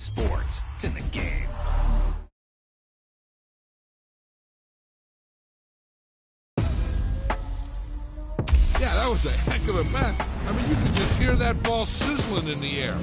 Sports. It's in the game. Yeah, that was a heck of a bat. I mean, you could just hear that ball sizzling in the air.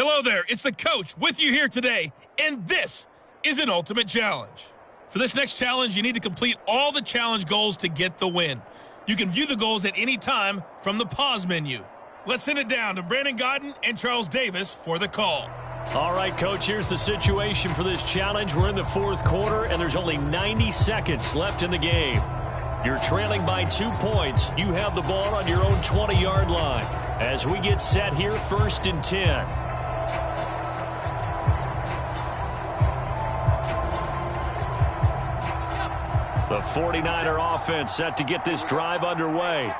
Hello there, it's the coach with you here today, and this is an ultimate challenge. For this next challenge, you need to complete all the challenge goals to get the win. You can view the goals at any time from the pause menu. Let's send it down to Brandon Godden and Charles Davis for the call. All right, Coach, here's the situation for this challenge. We're in the fourth quarter, and there's only 90 seconds left in the game. You're trailing by 2 points. You have the ball on your own 20-yard line. As we get set here, 1st and 10. The 49er offense set to get this drive underway.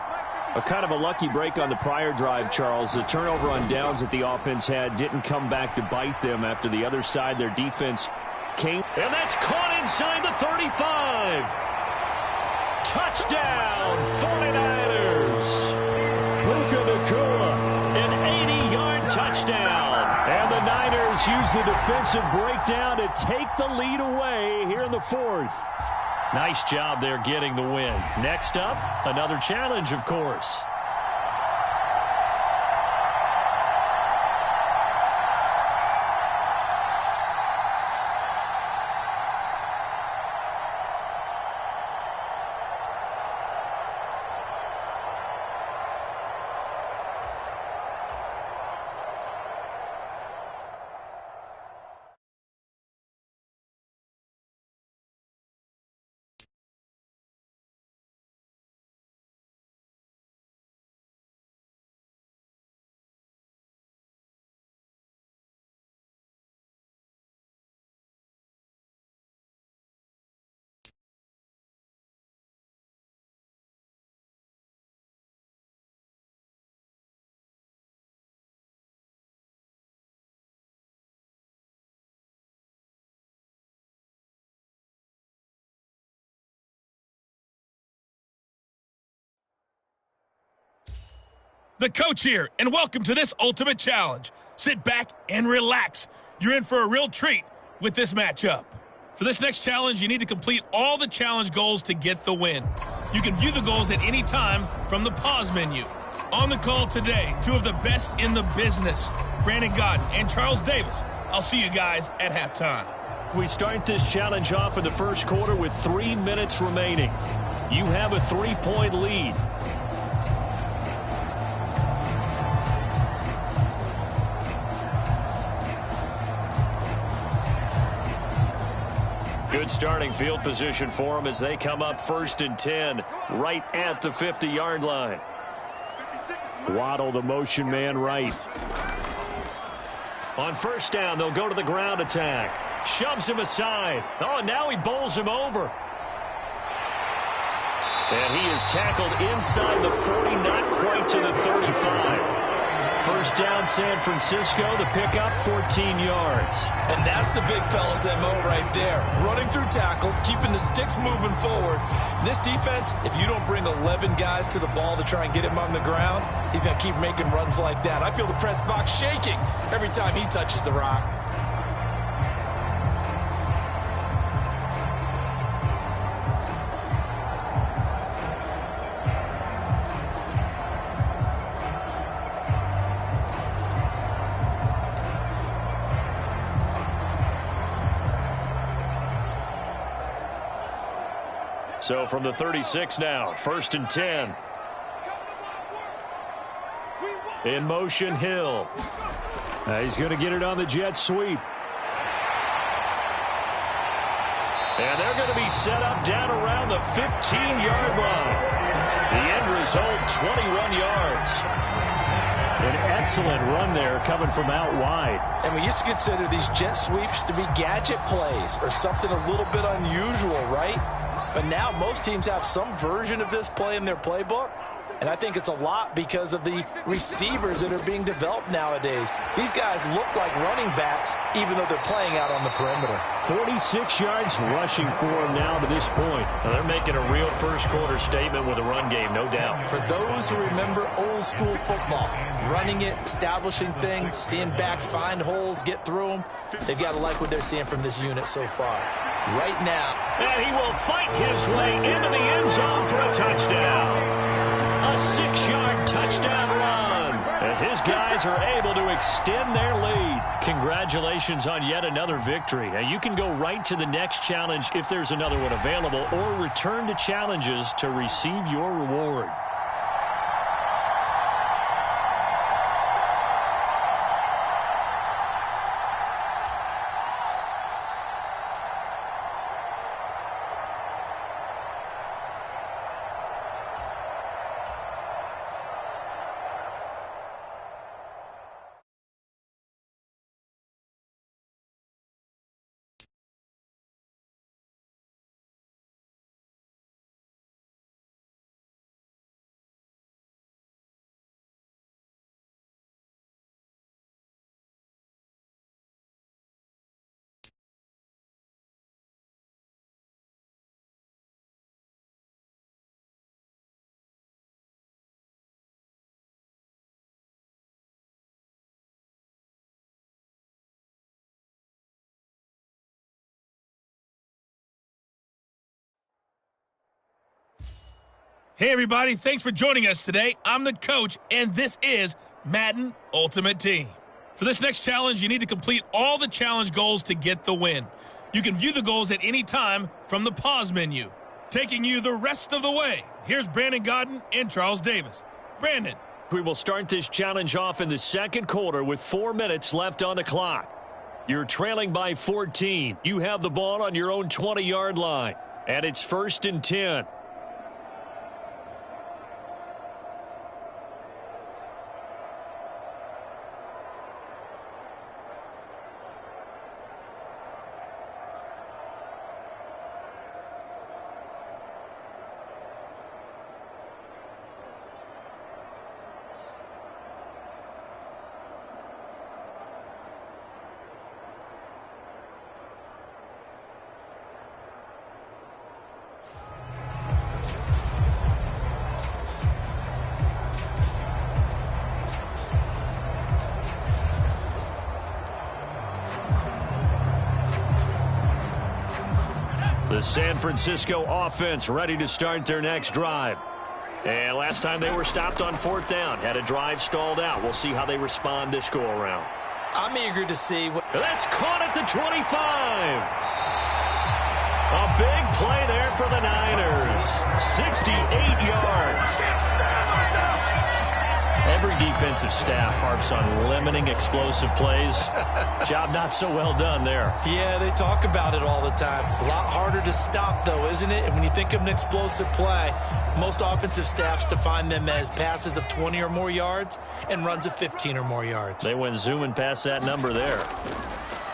A kind of a lucky break on the prior drive, Charles. The turnover on downs that the offense had didn't come back to bite them after the other side. Their defense came. And that's caught inside the 35. Touchdown, 49ers. Puka Nacua, an 80-yard touchdown. And the Niners use the defensive breakdown to take the lead away here in the fourth. Nice job there getting the win. Next up, another challenge, of course. The coach here, and welcome to this ultimate challenge. Sit back and relax. You're in for a real treat with this matchup. For this next challenge, you need to complete all the challenge goals to get the win. You can view the goals at any time from the pause menu. On the call today, 2 of the best in the business, Brandon Godden and Charles Davis. I'll see you guys at halftime. We start this challenge off in the first quarter with 3 minutes remaining. You have a 3-point lead. Good starting field position for them as they come up 1st and 10, right at the 50-yard line. Waddle, the motion man, right. On 1st down, they'll go to the ground attack. Shoves him aside. Oh, now he bowls him over. And he is tackled inside the 40, not quite to the 35. 1st down, San Francisco. The pickup, 14 yards. And that's the big fella's MO right there. Running through tackles, keeping the sticks moving forward. This defense, if you don't bring 11 guys to the ball to try and get him on the ground, he's going to keep making runs like that. I feel the press box shaking every time he touches the rock. So from the 36 now, 1st and 10. In motion, Hill. He's going to get it on the jet sweep. And they're going to be set up down around the 15-yard line. The end result, 21 yards. An excellent run there coming from out wide. And we used to consider these jet sweeps to be gadget plays or something a little bit unusual, right? But now most teams have some version of this play in their playbook. And I think it's a lot because of the receivers that are being developed nowadays. These guys look like running backs, even though they're playing out on the perimeter. 46 yards rushing for them now to this point. Now they're making a real first-quarter statement with a run game, no doubt. For those who remember old-school football, running it, establishing things, seeing backs find holes, get through them, they've got to like what they're seeing from this unit so far. Right now. And he will fight his way into the end zone for a touchdown. A 6-yard touchdown run. as his guys are able to extend their lead. Congratulations on yet another victory. Now, you can go right to the next challenge if there's another one available, or return to challenges to receive your reward. Hey, everybody. Thanks for joining us today. I'm the coach, and this is Madden Ultimate Team. For this next challenge, you need to complete all the challenge goals to get the win. You can view the goals at any time from the pause menu. Taking you the rest of the way, here's Brandon Godden and Charles Davis. Brandon. We will start this challenge off in the second quarter with 4 minutes left on the clock. You're trailing by 14. You have the ball on your own 20-yard line, and it's 1st and 10. The San Francisco offense ready to start their next drive. And last time they were stopped on 4th down, had a drive stalled out. We'll see how they respond this go-around. I'm eager to see what... That's caught at the 25. A big play there for the Niners. 68 yards. Every defensive staff harps on limiting explosive plays. Job not so well done there. Yeah, they talk about it all the time. A lot harder to stop, though, isn't it? And when you think of an explosive play, most offensive staffs define them as passes of 20 or more yards and runs of 15 or more yards. They went zooming past that number there.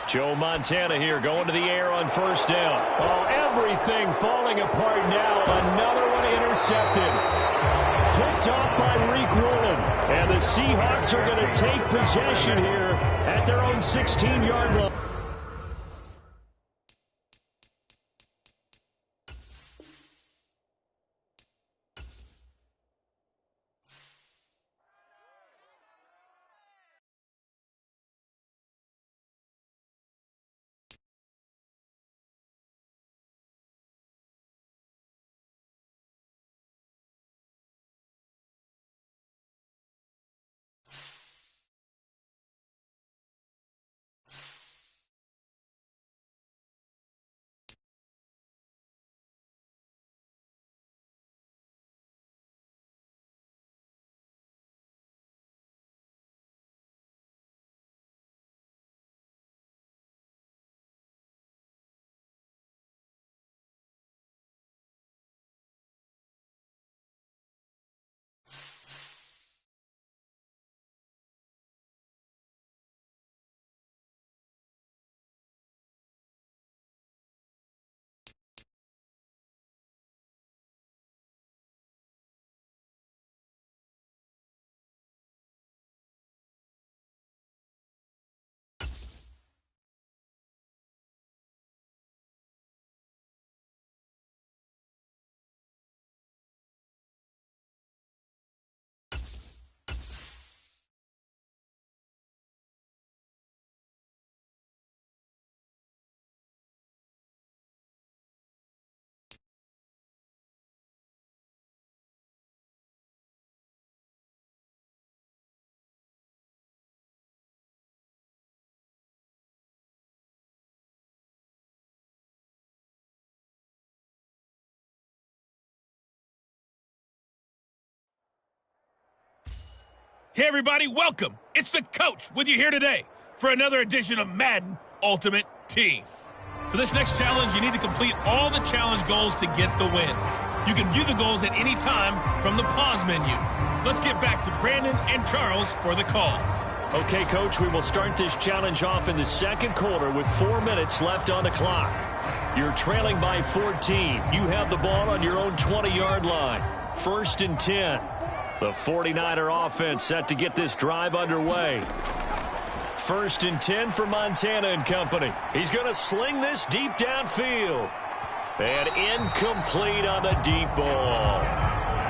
Joe Montana here going to the air on 1st down. Oh, everything falling apart now. Another one intercepted. Picked off by Reek Rulon. And the Seahawks are going to take possession here at their own 16-yard line. Hey everybody, welcome. It's the coach with you here today for another edition of Madden Ultimate Team. For this next challenge, you need to complete all the challenge goals to get the win. You can view the goals at any time from the pause menu. Let's get back to Brandon and Charles for the call. Okay, Coach, we will start this challenge off in the second quarter with 4 minutes left on the clock. You're trailing by 14. You have the ball on your own 20-yard line. 1st and 10. The 49er offense set to get this drive underway. 1st and 10 for Montana and company. He's going to sling this deep downfield. And incomplete on the deep ball.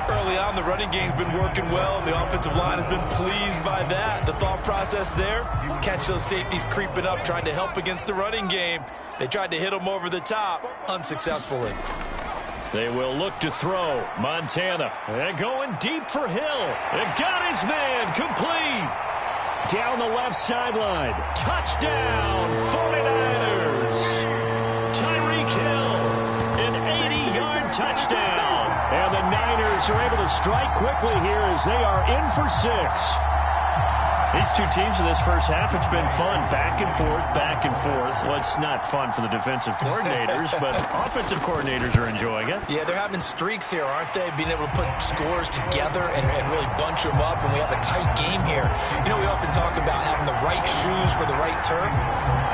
Early on, the running game's been working well, and the offensive line has been pleased by that. The thought process there, catch those safeties creeping up, trying to help against the running game. They tried to hit them over the top, unsuccessfully. They will look to throw. Montana. And going deep for Hill. And got his man. Complete. Down the left sideline. Touchdown, 49ers. Tyreek Hill. An 80-yard touchdown. And the Niners are able to strike quickly here as they are in for 6. These two teams in this first half, it's been fun. Back and forth, back and forth. Well, it's not fun for the defensive coordinators, but offensive coordinators are enjoying it. Yeah, they're having streaks here, aren't they? Being able to put scores together and really bunch them up, and we have a tight game here. You know, we often talk about having the right shoes for the right turf.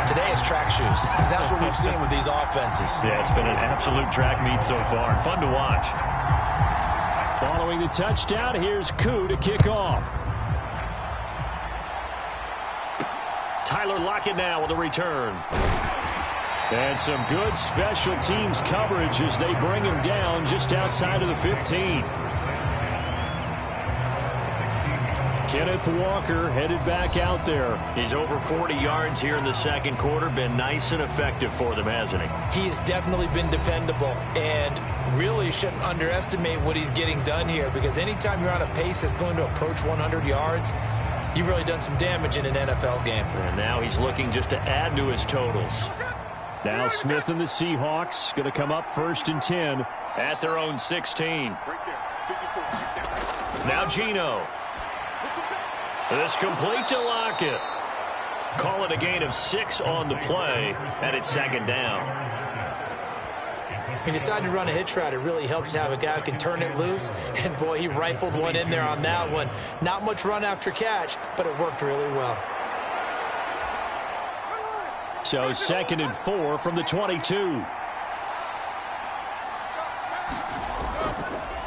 Today it's track shoes. That's what we've seen with these offenses. Yeah, it's been an absolute track meet so far. Fun to watch. Following the touchdown, here's Koo to kick off. Tyler Lockett now with a return. And some good special teams coverage as they bring him down just outside of the 15. Kenneth Walker headed back out there. He's over 40 yards here in the second quarter. Been nice and effective for them, hasn't he? He has definitely been dependable, and really shouldn't underestimate what he's getting done here, because anytime you're on a pace that's going to approach 100 yards, you've really done some damage in an NFL game. And now he's looking just to add to his totals. Now Smith and the Seahawks going to come up 1st and 10 at their own 16. Now Geno. This complete to Lockett. Call it a gain of 6 on the play, and it's 2nd down. He decided to run a hitch route. It really helps to have a guy who can turn it loose. And, boy, he rifled one in there on that one. Not much run after catch, but it worked really well. So 2nd and 4 from the 22.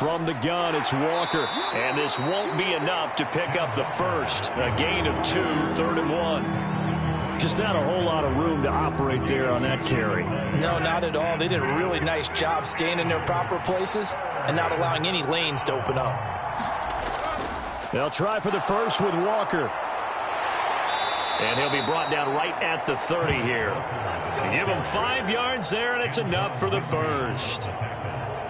From the gun, it's Walker. And this won't be enough to pick up the first. A gain of 2, 3rd and 1. Just not a whole lot of room to operate there on that carry. No, not at all. They did a really nice job staying in their proper places and not allowing any lanes to open up. They'll try for the first with Walker. And he'll be brought down right at the 30 here. They give him 5 yards there, and it's enough for the first.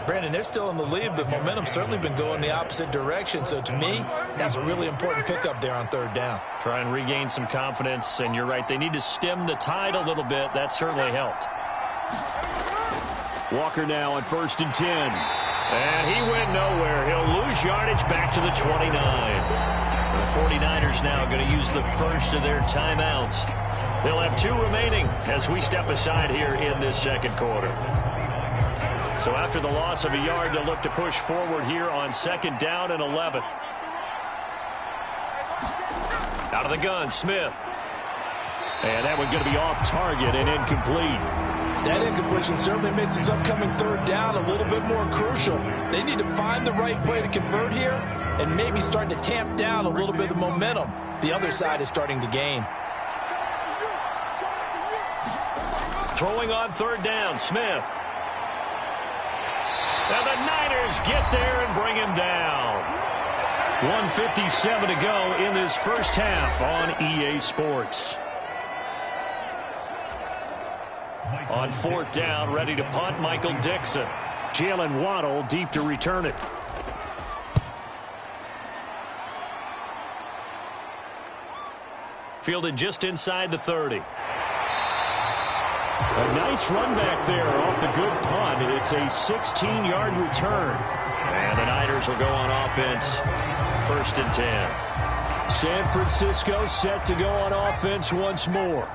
Brandon, they're still in the lead, but momentum's certainly been going the opposite direction. So to me, that's a really important pickup there on 3rd down. Try and regain some confidence, and you're right, they need to stem the tide a little bit. That certainly helped. Walker now on 1st and 10. And he went nowhere. He'll lose yardage back to the 29. The 49ers now going to use the first of their timeouts. They'll have 2 remaining as we step aside here in this second quarter. So after the loss of a yard, they'll look to push forward here on 2nd down and 11. Out of the gun, Smith. And that one's going to be off target and incomplete. That incompletion certainly makes this upcoming 3rd down a little bit more crucial. They need to find the right play to convert here and maybe start to tamp down a little bit of momentum. The other side is starting to gain. Throwing on 3rd down, Smith. And the Niners get there and bring him down. 1:57 to go in this first half on EA Sports. On 4th down, ready to punt, Michael Dixon. Jalen Waddle deep to return it. Fielded just inside the 30. A nice run back there off the good punt. It's a 16-yard return. And the Niners will go on offense. 1st and 10. San Francisco set to go on offense once more.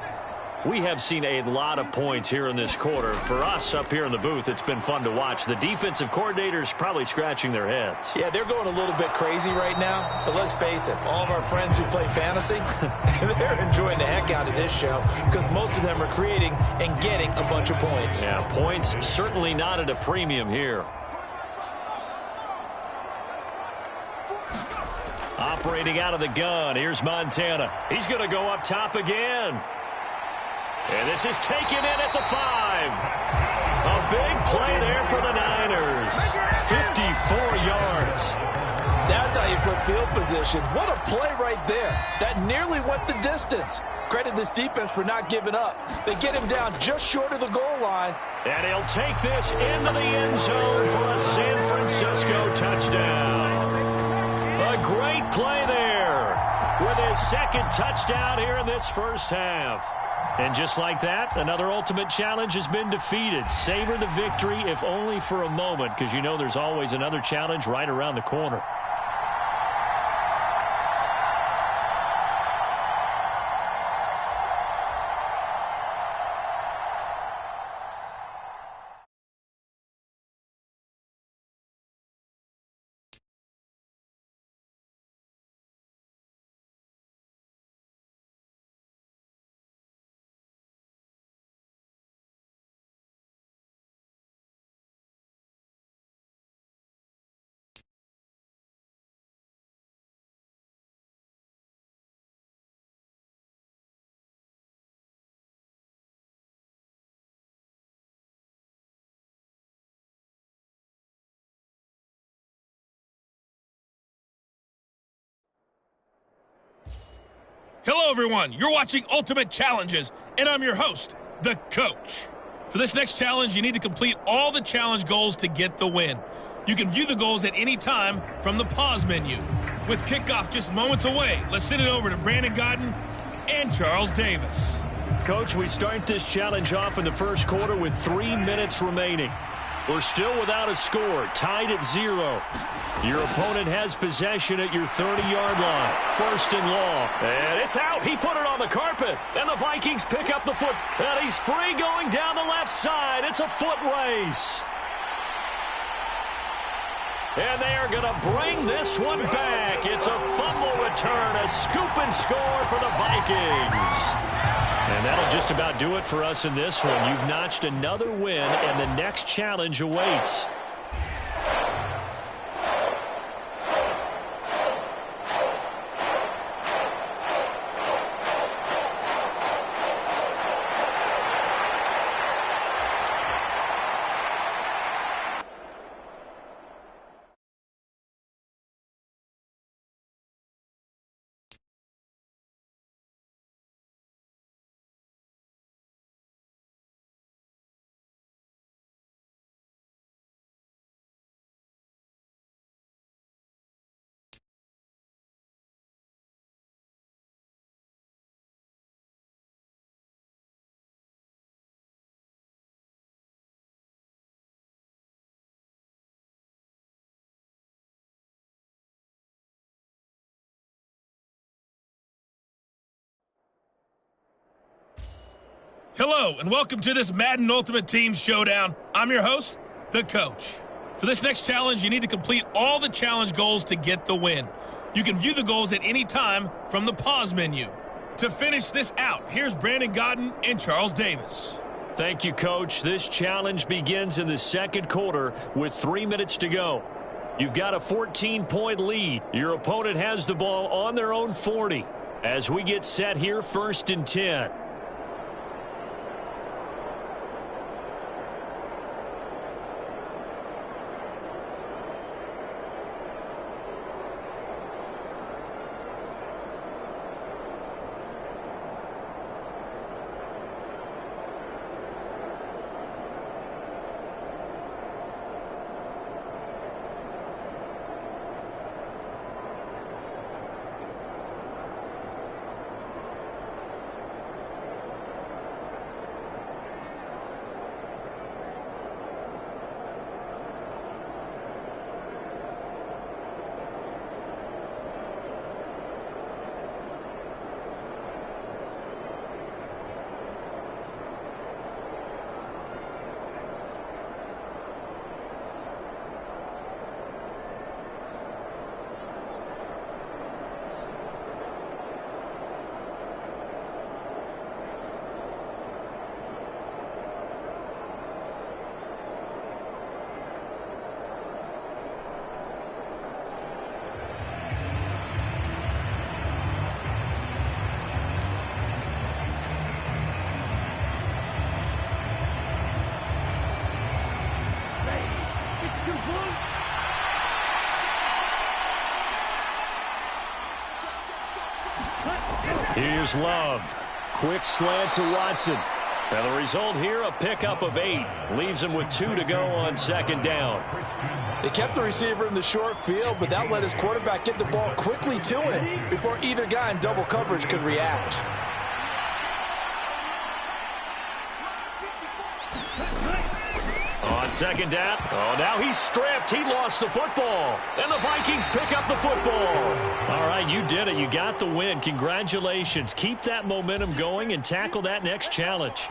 We have seen a lot of points here in this quarter. For us up here in the booth, it's been fun to watch. The defensive coordinators probably scratching their heads. Yeah, they're going a little bit crazy right now. But let's face it, all of our friends who play fantasy, they're enjoying the heck out of this show because most of them are creating and getting a bunch of points. Yeah, points certainly not at a premium here. Operating out of the gun, here's Montana. He's going to go up top again. And this is taken in at the 5. A big play there for the Niners. 54 yards. That's how you put field position. What a play right there. That nearly went the distance. Credit this defense for not giving up. They get him down just short of the goal line. And he'll take this into the end zone for a San Francisco touchdown. A great play there with his second touchdown here in this first half. And just like that, another ultimate challenge has been defeated. Savor the victory, if only for a moment, because you know there's always another challenge right around the corner. Hello, everyone. You're watching Ultimate Challenges, and I'm your host, The Coach. For this next challenge, you need to complete all the challenge goals to get the win. You can view the goals at any time from the pause menu. With kickoff just moments away, let's send it over to Brandon Godden and Charles Davis. Coach, we start this challenge off in the first quarter with 3 minutes remaining. We're still without a score, tied at 0. Your opponent has possession at your 30-yard line. First and long. And it's out. He put it on the carpet. And the Vikings pick up the foot. And he's free going down the left side. It's a foot race. And they are going to bring this one back. It's a fumble return, a scoop and score for the Vikings. And that'll just about do it for us in this one. You've notched another win, and the next challenge awaits. Hello, and welcome to this Madden Ultimate Team Showdown. I'm your host, The Coach. For this next challenge, you need to complete all the challenge goals to get the win. You can view the goals at any time from the pause menu. To finish this out, here's Brandon Godden and Charles Davis. Thank you, Coach. This challenge begins in the second quarter with 3 minutes to go. You've got a 14-point lead. Your opponent has the ball on their own 40. As we get set here, 1st and 10. Here's Love. Quick slant to Watson. Now the result here, a pickup of 8. Leaves him with 2 to go on second down. They kept the receiver in the short field, but that let his quarterback get the ball quickly to him before either guy in double coverage could react. On second down. Oh, now he's stripped. He lost the football. And the Vikings pick up the football. All right, you did it. You got the win. Congratulations. Keep that momentum going and tackle that next challenge.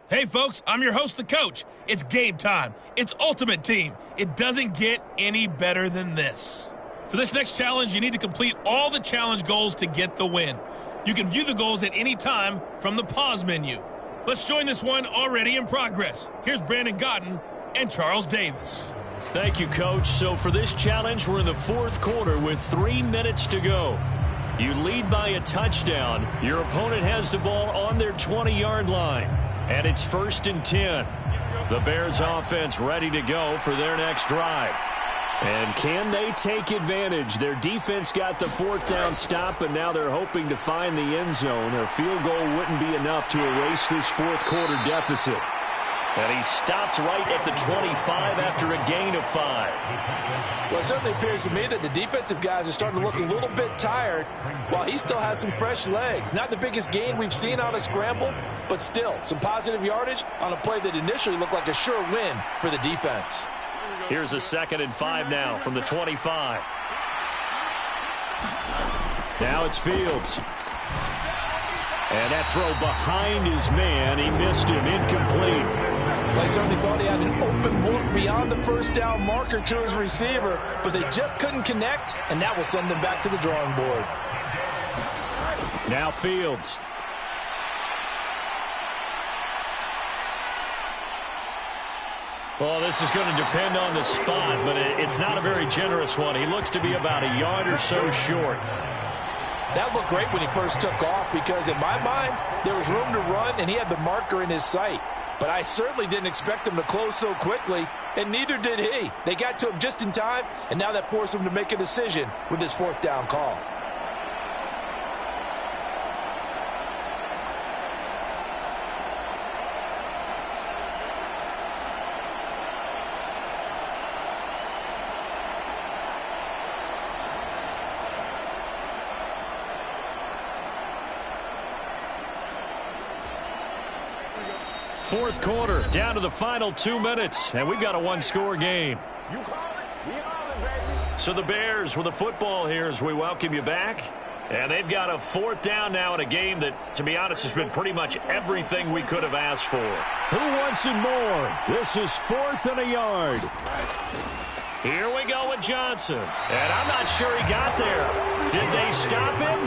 Hey, folks, I'm your host, the coach. It's game time. It's Ultimate Team. It doesn't get any better than this. For this next challenge, you need to complete all the challenge goals to get the win. You can view the goals at any time from the pause menu. Let's join this one already in progress. Here's Brandon Godden and Charles Davis. Thank you, Coach. So for this challenge, we're in the 4th quarter with 3 minutes to go. You lead by a touchdown. Your opponent has the ball on their 20-yard line. And it's 1st and 10. The Bears offense ready to go for their next drive. And can they take advantage? Their defense got the 4th down stop, and now they're hoping to find the end zone. A field goal wouldn't be enough to erase this 4th quarter deficit. And he stopped right at the 25 after a gain of 5. Well, it certainly appears to me that the defensive guys are starting to look a little bit tired while he still has some fresh legs. Not the biggest gain we've seen on a scramble, but still some positive yardage on a play that initially looked like a sure win for the defense. Here's a 2nd and 5 now from the 25. Now it's Fields. And that throw behind his man, he missed him, incomplete. They certainly thought he had an open look beyond the 1st down marker to his receiver, but they just couldn't connect, and that will send them back to the drawing board. Now Fields. Well, this is going to depend on the spot, but it's not a very generous one. He looks to be about a yard or so short. That looked great when he first took off because, in my mind, there was room to run, and he had the marker in his sight. But I certainly didn't expect him to close so quickly, and neither did he. They got to him just in time, and now that forced him to make a decision with his 4th down call. Fourth quarter, down to the final 2 minutes, and we've got a one-score game. So the Bears with the football here as we welcome you back. And they've got a 4th down now in a game that, to be honest, has been pretty much everything we could have asked for. Who wants it more? This is 4th and a yard. Here we go with Johnson. And I'm not sure he got there. Did they stop him?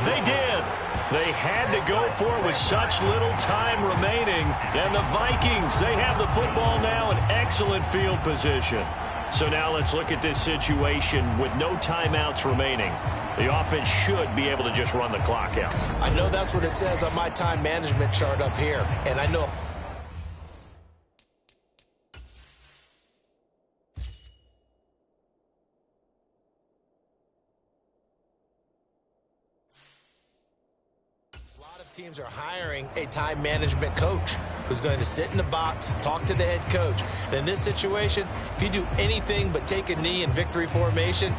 They did. They had to go for it with such little time remaining. And the Vikings, they have the football now in excellent field position. So now let's look at this situation with no timeouts remaining. The offense should be able to just run the clock out. I know that's what it says on my time management chart up here. And I know... teams are hiring a time management coach who's going to sit in the box, talk to the head coach. And in this situation, if you do anything but take a knee in victory formation,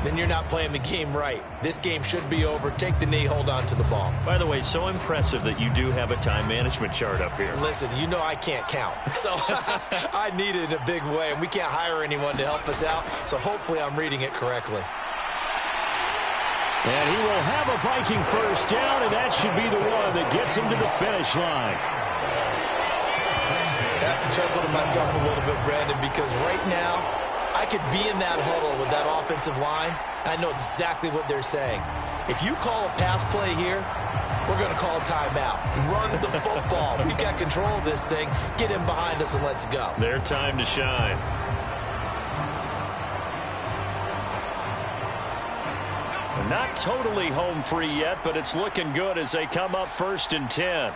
then you're not playing the game right. This game should be over. Take the knee, hold on to the ball. By the way, so impressive that you do have a time management chart up here. Listen, you know I can't count, so I need it in a big way, and we can't hire anyone to help us out, so hopefully I'm reading it correctly. And he will have a Viking first down, and that should be the one that gets him to the finish line. I have to chuckle to myself a little bit, Brandon, because right now I could be in that huddle with that offensive line, and I know exactly what they're saying. If you call a pass play here, we're going to call a timeout. Run the football. We've got control of this thing. Get him behind us and let's go. Their time to shine. Not totally home free yet, but it's looking good as they come up 1st and 10.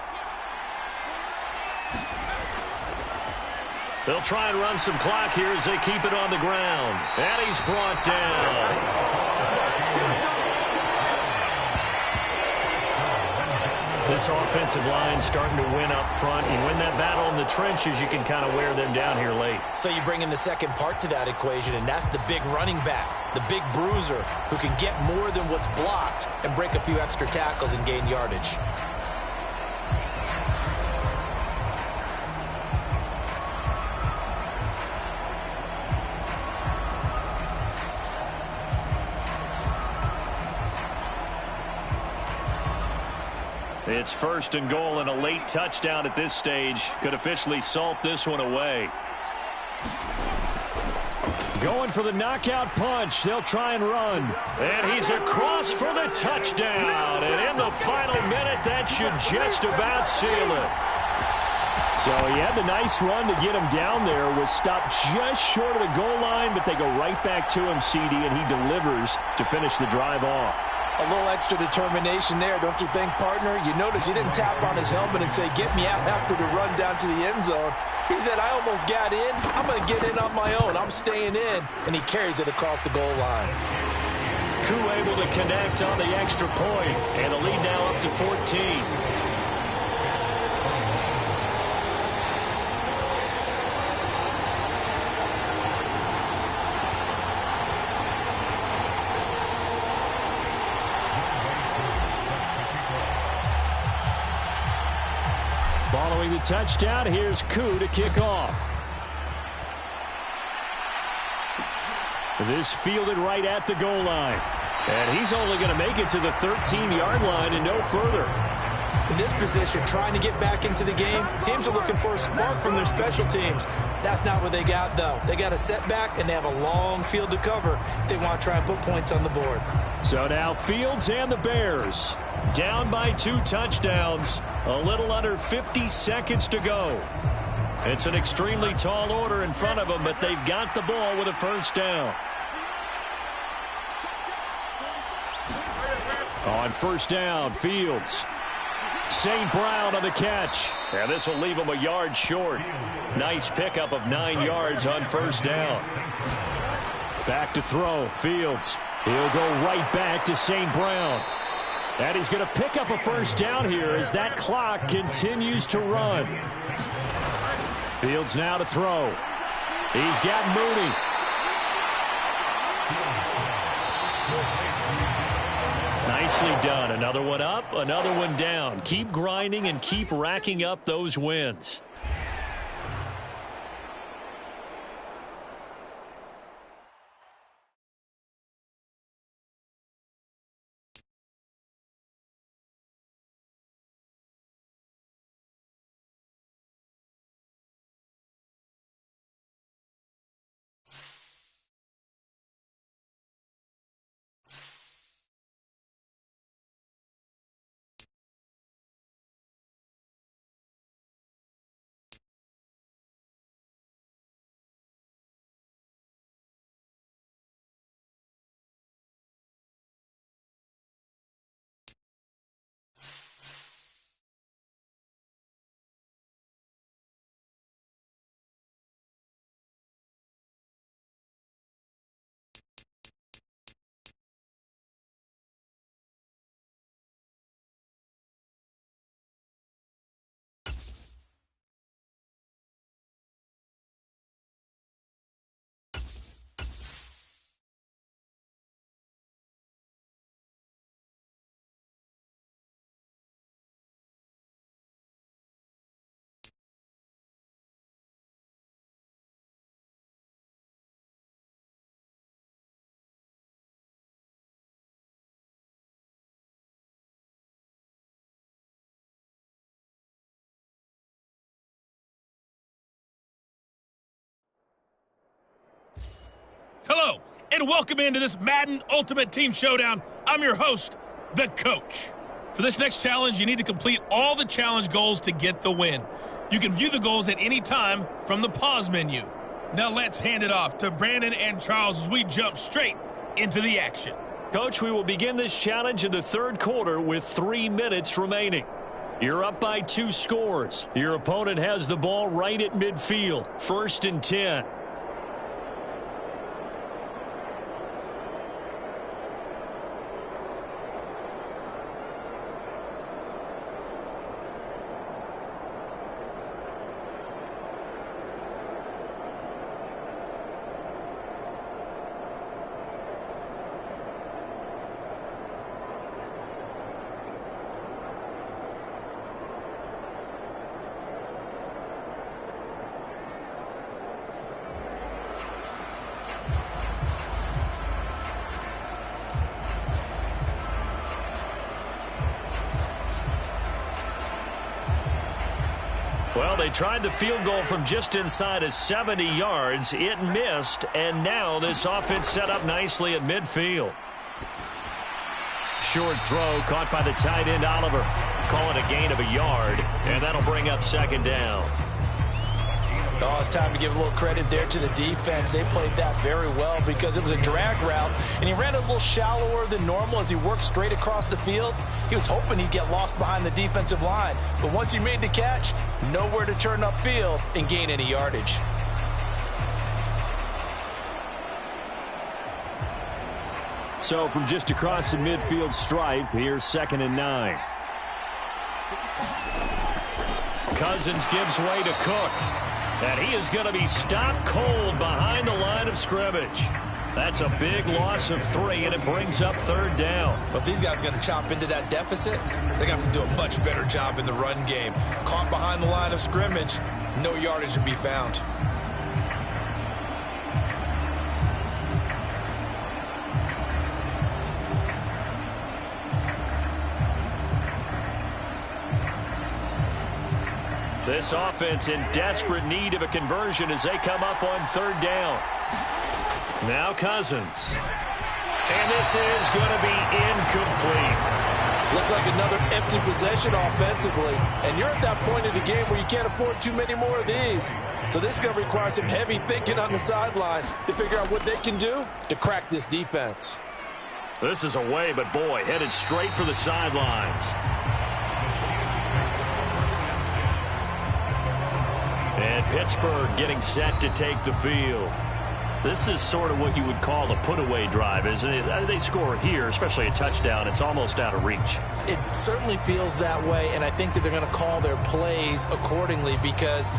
They'll try and run some clock here as they keep it on the ground. And he's brought down. This offensive line starting to win up front. You win that battle in the trenches, you can kind of wear them down here late. So you bring in the second part to that equation, and that's the big running back, the big bruiser, who can get more than what's blocked and break a few extra tackles and gain yardage. It's 1st and goal, and a late touchdown at this stage could officially salt this one away. Going for the knockout punch. They'll try and run. And he's across for the touchdown. And in the final minute, that should just about seal it. So he had the nice run to get him down there. Was stopped just short of the goal line, but they go right back to him, CD, and he delivers to finish the drive off. A little extra determination there, don't you think, partner? You notice he didn't tap on his helmet and say, get me out after the run down to the end zone. He said, I almost got in. I'm going to get in on my own. I'm staying in. And he carries it across the goal line. Koo able to connect on the extra point, and the lead now up to 14. Following the touchdown, here's Koo to kick off. This fielded right at the goal line. And he's only going to make it to the 13-yard line and no further. In this position, trying to get back into the game, teams are looking for a spark from their special teams. That's not what they got, though. They got a setback, and they have a long field to cover if they want to try and put points on the board. So now Fields and the Bears down by 2 touchdowns. A little under 50 seconds to go. It's an extremely tall order in front of them, but they've got the ball with a first down. On first down, Fields. St. Brown on the catch. And this will leave him a yard short. Nice pickup of 9 yards on first down. Back to throw, Fields. He'll go right back to St. Brown. And he's going to pick up a first down here as that clock continues to run. Fields now to throw. He's got Mooney. Nicely done. Another one up, another one down. Keep grinding and keep racking up those wins. and welcome into this Madden Ultimate Team Showdown. I'm your host, the Coach. For this next challenge, you need to complete all the challenge goals to get the win. You can view the goals at any time from the pause menu. Now let's hand it off to Brandon and Charles as we jump straight into the action. Coach, we will begin this challenge in the third quarter with 3 minutes remaining. You're up by 2 scores. Your opponent has the ball right at midfield. 1st and 10. Well, they tried the field goal from just inside of 70 yards. It missed, and now this offense set up nicely at midfield. Short throw caught by the tight end, Oliver. Call it a gain of a yard, and that'll bring up 2nd down. Oh, it's time to give a little credit there to the defense. They played that very well because it was a drag route, and he ran a little shallower than normal as he worked straight across the field. He was hoping he'd get lost behind the defensive line, but once he made the catch, nowhere to turn upfield and gain any yardage. So from just across the midfield stripe, here's 2nd and 9. Cousins gives way to Cook. And he is going to be stopped cold behind the line of scrimmage. That's a big loss of 3, and it brings up 3rd down. But these guys are going to chop into that deficit. They're going to have to do a much better job in the run game. Caught behind the line of scrimmage, no yardage to be found. This offense in desperate need of a conversion as they come up on 3rd down. Now Cousins. And this is going to be incomplete. Looks like another empty possession offensively. And you're at that point in the game where you can't afford too many more of these. So this is going to require some heavy thinking on the sideline to figure out what they can do to crack this defense. This is away, but boy, headed straight for the sidelines. And Pittsburgh getting set to take the field. This is sort of what you would call a put-away drive, isn't it? They score here, especially a touchdown. It's almost out of reach. It certainly feels that way, and I think that they're going to call their plays accordingly because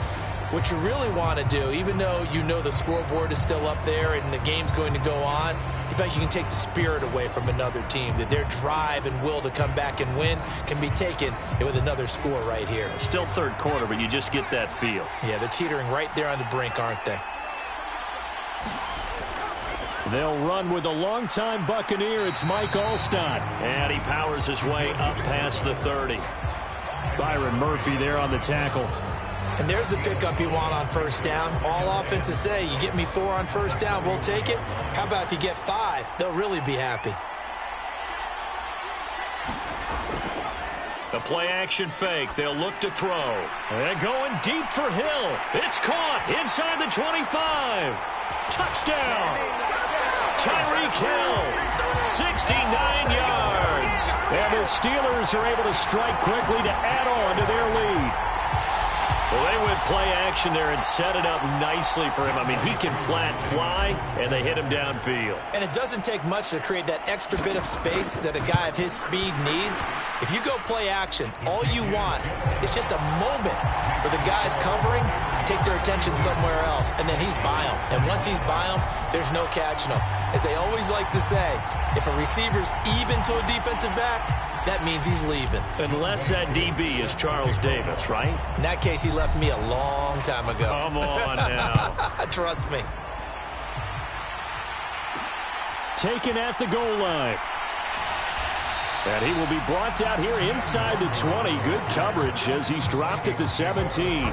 what you really want to do, even though you know the scoreboard is still up there and the game's going to go on, in fact, you can take the spirit away from another team, that their drive and will to come back and win can be taken with another score right here. Still 3rd quarter, but you just get that feel. Yeah, they're teetering right there on the brink, aren't they? They'll run with a longtime Buccaneer. It's Mike Alstott. And he powers his way up past the 30. Byron Murphy there on the tackle. And there's the pickup you want on 1st down. All offenses say, you get me 4 on 1st down, we'll take it. How about if you get 5? They'll really be happy. The play-action fake. They'll look to throw. And going deep for Hill. It's caught inside the 25. Touchdown. Tyreek Hill. 69 yards. And the Steelers are able to strike quickly to add on to their lead. Well, they went play action there and set it up nicely for him. I mean, he can flat fly, and they hit him downfield. And it doesn't take much to create that extra bit of space that a guy of his speed needs. If you go play action, all you want is just a moment where the guy's covering, take their attention somewhere else, and then he's by him. And once he's by him, there's no catching him. As they always like to say, if a receiver's even to a defensive back, that means he's leaving. Unless that DB is Charles Davis, right? In that case, he left me a long time ago. Come on now. Trust me. Taken at the goal line. And he will be brought out here inside the 20. Good coverage as he's dropped at the 17.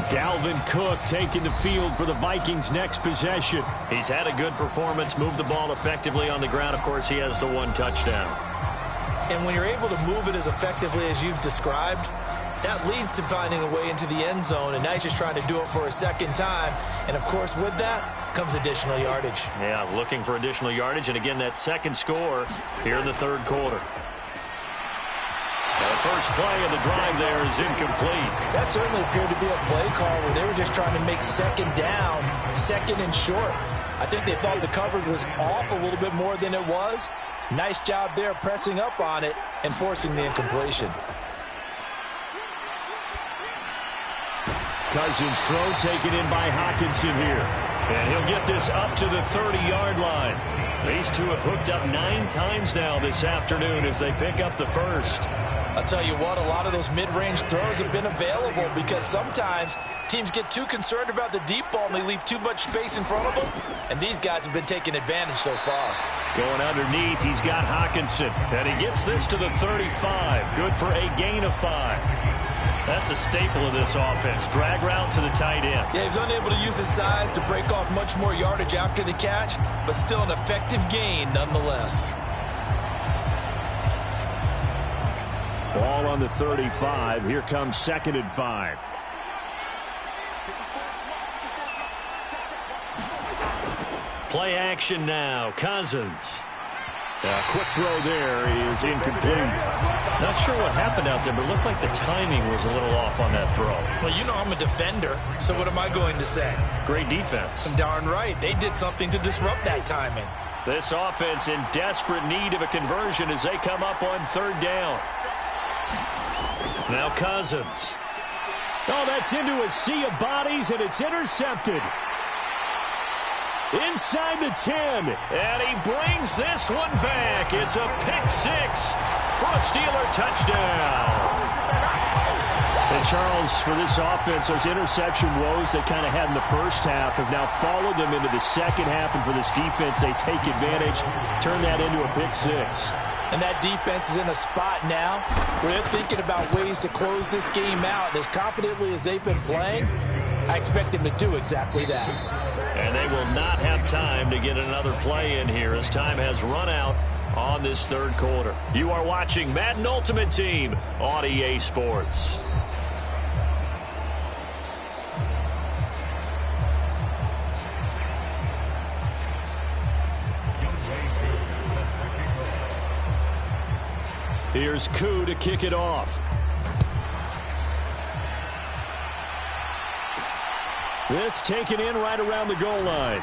Dalvin Cook taking the field for the Vikings' next possession. He's had a good performance, moved the ball effectively on the ground. Of course, he has the 1 touchdown. And when you're able to move it as effectively as you've described, that leads to finding a way into the end zone, and now he's just trying to do it for a second time. And, of course, with that comes additional yardage. Yeah, looking for additional yardage, and again, that second score here in the third quarter. The first play of the drive there is incomplete. That certainly appeared to be a play call where they were just trying to make second down, second and short. I think they thought the coverage was off a little bit more than it was. Nice job there pressing up on it and forcing the incompletion. Cousins' throw taken in by Hockenson here. And he'll get this up to the 30-yard line. These two have hooked up 9 times now this afternoon as they pick up the first. I'll tell you what, a lot of those mid-range throws have been available because sometimes teams get too concerned about the deep ball and they leave too much space in front of them. And these guys have been taking advantage so far. Going underneath, he's got Hockenson. And he gets this to the 35. Good for a gain of 5. That's a staple of this offense. Drag route to the tight end. Yeah, he was unable to use his size to break off much more yardage after the catch, but still an effective gain nonetheless. Ball on the 35. Here comes 2nd and 5. Play action now. Cousins. A quick throw there is incomplete. Not sure what happened out there, but it looked like the timing was a little off on that throw. Well, you know I'm a defender, so what am I going to say? Great defense. Darn right. They did something to disrupt that timing. This offense in desperate need of a conversion as they come up on 3rd down. Now Cousins. Oh, that's into a sea of bodies, and it's intercepted. Inside the 10, and he brings this one back. It's a pick-6 for a Steeler touchdown. And Charles, for this offense, those interception woes they kind of had in the first half have now followed them into the second half, and for this defense, they take advantage, turn that into a pick-6. And that defense is in a spot now where they're thinking about ways to close this game out. As confidently as they've been playing, I expect them to do exactly that. And they will not have time to get another play in here as time has run out on this third quarter. You are watching Madden Ultimate Team on EA Sports. Here's Koo to kick it off. This taken in right around the goal line.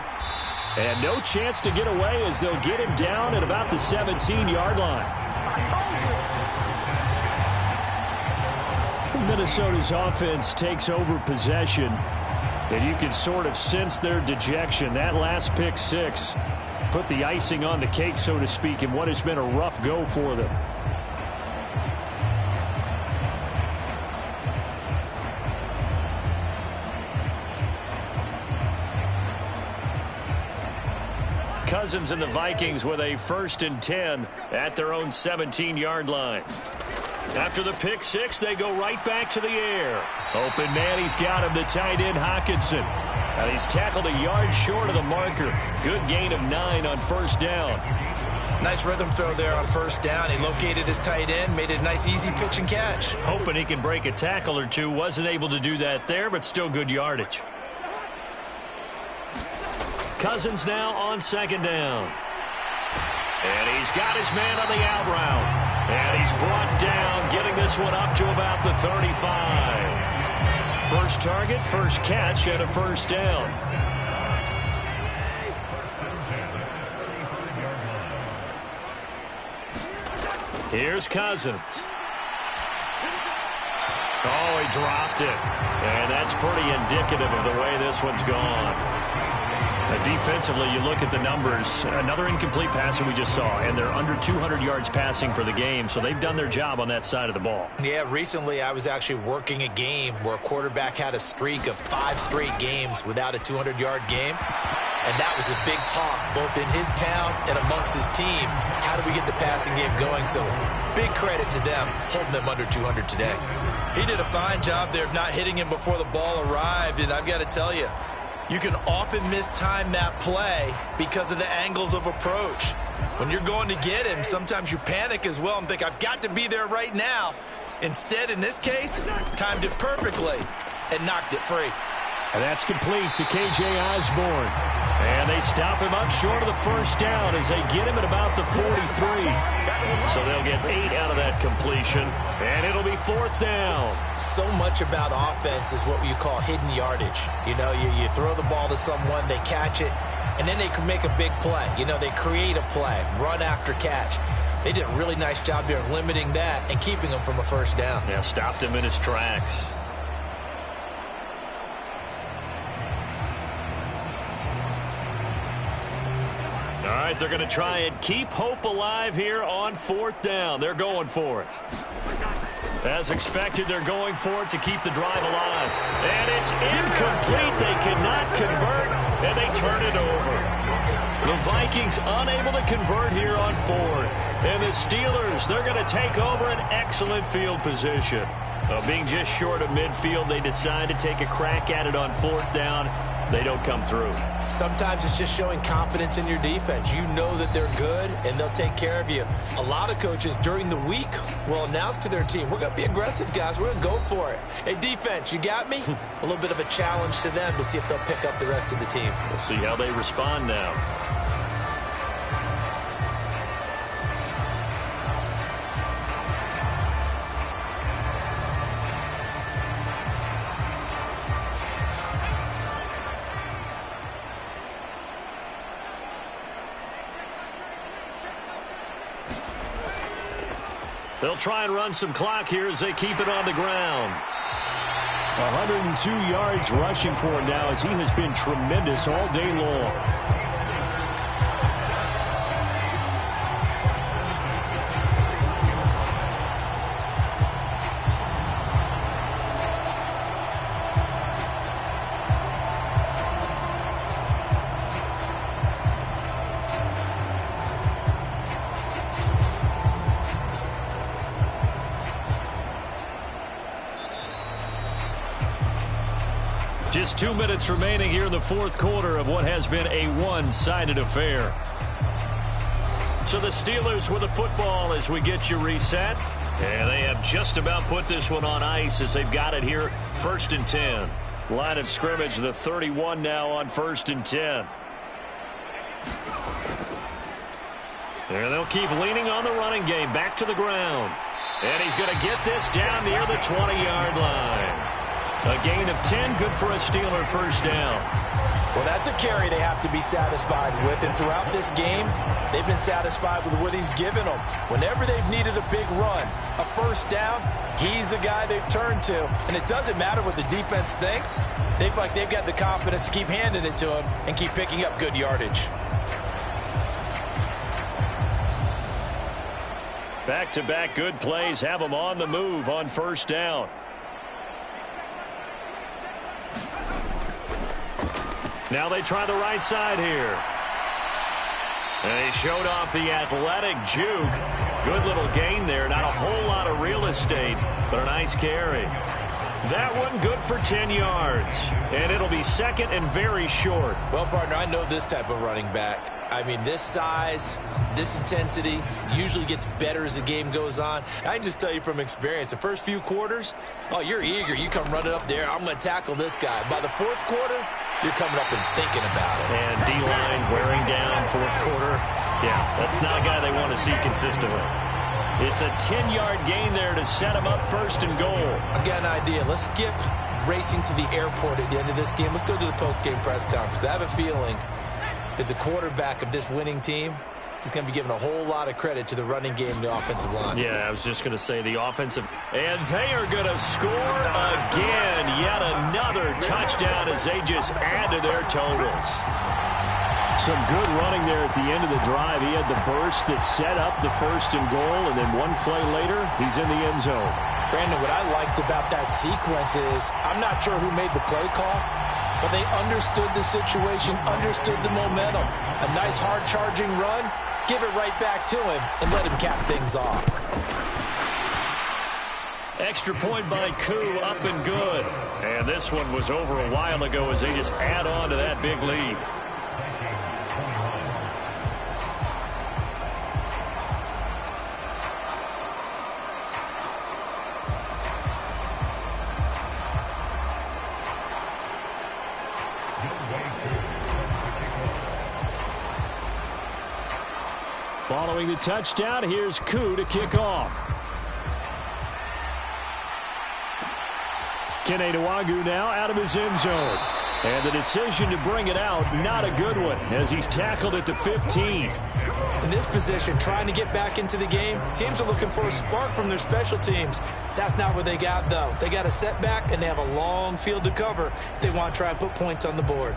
And no chance to get away as they'll get him down at about the 17-yard line. Minnesota's offense takes over possession, and you can sort of sense their dejection. That last pick-6 put the icing on the cake, so to speak, in what has been a rough go for them. Cousins and the Vikings with a 1st and 10 at their own 17-yard line. After the pick-6, they go right back to the air. Open man, he's got him, the tight end Hockenson. And he's tackled a yard short of the marker. Good gain of 9 on 1st down. Nice rhythm throw there on 1st down. He located his tight end, made it a nice easy pitch and catch. Hoping he can break a tackle or two. Wasn't able to do that there, but still good yardage. Cousins now on 2nd down. And he's got his man on the out route. And he's brought down, getting this one up to about the 35. First target, first catch, and a 1st down. Here's Cousins. Oh, he dropped it. And that's pretty indicative of the way this one's gone. Defensively, you look at the numbers. Another incomplete pass that we just saw, and they're under 200 yards passing for the game, so they've done their job on that side of the ball. Yeah, recently I was actually working a game where a quarterback had a streak of 5 straight games without a 200-yard game. And that was a big talk, both in his town and amongst his team. How do we get the passing game going? So big credit to them, holding them under 200 today. He did a fine job there of not hitting him before the ball arrived. And I've got to tell you, you can often mistime that play because of the angles of approach. When you're going to get him, sometimes you panic as well and think, I've got to be there right now. Instead, in this case, timed it perfectly and knocked it free. And that's complete to K.J. Osborne. And they stop him up short of the first down as they get him at about the 43. So they'll get 8 out of that completion, and it'll be 4th down. So much about offense is what you call hidden yardage. You know, you throw the ball to someone, they catch it, and then they can make a big play. You know, they create a play, run after catch. They did a really nice job there of limiting that and keeping him from a first down. Yeah, stopped him in his tracks. All right, they're going to try and keep hope alive here on 4th down. They're going for it. As expected, they're going for it to keep the drive alive. And it's incomplete. They cannot convert, and they turn it over. The Vikings unable to convert here on 4th. And the Steelers, they're going to take over an excellent field position. Being just short of midfield, they decide to take a crack at it on 4th down. They don't come through. Sometimes it's just showing confidence in your defense. You know that they're good, and they'll take care of you. A lot of coaches during the week will announce to their team, we're going to be aggressive, guys. We're going to go for it. Hey, defense, you got me? A little bit of a challenge to them to see if they'll pick up the rest of the team. We'll see how they respond now. They'll try and run some clock here as they keep it on the ground. 102 yards rushing for him now as he has been tremendous all day long. Just 2 minutes remaining here in the 4th quarter of what has been a one-sided affair. So the Steelers with the football as we get you reset. And they have just about put this one on ice as they've got it here 1st and 10. Line of scrimmage, the 31 now on 1st and 10. And they'll keep leaning on the running game. Back to the ground. And he's going to get this down near the 20-yard line. A gain of 10, good for a Steeler first down. Well, that's a carry they have to be satisfied with. And throughout this game, they've been satisfied with what he's given them. Whenever they've needed a big run, a first down, he's the guy they've turned to. And it doesn't matter what the defense thinks. They feel like they've got the confidence to keep handing it to him and keep picking up good yardage. Back-to-back good plays have them on the move on first down. Now they try the right side here. And he showed off the athletic juke. Good little gain there. Not a whole lot of real estate, but a nice carry. That one good for 10 yards. And it'll be 2nd and very short. Well, partner, I know this type of running back. I mean, this size, this intensity usually gets better as the game goes on. I can just tell you from experience, the first few quarters, oh, you're eager. You come running up there. I'm going to tackle this guy. By the 4th quarter, you're coming up and thinking about it. And D-line wearing down 4th quarter. Yeah, that's not a guy they want to see consistently. It's a 10-yard gain there to set him up 1st and goal. I've got an idea. Let's skip racing to the airport at the end of this game. Let's go to the post-game press conference. I have a feeling that the quarterback of this winning team is going to be giving a whole lot of credit to the running game and the offensive line. Yeah, I was just going to say the offensive. And they are going to score again. Yet another touchdown as they just add to their totals. Some good running there at the end of the drive. He had the burst that set up the 1st and goal, and then one play later, he's in the end zone. Brandon, what I liked about that sequence is I'm not sure who made the play call, but they understood the situation, understood the momentum. A nice hard-charging run, give it right back to him, and let him cap things off. Extra point by Koo, up and good. And this one was over a while ago as they just add on to that big lead. Following the touchdown, here's Koo to kick off. Keneduagu now out of his end zone. And the decision to bring it out, not a good one, as he's tackled at the 15. In this position, trying to get back into the game, teams are looking for a spark from their special teams. That's not what they got, though. They got a setback, and they have a long field to cover if they want to try and put points on the board.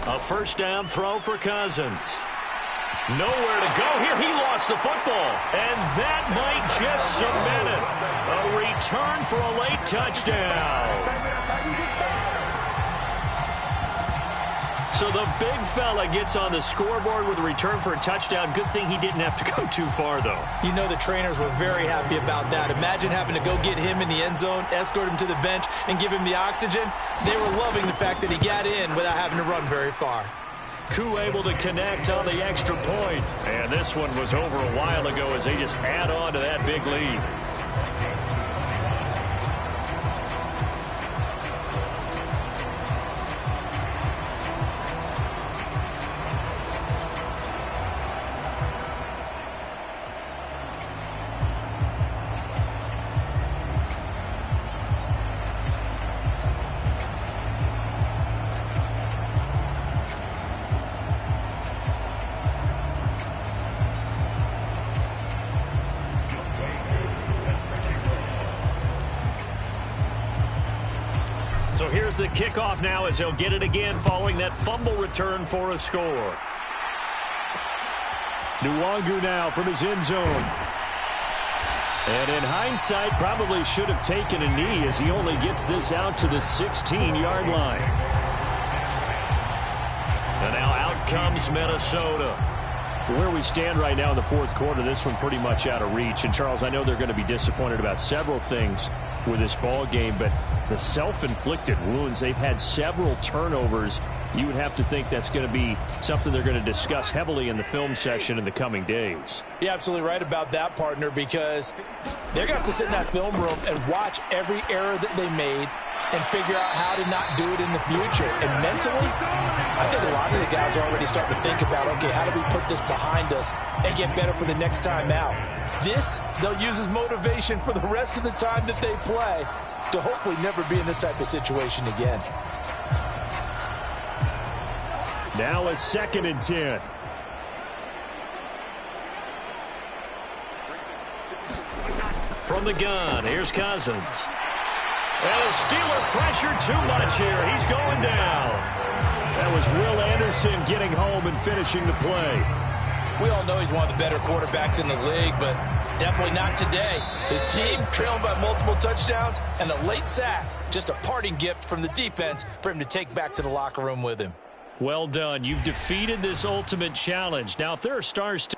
A first down throw for Cousins. Nowhere to go here. He lost the football. And that might just cement it. A return for a late touchdown. So the big fella gets on the scoreboard with a return for a touchdown. Good thing he didn't have to go too far, though. You know the trainers were very happy about that. Imagine having to go get him in the end zone, escort him to the bench, and give him the oxygen. They were loving the fact that he got in without having to run very far. Koo able to connect on the extra point. And this one was over a while ago as they just add on to that big lead. So here's the kickoff now as he'll get it again following that fumble return for a score. Nwangu now from his end zone. And in hindsight, probably should have taken a knee as he only gets this out to the 16-yard line. And now out comes Minnesota. Where we stand right now in the fourth quarter, this one pretty much out of reach. And, Charles, I know they're going to be disappointed about several things with this ball game, but the self-inflicted wounds, they've had several turnovers. You would have to think that's going to be something they're going to discuss heavily in the film session in the coming days. You're absolutely right about that, partner, because they're going to have to sit in that film room and watch every error that they made and figure out how to not do it in the future. And mentally, I think a lot of the guys are already starting to think about, okay, how do we put this behind us and get better for the next time out? This, they'll use as motivation for the rest of the time that they play to hopefully never be in this type of situation again. Now a 2nd and 10. From the gun, here's Cousins. And a Steeler pressure too much here. He's going down. That was Will Anderson getting home and finishing the play. We all know he's one of the better quarterbacks in the league, but definitely not today. His team trailing by multiple touchdowns and a late sack. Just a parting gift from the defense for him to take back to the locker room with him. Well done. You've defeated this ultimate challenge. Now, if there are stars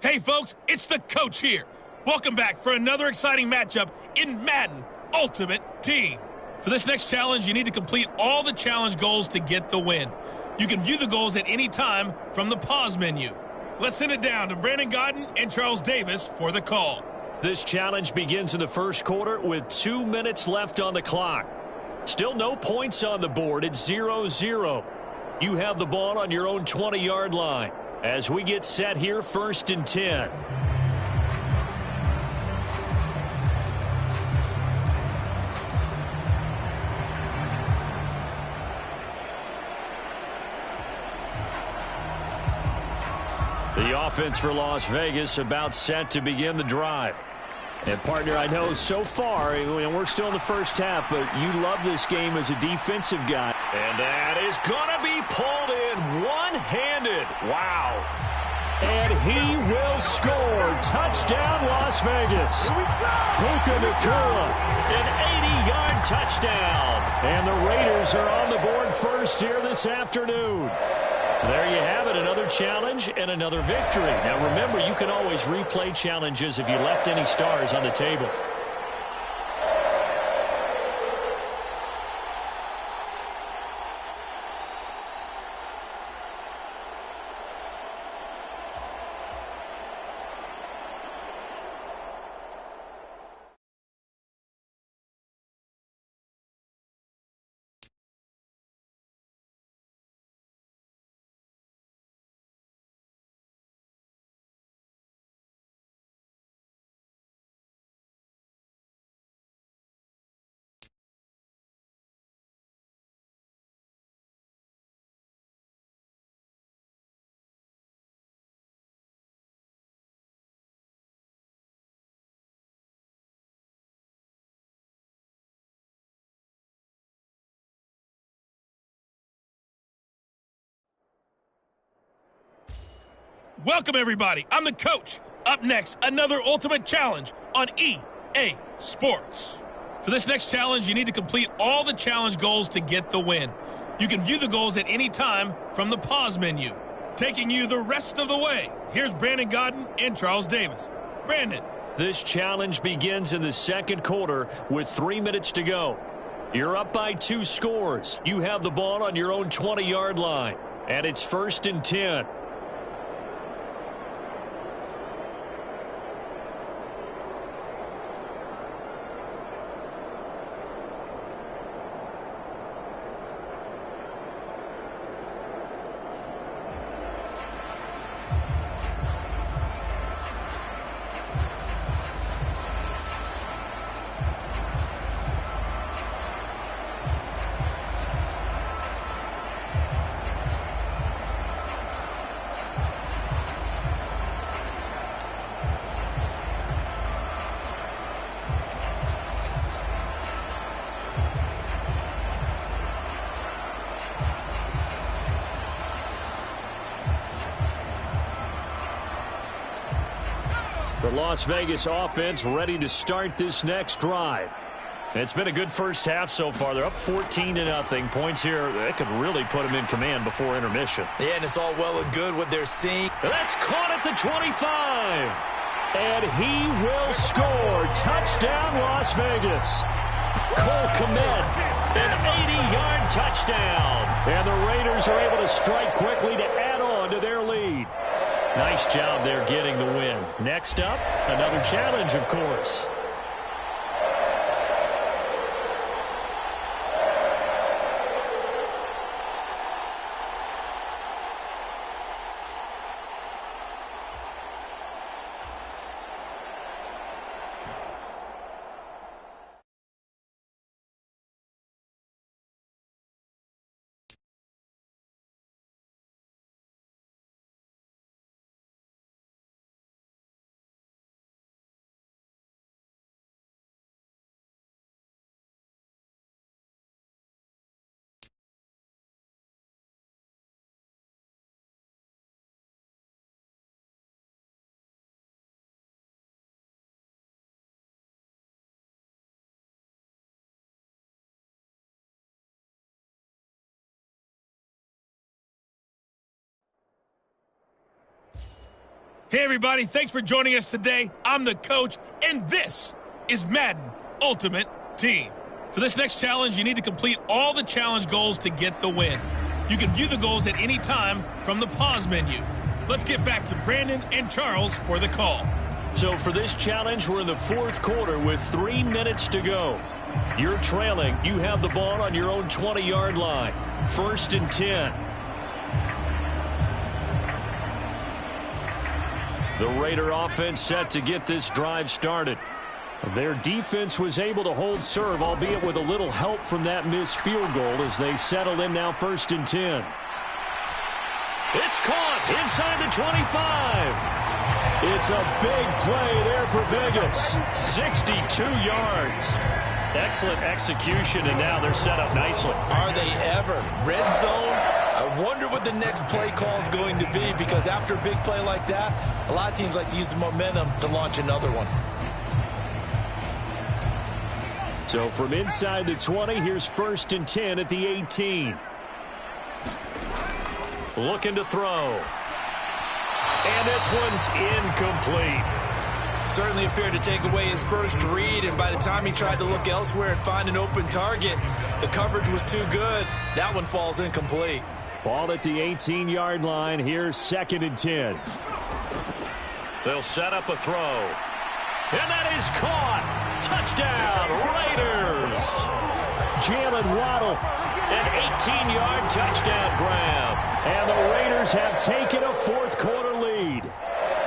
Hey folks, it's the coach here. Welcome back for another exciting matchup in Madden Ultimate Team. For this next challenge, you need to complete all the challenge goals to get the win. You can view the goals at any time from the pause menu. Let's send it down to Brandon Godden and Charles Davis for the call. This challenge begins in the first quarter with 2 minutes left on the clock. Still no points on the board. It's 0-0. You have the ball on your own 20-yard line. As we get set here, 1st and 10. The offense for Las Vegas about set to begin the drive. And, partner, I know so far, we're still in the first half, but you love this game as a defensive guy. And that is going to be pulled in one-handed. Wow. And he will score. Touchdown, Las Vegas. Puka Nacua, an 80-yard touchdown. And the Raiders are on the board first here this afternoon. There you have it, another challenge and another victory. Now remember, you can always replay challenges if you left any stars on the table. Welcome, everybody. I'm the coach. Up next, another Ultimate Challenge on EA Sports. For this next challenge, you need to complete all the challenge goals to get the win. You can view the goals at any time from the pause menu. Taking you the rest of the way, here's Brandon Godden and Charles Davis. Brandon. This challenge begins in the second quarter with 3 minutes to go. You're up by 2 scores. You have the ball on your own 20-yard line. And it's 1st and 10. The Las Vegas offense ready to start this next drive. It's been a good first half so far. They're up 14-0. Points here that could really put them in command before intermission. Yeah, and it's all well and good what they're seeing. That's caught at the 25. And he will score. Touchdown, Las Vegas. Cole Kmet, an 80-yard touchdown. And the Raiders are able to strike quickly to add on to their lead. Nice job there getting the win. Next up, another challenge, of course. Hey, everybody. Thanks for joining us today. I'm the coach, and this is Madden Ultimate Team. For this next challenge, you need to complete all the challenge goals to get the win. You can view the goals at any time from the pause menu. Let's get back to Brandon and Charles for the call. So for this challenge, we're in the fourth quarter with 3 minutes to go. You're trailing. You have the ball on your own 20-yard line. 1st and 10. The Raider offense set to get this drive started. Their defense was able to hold serve, albeit with a little help from that missed field goal as they settle in now 1st and 10. It's caught inside the 25. It's a big play there for Vegas. 62 yards. Excellent execution, and now they're set up nicely. Are they ever? Red zone? I wonder what the next play call is going to be, because after a big play like that, a lot of teams like to use the momentum to launch another one. So from inside the 20, here's 1st and 10 at the 18. Looking to throw. And this one's incomplete. Certainly appeared to take away his first read, and by the time he tried to look elsewhere and find an open target, the coverage was too good. That one falls incomplete. Ball at the 18-yard line. Here's 2nd and 10. They'll set up a throw. And that is caught. Touchdown, Raiders. Jalen Waddle, an 18-yard touchdown grab. And the Raiders have taken a fourth-quarter lead.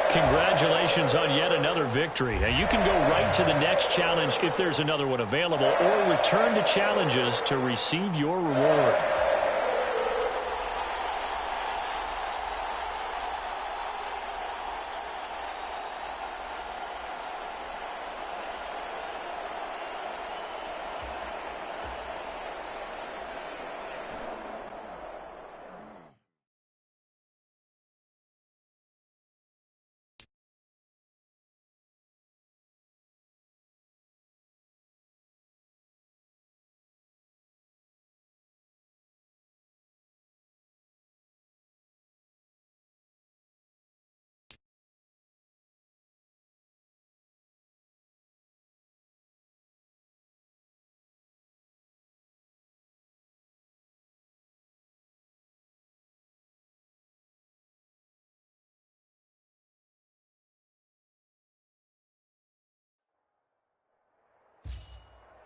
Congratulations on yet another victory. Now, you can go right to the next challenge if there's another one available, or return to challenges to receive your reward.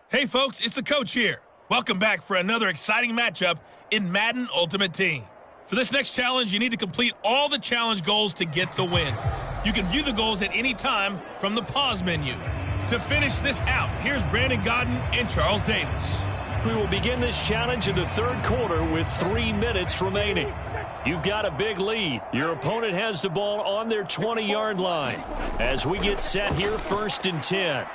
Hey, folks, it's the coach here. Welcome back for another exciting matchup in Madden Ultimate Team. For this next challenge, you need to complete all the challenge goals to get the win. You can view the goals at any time from the pause menu. To finish this out, here's Brandon Godden and Charles Davis. We will begin this challenge in the third quarter with 3 minutes remaining. You've got a big lead. Your opponent has the ball on their 20-yard line. As we get set here, 1st and 10.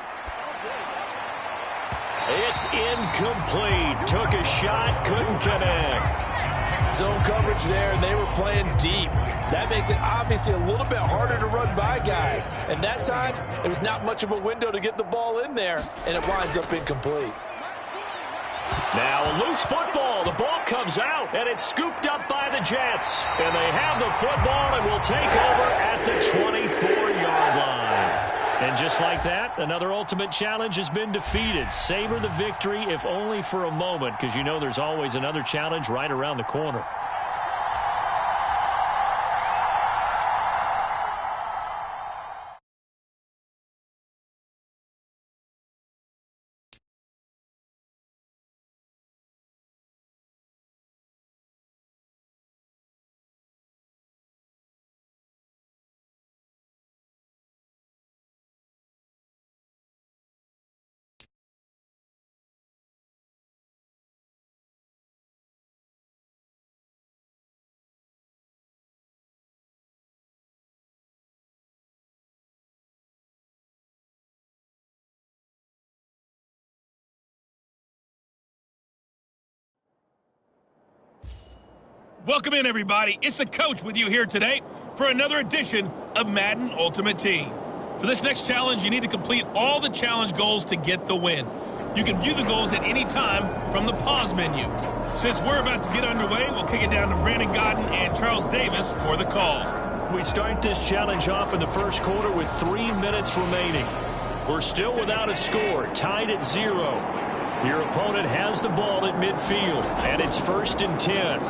It's incomplete. Took a shot, couldn't connect. Zone coverage there, and they were playing deep. That makes it obviously a little bit harder to run by guys. And that time, there was not much of a window to get the ball in there, and it winds up incomplete. Now a loose football. The ball comes out, and it's scooped up by the Jets. And they have the football and will take over at the 24-yard line. And just like that, another ultimate challenge has been defeated. Savor the victory, if only for a moment, because you know there's always another challenge right around the corner. Welcome in, everybody. It's the coach with you here today for another edition of Madden Ultimate Team. For this next challenge, you need to complete all the challenge goals to get the win. You can view the goals at any time from the pause menu. Since we're about to get underway, we'll kick it down to Brandon Godden and Charles Davis for the call. we start this challenge off in the first quarter with 3 minutes remaining. We're still without a score, tied at 0. Your opponent has the ball at midfield, and it's 1st and 10.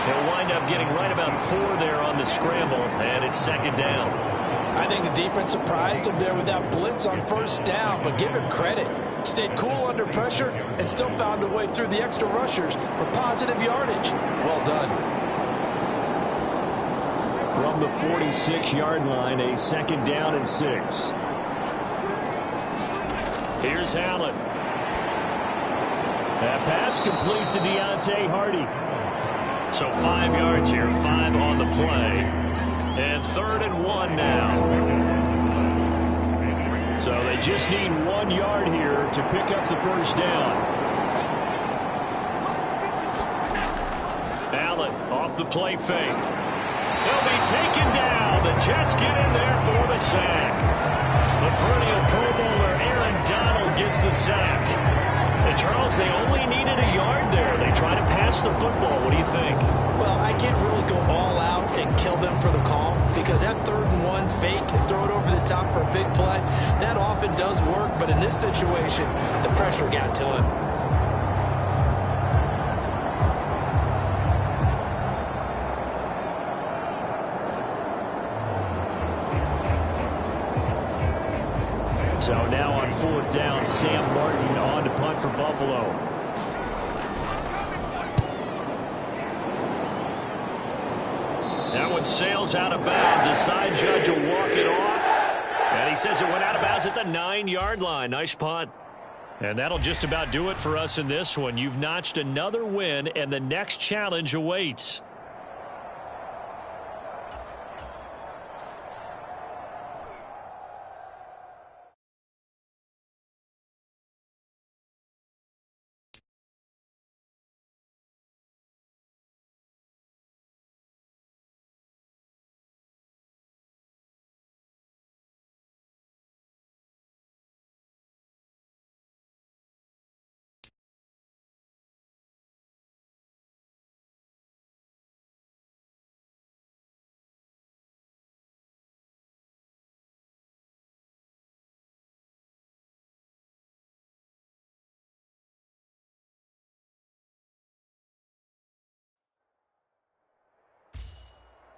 He'll wind up getting right about 4 there on the scramble, and it's 2nd down. I think the defense surprised him there with that blitz on 1st down, but give him credit. Stayed cool under pressure and still found a way through the extra rushers for positive yardage. Well done. From the 46-yard line, a 2nd down and 6. Here's Allen. That pass complete to Deontay Hardy. So 5 yards here, 5 on the play. And 3rd and 1 now. So they just need 1 yard here to pick up the 1st down. Allen off the play fake. He'll be taken down. The Jets get in there for the sack. The perennial Pro Bowler Aaron Donald gets the sack. And Charles, they only needed a yard there. They try to pass the football. What do you think? Well, I can't really go all out and kill them for the call because that 3rd and 1 fake and throw it over the top for a big play, that often does work. But in this situation, the pressure got to him. So now on 4th down, Sam Martin on to punt for Buffalo. That one sails out of bounds. The side judge will walk it off. And he says it went out of bounds at the 9-yard line. Nice punt. And that'll just about do it for us in this one. You've notched another win, and the next challenge awaits.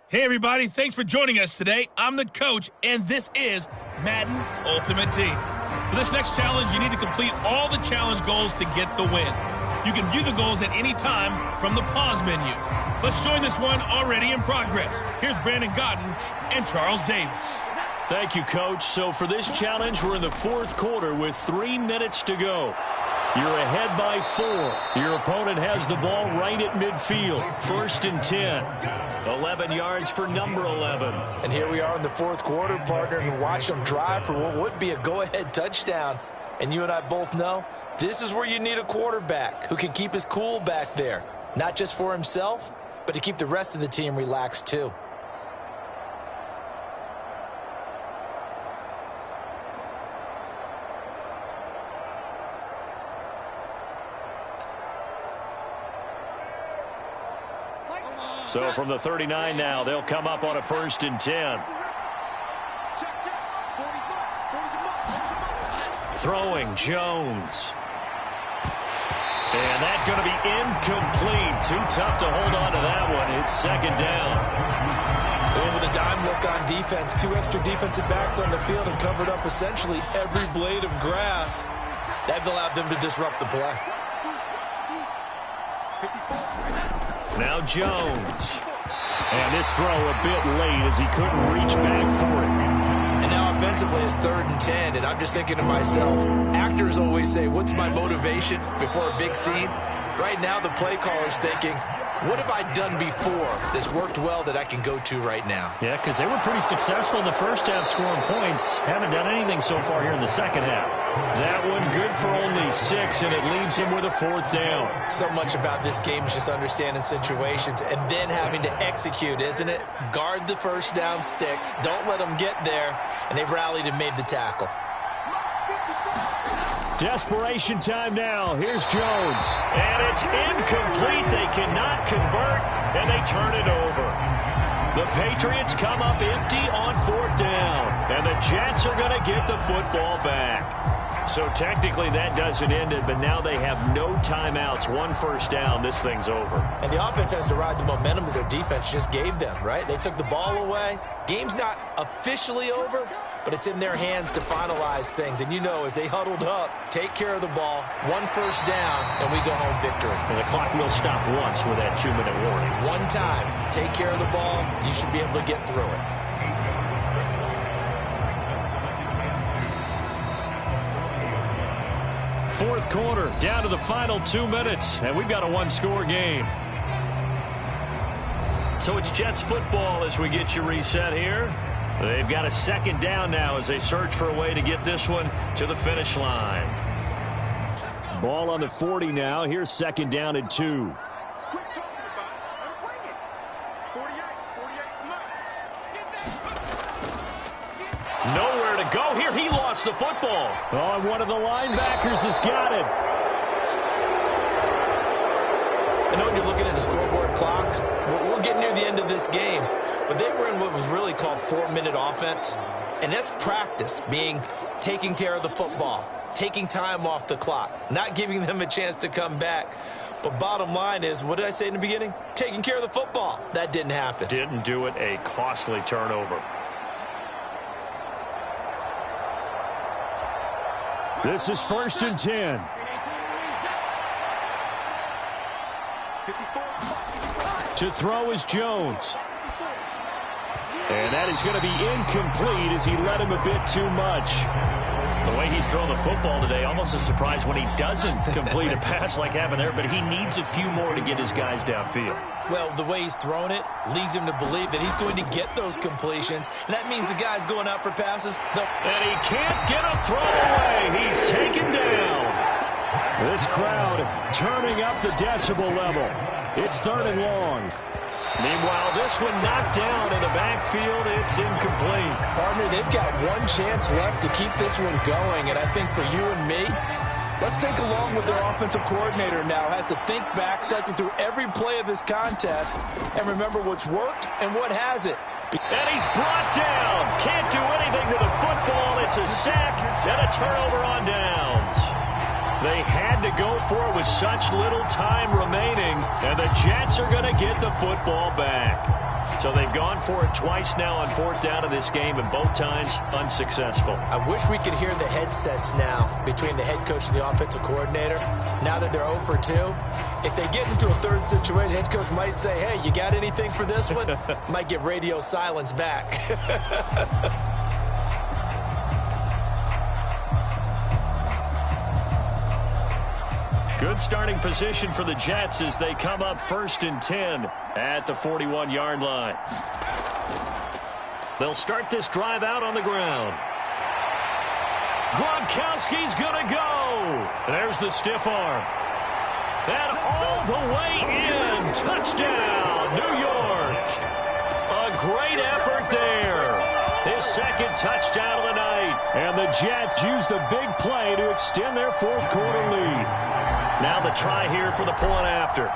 Hey, everybody. Thanks for joining us today. I'm the coach, and this is Madden Ultimate Team. For this next challenge, you need to complete all the challenge goals to get the win. You can view the goals at any time from the pause menu. Let's join this one already in progress. Here's Brandon Godden and Charles Davis. Thank you, Coach. So for this challenge, we're in the 4th quarter with 3 minutes to go. You're ahead by 4. Your opponent has the ball right at midfield. 1st and 10. 11 yards for number 11. And here we are in the 4th quarter, partner, and watch them drive for what would be a go-ahead touchdown. And you and I both know this is where you need a quarterback who can keep his cool back there. Not just for himself, but to keep the rest of the team relaxed too. So from the 39 now, they'll come up on a 1st and 10. Throwing Jones. And that's going to be incomplete. Too tough to hold on to that one. It's 2nd down. And with a dime look on defense, 2 extra defensive backs on the field and covered up essentially every blade of grass. That allowed them to disrupt the play. Now Jones. And this throw a bit late as he couldn't reach back for it. And now offensively it's 3rd and 10, and I'm just thinking to myself, actors always say, what's my motivation before a big scene? Right now the play caller's thinking, what have I done before that's worked well that I can go to right now? Yeah, because they were pretty successful in the first half scoring points. Haven't done anything so far here in the second half. That one good for only 6, and it leaves him with a 4th down. So much about this game is just understanding situations and then having to execute, isn't it? Guard the first down sticks. Don't let them get there. And they rallied and made the tackle. Desperation time now. Here's Jones. And it's incomplete. They cannot convert, and they turn it over. The Patriots come up empty on 4th down, and the Jets are going to get the football back. So technically that doesn't end it, but now they have no timeouts. 1 first down. This thing's over. And the offense has to ride the momentum that their defense just gave them, right? They took the ball away. Game's not officially over, but it's in their hands to finalize things. And you know, as they huddled up, take care of the ball, 1 first down, and we go home victory. And the clock will stop once with that 2-minute warning. One time, take care of the ball, you should be able to get through it. Fourth quarter, down to the final 2 minutes, and we've got a 1-score game. So it's Jets football as we get you reset here. They've got a 2nd down now as they search for a way to get this one to the finish line. Ball on the 40 now. Here's 2nd down and 2. Nowhere to go here. He lost the football. Oh, and one of the linebackers has got it. I know when you're looking at the scoreboard clock, we're getting near the end of this game, but they were in what was really called 4-minute offense, and that's practice, being taking care of the football, taking time off the clock, not giving them a chance to come back. But bottom line is, what did I say in the beginning? Taking care of the football. That didn't happen. Didn't do it. A costly turnover. This is 1st and 10. To throw is Jones. And that is going to be incomplete as he led him a bit too much. The way he's thrown the football today, almost a surprise when he doesn't complete a pass like happened there, but he needs a few more to get his guys downfield. Well, the way he's thrown it leads him to believe that he's going to get those completions, and that means the guy's going out for passes. And he can't get a throw away. He's taken down. This crowd turning up the decibel level. It's 3rd and long. Meanwhile, this one knocked down in the backfield. It's incomplete. Partner, they've got one chance left to keep this one going, and I think for you and me, let's think along with their offensive coordinator now. Has to think back, cycle through every play of this contest, and remember what's worked and what hasn't. And he's brought down. Can't do anything to the football. It's a sack and a turnover on downs. They had to go for it with such little time remaining, and the Jets are going to get the football back. So they've gone for it twice now on 4th down in this game, and both times unsuccessful. I wish we could hear the headsets now between the head coach and the offensive coordinator. Now that they're 0 for 2, if they get into a 3rd situation, head coach might say, hey, you got anything for this one? Might get radio silence back. Good starting position for the Jets as they come up 1st and 10 at the 41-yard line. They'll start this drive out on the ground. Gronkowski's going to go. There's the stiff arm. And all the way in. Touchdown, New York. A great effort there. His 2nd touchdown of the night. And the Jets use the big play to extend their 4th quarter lead. Now the try here for the point after.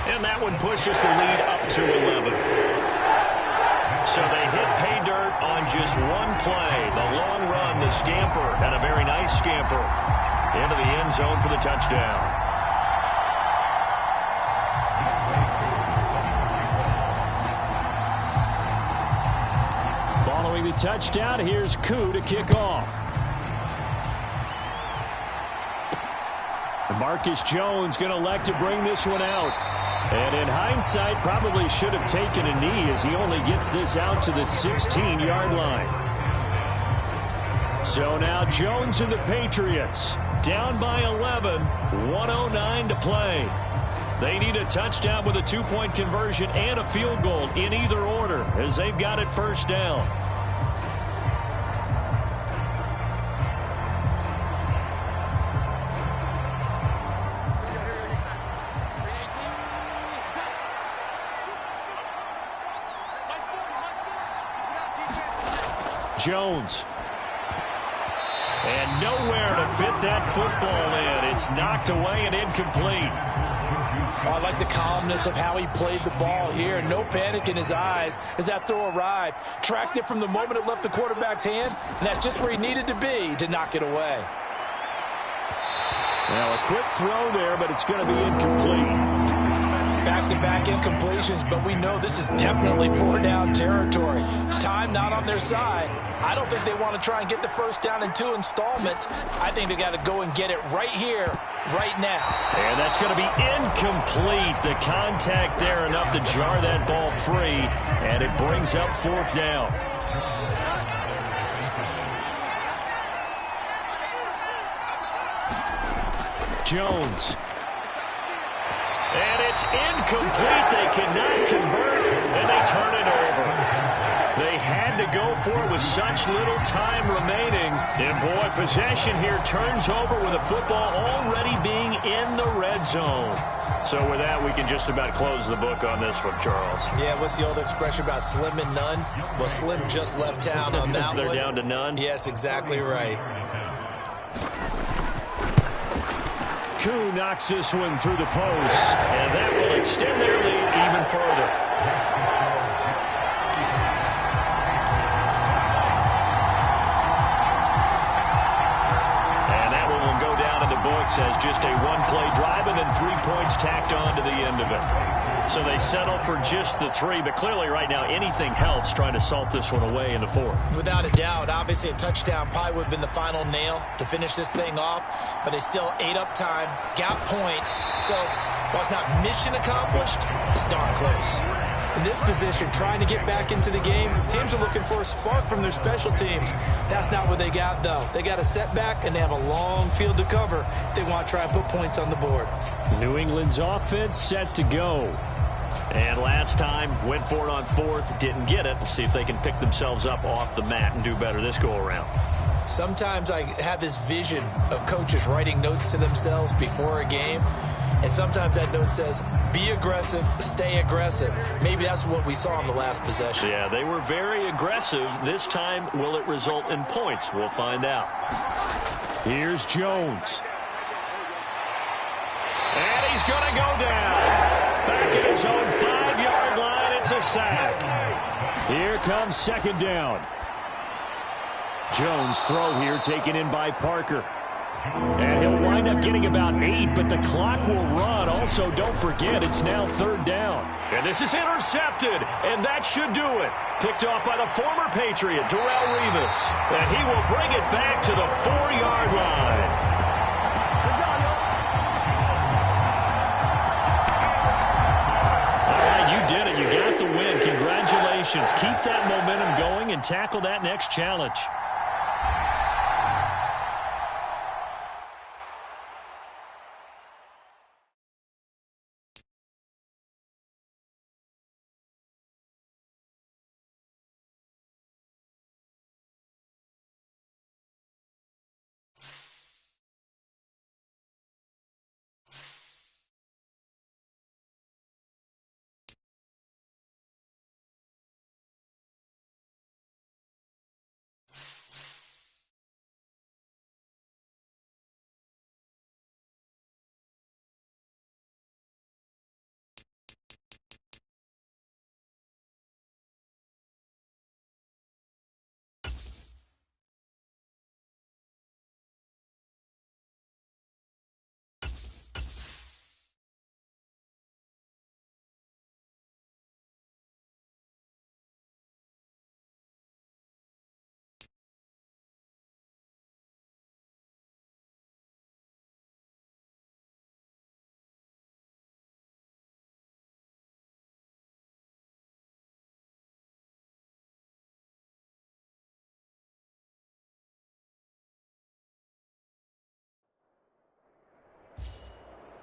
And that one pushes the lead up to 11. So they hit pay dirt on just one play. The long run, the scamper, and a very nice scamper into the end zone for the touchdown. Following the touchdown, here's Koo to kick off. Marcus Jones going to elect to bring this one out. And in hindsight, probably should have taken a knee as he only gets this out to the 16-yard line. So now Jones and the Patriots down by 11, 1:09 to play. They need a touchdown with a 2-point conversion and a field goal in either order as they've got it 1st down. Jones. And nowhere to fit that football in. It's knocked away and incomplete. I like the calmness of how he played the ball here. No panic in his eyes as that throw arrived. Tracked it from the moment it left the quarterback's hand, and that's just where he needed to be to knock it away. Now a quick throw there, but it's going to be incomplete. Back-to-back incompletions, but we know this is definitely 4-down territory. Time not on their side. I don't think they want to try and get the first down in 2 installments. I think they got to go and get it right here, right now. And that's going to be incomplete. The contact there enough to jar that ball free, and it brings up 4th down. Jones. And it's incomplete. They cannot convert, and they turn it over. They had to go for it with such little time remaining. And, boy, possession here turns over with the football already being in the red zone. So with that, we can just about close the book on this one, Charles. Yeah, what's the old expression about slim and none? Well, Slim just left town on that They're one. down to none? Yes, exactly right. Koo knocks this one through the post, and that will extend their lead even further. And that one will go down in the books as just a one-play drive and then 3 points tacked on to the end of it. So they settle for just the 3, but clearly right now anything helps trying to salt this one away in the 4th. Without a doubt, obviously a touchdown probably would have been the final nail to finish this thing off, but they still ate up time, got points. So while it's not mission accomplished, it's darn close. In this position, trying to get back into the game, teams are looking for a spark from their special teams. That's not what they got, though. They got a setback, and they have a long field to cover if they want to try and put points on the board. New England's offense set to go. And last time, went for it on 4th, didn't get it. We'll see if they can pick themselves up off the mat and do better this go-around. Sometimes I have this vision of coaches writing notes to themselves before a game, and sometimes that note says, be aggressive, stay aggressive. Maybe that's what we saw in the last possession. Yeah, they were very aggressive. This time, will it result in points? We'll find out. Here's Jones. And he's going to go down. Back at his own 5-yard line, it's a sack. Here comes 2nd down. Jones' throw here taken in by Parker. And he'll wind up getting about 8, but the clock will run. Also, don't forget, it's now 3rd down. And this is intercepted, and that should do it. Picked off by the former Patriot, Darrelle Revis. And he will bring it back to the 4-yard line. Did it. You got the win. Congratulations. Keep that momentum going and tackle that next challenge.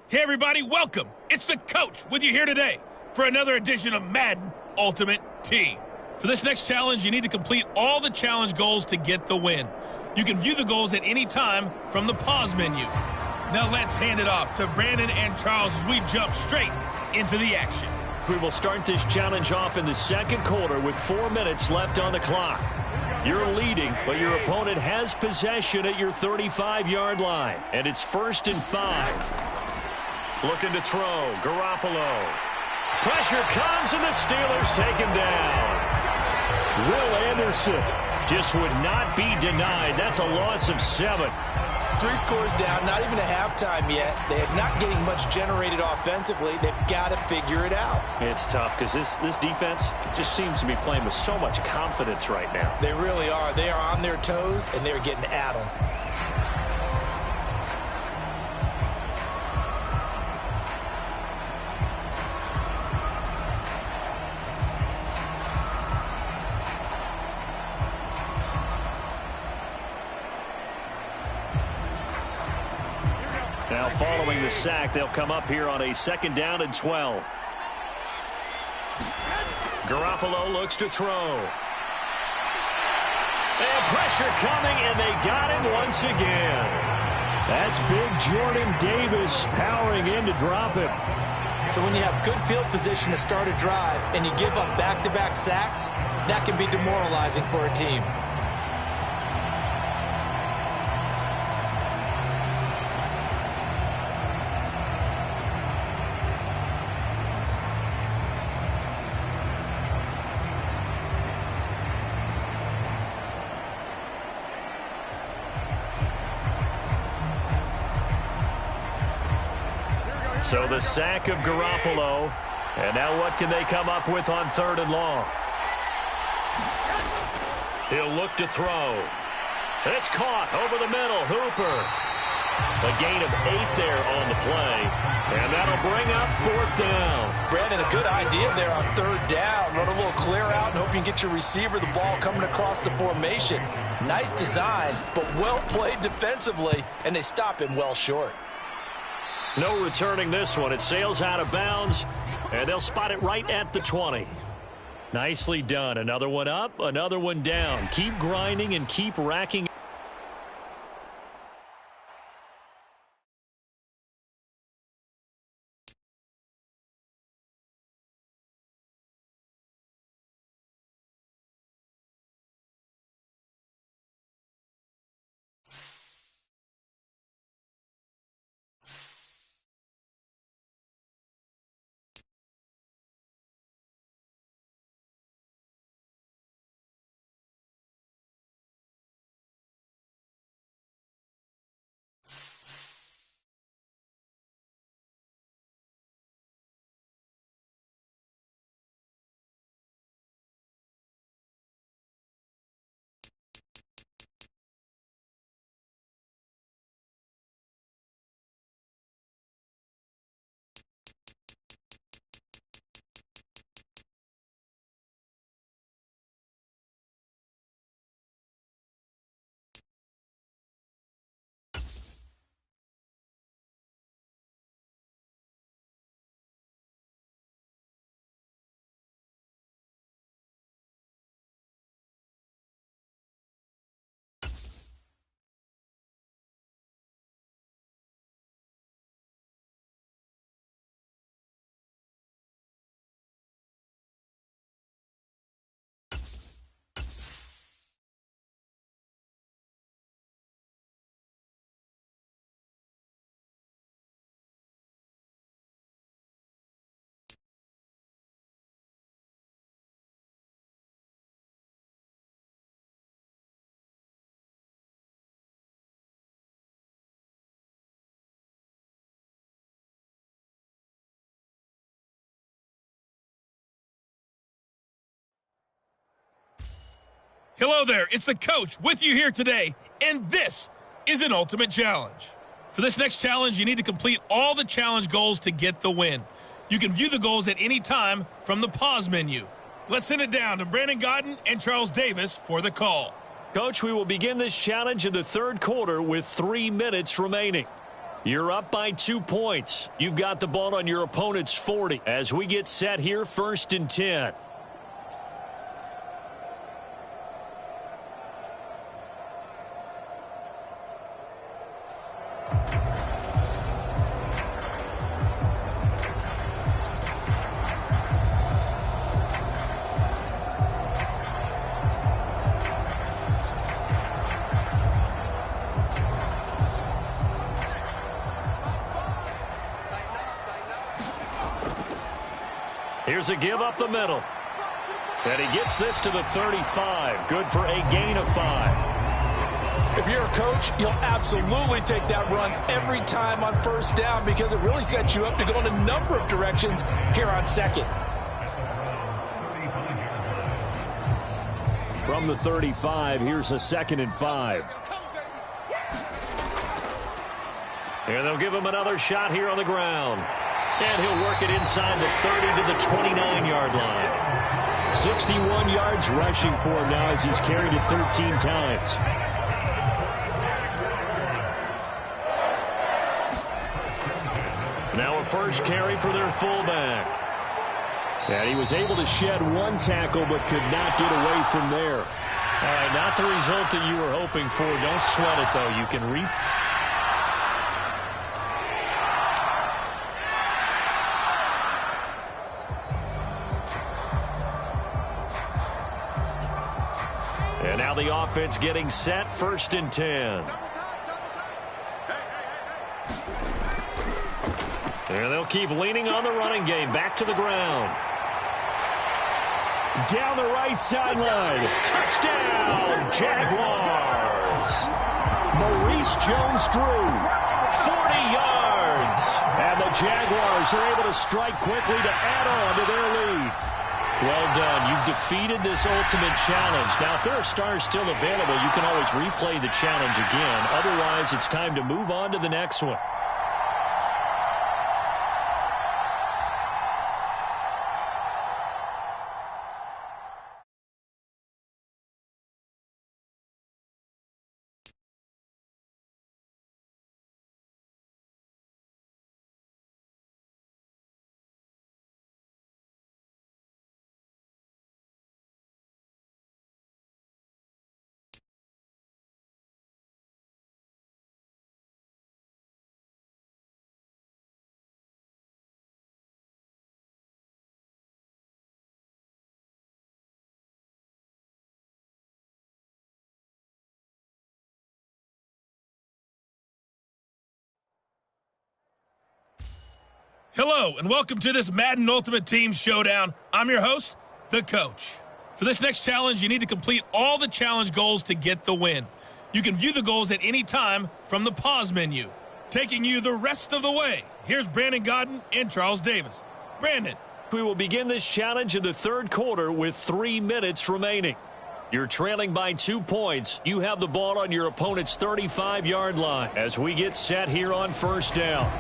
Hey, everybody, welcome. It's the coach with you here today for another edition of Madden Ultimate Team. For this next challenge, you need to complete all the challenge goals to get the win. You can view the goals at any time from the pause menu. Now let's hand it off to Brandon and Charles as we jump straight into the action. We will start this challenge off in the 2nd quarter with 4 minutes left on the clock. You're leading, but your opponent has possession at your 35-yard line. And it's 1st and 5. Looking to throw. Garoppolo. Pressure comes, and the Steelers take him down. Will Anderson just would not be denied. That's a loss of 7. 3 scores down, not even a halftime yet. They are not getting much generated offensively. They've got to figure it out. It's tough because this defense just seems to be playing with so much confidence right now. They really are. They are on their toes, and they're getting at them. Now following the sack, they'll come up here on a 2nd down and 12. Garoppolo looks to throw. And pressure coming, and they got him once again. That's big Jordan Davis powering in to drop him. So when you have good field position to start a drive and you give up back-to-back sacks, that can be demoralizing for a team. So the sack of Garoppolo. And now what can they come up with on 3rd and long? He'll look to throw. It's caught over the middle. Hooper. A gain of 8 there on the play. And that'll bring up 4th down. Brandon, a good idea there on 3rd down. Run a little clear out and hope you can get your receiver the ball coming across the formation. Nice design, but well played defensively, and they stop him well short. No returning this one. It sails out of bounds, and they'll spot it right at the 20. Nicely done. Another one up, another one down. Keep grinding and keep racking. Hello there, it's the coach with you here today, and this is an ultimate challenge. For this next challenge, you need to complete all the challenge goals to get the win. You can view the goals at any time from the pause menu. Let's send it down to Brandon Godden and Charles Davis for the call. Coach, we will begin this challenge in the 3rd quarter with 3 minutes remaining. You're up by 2 points. You've got the ball on your opponent's 40 as we get set here 1st and 10. Here's a give up the middle. And he gets this to the 35. Good for a gain of 5. If you're a coach, you'll absolutely take that run every time on first down because it really sets you up to go in a number of directions here on second. From the 35, here's a 2nd and 5. And they'll give him another shot here on the ground. And he'll work it inside the 30 to the 29-yard line. 61 yards rushing for him now as he's carried it 13 times. Now a first carry for their fullback. And he was able to shed one tackle but could not get away from there. All right, not the result that you were hoping for. Don't sweat it, though. You can reap. And now the offense getting set, 1st and 10. And they'll keep leaning on the running game. Back to the ground. Down the right sideline. Touchdown, Jaguars. Maurice Jones-Drew, 40 yards. And the Jaguars are able to strike quickly to add on to their lead. Well done. You've defeated this ultimate challenge. Now, if there are stars still available, you can always replay the challenge again. Otherwise, it's time to move on to the next one. Hello, and welcome to this Madden Ultimate Team Showdown. I'm your host, The Coach. For this next challenge, you need to complete all the challenge goals to get the win. You can view the goals at any time from the pause menu. Taking you the rest of the way, here's Brandon Godden and Charles Davis. Brandon. We will begin this challenge in the 3rd quarter with 3 minutes remaining. You're trailing by 2 points. You have the ball on your opponent's 35-yard line as we get set here on 1st down.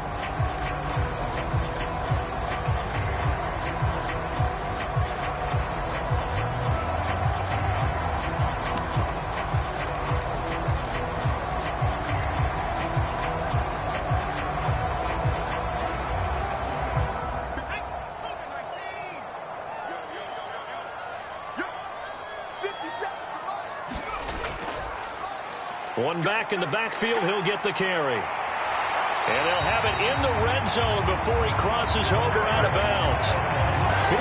One back in the backfield, he'll get the carry. And they'll have it in the red zone before he crosses over out of bounds.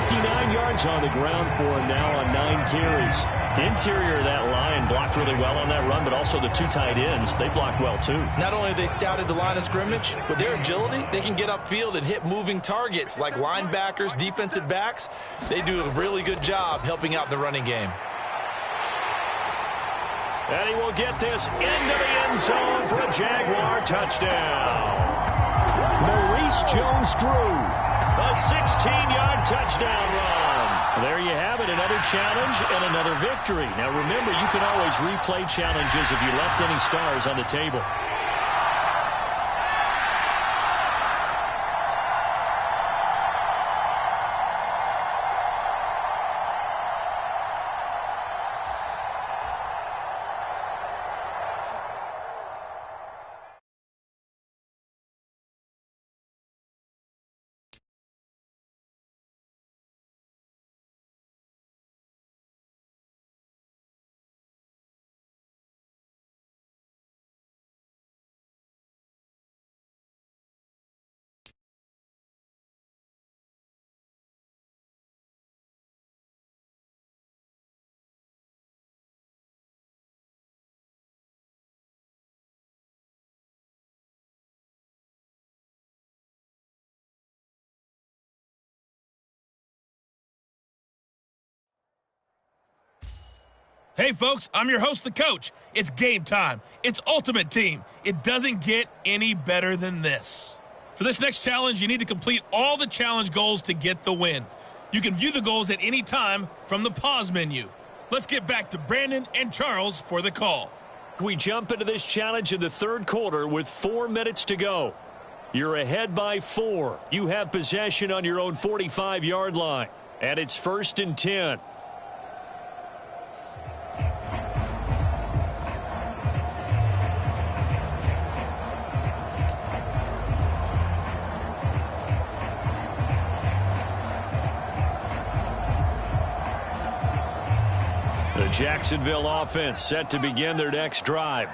59 yards on the ground for him now on 9 carries. Interior of that line blocked really well on that run, but also the 2 tight ends, they blocked well too. Not only have they scouted the line of scrimmage, with their agility, they can get upfield and hit moving targets like linebackers, defensive backs. They do a really good job helping out the running game. And he will get this into the end zone for a Jaguar touchdown. Maurice Jones-Drew, a 16-yard touchdown run. There you have it, another challenge and another victory. Now remember, you can always replay challenges if you left any stars on the table. Hey, folks, I'm your host, the coach. It's game time. It's Ultimate Team. It doesn't get any better than this. For this next challenge, you need to complete all the challenge goals to get the win. You can view the goals at any time from the pause menu. Let's get back to Brandon and Charles for the call. We jump into this challenge in the third quarter with 4 minutes to go. You're ahead by 4. You have possession on your own 45-yard line. And it's 1st and 10. The Jacksonville offense set to begin their next drive.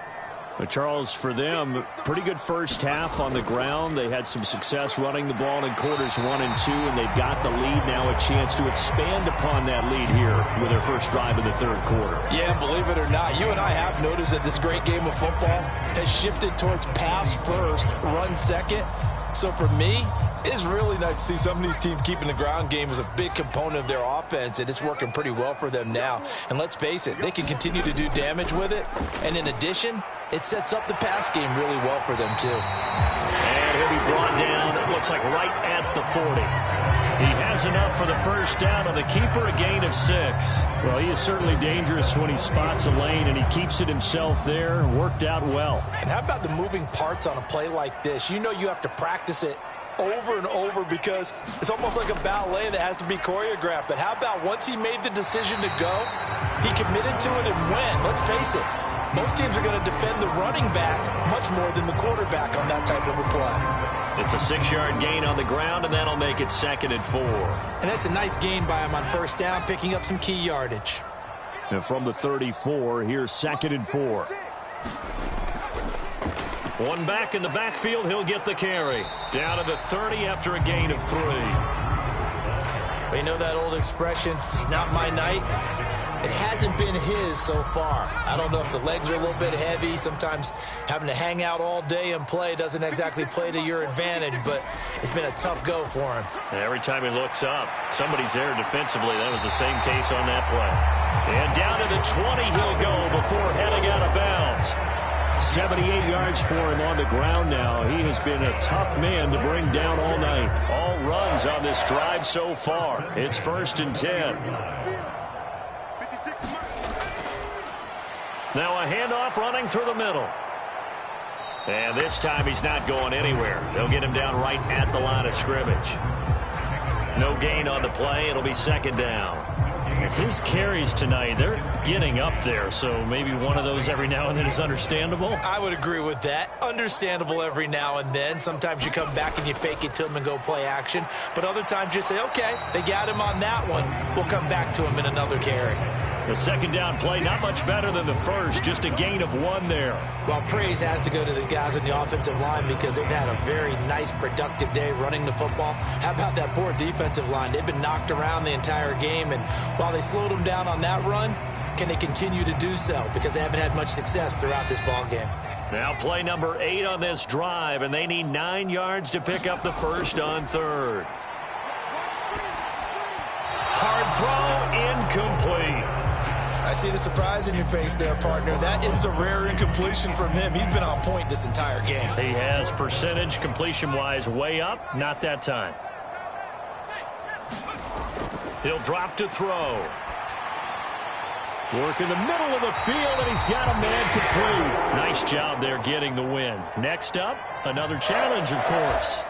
But Charles, for them, pretty good first half on the ground. They had some success running the ball in quarters 1 and 2, and they've got the lead now, a chance to expand upon that lead here with their first drive in the third quarter. Yeah, believe it or not, you and I have noticed that this great game of football has shifted towards pass first, run second. So for me, it's really nice to see some of these teams keeping the ground game as a big component of their offense, and it's working pretty well for them now. And let's face it, they can continue to do damage with it. And in addition, it sets up the pass game really well for them, too. And he'll be brought down, it looks like right at the 40. He has enough for the first down on the keeper, a gain of 6. Well, he is certainly dangerous when he spots a lane, and he keeps it himself there. Worked out well. And how about the moving parts on a play like this? You know you have to practice it over and over because it's almost like a ballet that has to be choreographed. But how about once he made the decision to go, he committed to it and went. Let's face it, most teams are going to defend the running back much more than the quarterback on that type of a play. It's a 6-yard gain on the ground, and that'll make it 2nd and 4. And that's a nice gain by him on first down, picking up some key yardage. And from the 34, here's 2nd and 4. One back in the backfield, he'll get the carry. Down to the 30 after a gain of 3. You know that old expression, it's not my night? It hasn't been his so far. I don't know if the legs are a little bit heavy. Sometimes having to hang out all day and play doesn't exactly play to your advantage, but it's been a tough go for him. Every time he looks up, somebody's there defensively. That was the same case on that play. And down to the 20 he'll go before heading out of bounds. 78 yards for him on the ground now. He has been a tough man to bring down all night. All runs on this drive so far. It's 1st and 10. Now a handoff running through the middle. And this time he's not going anywhere. They'll get him down right at the line of scrimmage. No gain on the play. It'll be 2nd down. His carries tonight, they're getting up there, so maybe one of those every now and then is understandable. I would agree with that. Understandable every now and then. Sometimes you come back and you fake it to him and go play action. But other times you say, okay, they got him on that one. We'll come back to him in another carry. The 2nd down play, not much better than the first, just a gain of 1 there. Well, praise has to go to the guys on the offensive line because they've had a very nice, productive day running the football. How about that poor defensive line? They've been knocked around the entire game, and while they slowed them down on that run, can they continue to do so? Because they haven't had much success throughout this ball game. Now play number 8 on this drive, and they need 9 yards to pick up the first on 3rd. Hard throw, incomplete. I see the surprise in your face there, partner. That is a rare incompletion from him. He's been on point this entire game. He has percentage completion-wise way up. Not that time. He'll drop to throw. Work in the middle of the field, and he's got a man complete. Nice job there getting the win. Next up, another challenge, of course.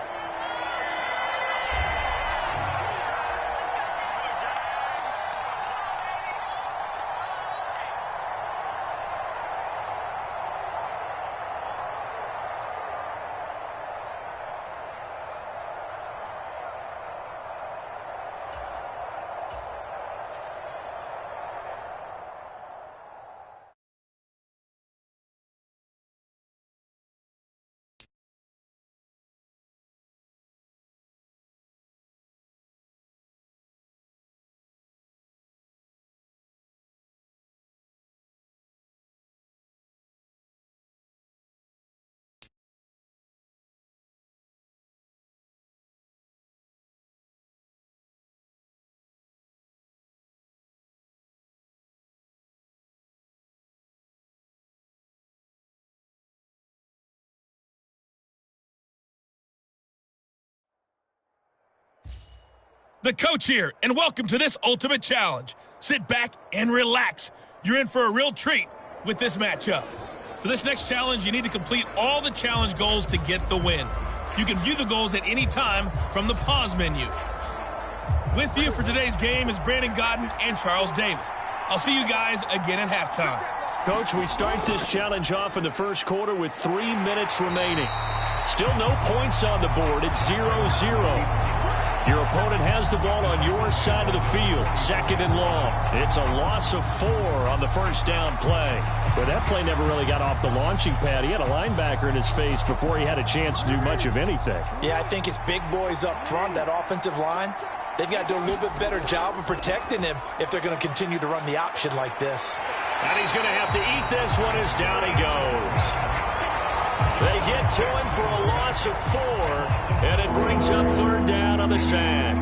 The coach here, and welcome to this ultimate challenge. Sit back and relax. You're in for a real treat with this matchup. For this next challenge, you need to complete all the challenge goals to get the win. You can view the goals at any time from the pause menu. With you for today's game is Brandon Godden and Charles Davis. I'll see you guys again at halftime. Coach, we start this challenge off in the first quarter with 3 minutes remaining. Still no points on the board. It's 0-0. Your opponent has the ball on your side of the field, second and long. It's a loss of 4 on the first down play. But that play never really got off the launching pad. He had a linebacker in his face before he had a chance to do much of anything. Yeah, I think it's big boys up front, that offensive line. They've got to do a little bit better job of protecting him if they're going to continue to run the option like this. And he's going to have to eat this one as down he goes. They get to him for a loss of 4, and it brings up third down on the sack.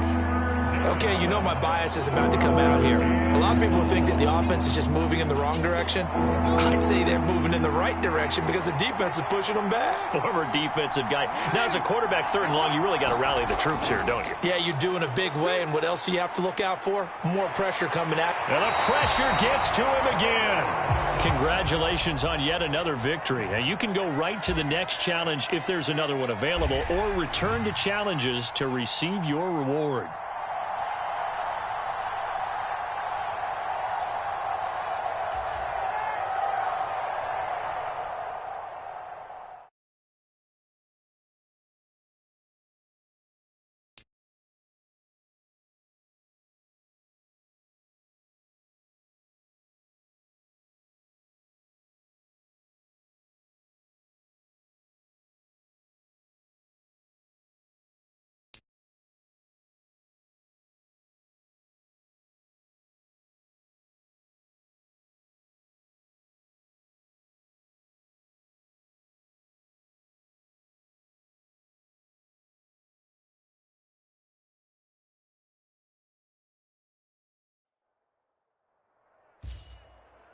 Okay, you know my bias is about to come out here. A lot of people think that the offense is just moving in the wrong direction. I'd say they're moving in the right direction because the defense is pushing them back. Former defensive guy. Now, as a quarterback, third and long, you really got to rally the troops here, don't you? Yeah, you do in a big way, and what else do you have to look out for? More pressure coming at. And the pressure gets to him again. Congratulations on yet another victory. Now, you can go right to the next challenge if there's another one available, or return to challenges to receive your reward.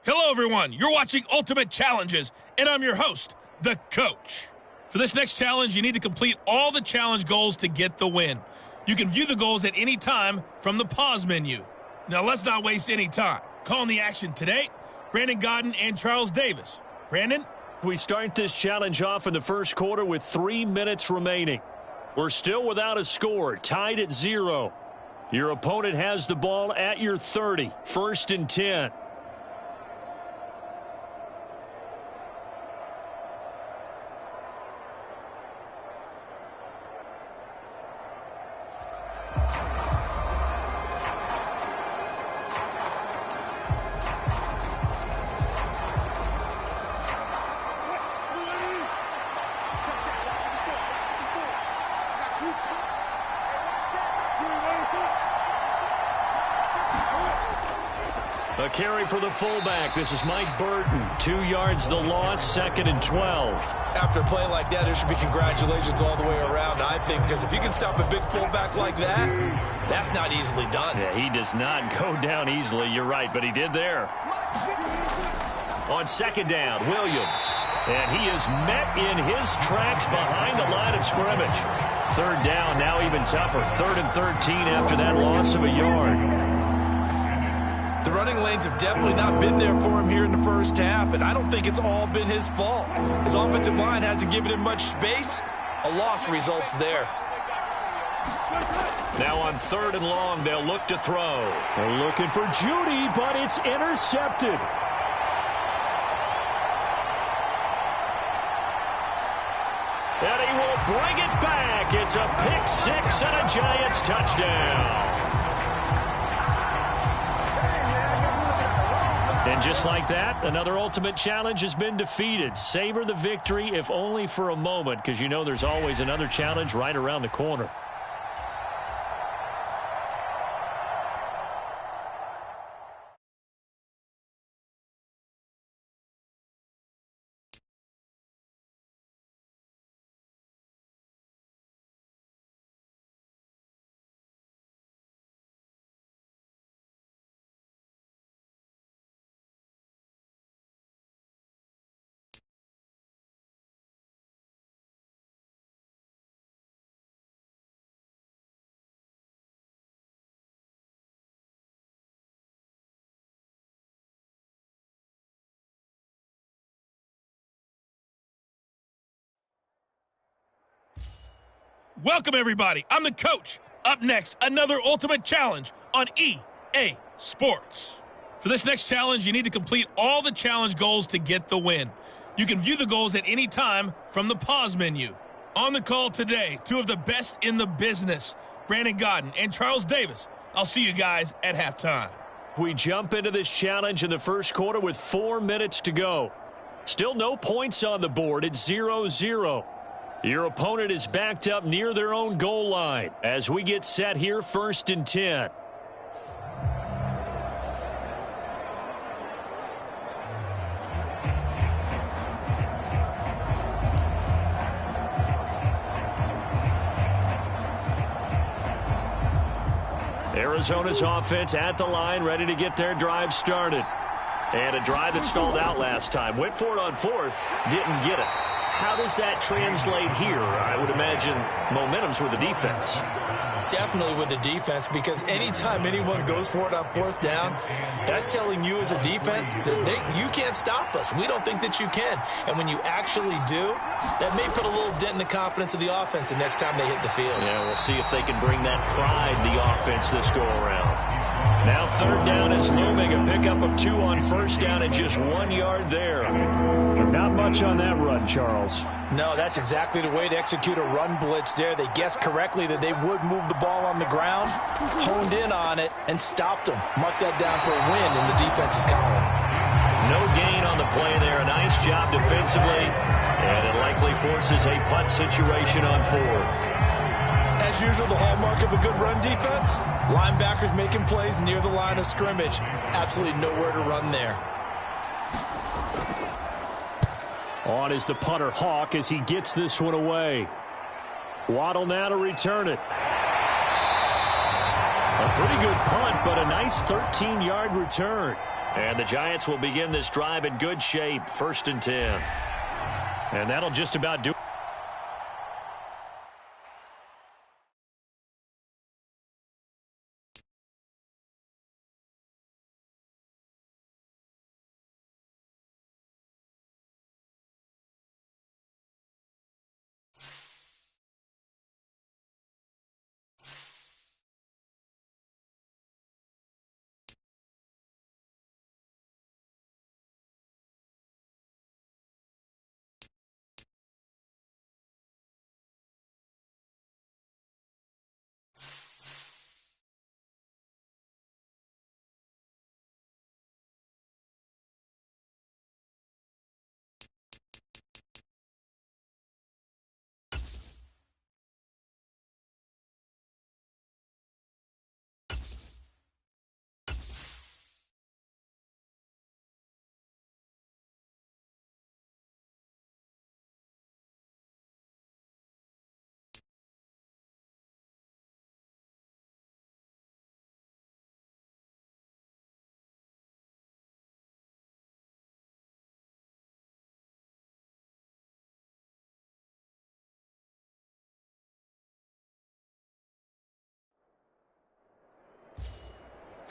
Hello, everyone. You're watching Ultimate Challenges, and I'm your host, the coach. For this next challenge, you need to complete all the challenge goals to get the win. You can view the goals at any time from the pause menu. Now, let's not waste any time. Calling the action today, Brandon Godden and Charles Davis. Brandon? We start this challenge off in the first quarter with 3 minutes remaining. We're still without a score, tied at 0. Your opponent has the ball at your 30, first and 10. A carry for the fullback. This is Mike Burton. 2 yards the loss, second and 12. After a play like that, there should be congratulations all the way around, I think, because if you can stop a big fullback like that, that's not easily done. Yeah, he does not go down easily. You're right, but he did there. On second down, Williams. And he is met in his tracks behind the line of scrimmage. Third down, now even tougher. 3rd and 13 after that loss of a yard. The running lanes have definitely not been there for him here in the first half, and I don't think it's all been his fault. His offensive line hasn't given him much space. A loss results there. Now on 3rd and long, they'll look to throw. They're looking for Judy, but it's intercepted. And he will bring it back. It's a pick six and a Giants touchdown. And just like that, another ultimate challenge has been defeated. Savor the victory, if only for a moment, because you know there's always another challenge right around the corner. Welcome, everybody. I'm the coach. Up next, another ultimate challenge on EA Sports. For this next challenge, you need to complete all the challenge goals to get the win. You can view the goals at any time from the pause menu. On the call today, two of the best in the business, Brandon Gaudin and Charles Davis. I'll see you guys at halftime. We jump into this challenge in the first quarter with 4 minutes to go. Still no points on the board. It's 0-0. Your opponent is backed up near their own goal line as we get set here, 1st and 10. Arizona's offense at the line, ready to get their drive started. And a drive that stalled out last time. Went for it on 4th, didn't get it. How does that translate here? I would imagine momentum's with the defense. Definitely with the defense, because anytime anyone goes for it on 4th down, that's telling you as a defense that you can't stop us. We don't think that you can. And when you actually do, that may put a little dent in the confidence of the offense the next time they hit the field. Yeah, we'll see if they can bring that pride in the offense this go-around. Now 3rd down is looming. A pickup of 2 on 1st down and just 1 yard there. Not much on that run, Charles. No, that's exactly the way to execute a run blitz there. They guessed correctly that they would move the ball on the ground, honed in on it, and stopped them. Mark that down for a win in the defense's column. No gain on the play there. A nice job defensively, and it likely forces a punt situation on 4th. As usual, the hallmark of a good run defense, linebackers making plays near the line of scrimmage. Absolutely nowhere to run there. On is the punter Hawk as he gets this one away. Waddle now to return it. A pretty good punt, but a nice 13-yard return. And the Giants will begin this drive in good shape, 1st and 10. And that'll just about do it.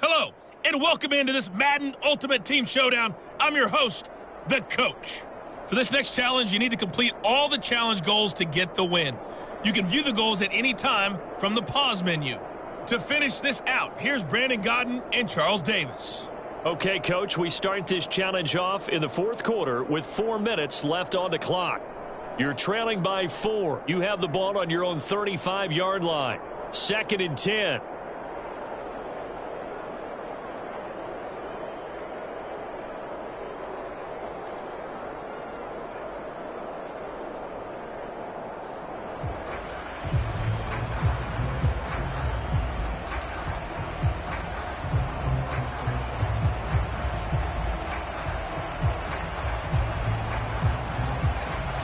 Hello, and welcome into this Madden Ultimate Team Showdown. I'm your host, the coach. For this next challenge, you need to complete all the challenge goals to get the win. You can view the goals at any time from the pause menu. To finish this out, here's Brandon Gaudin and Charles Davis. Okay, Coach, we start this challenge off in the 4th quarter with 4 minutes left on the clock. You're trailing by 4. You have the ball on your own 35-yard line. 2nd and 10.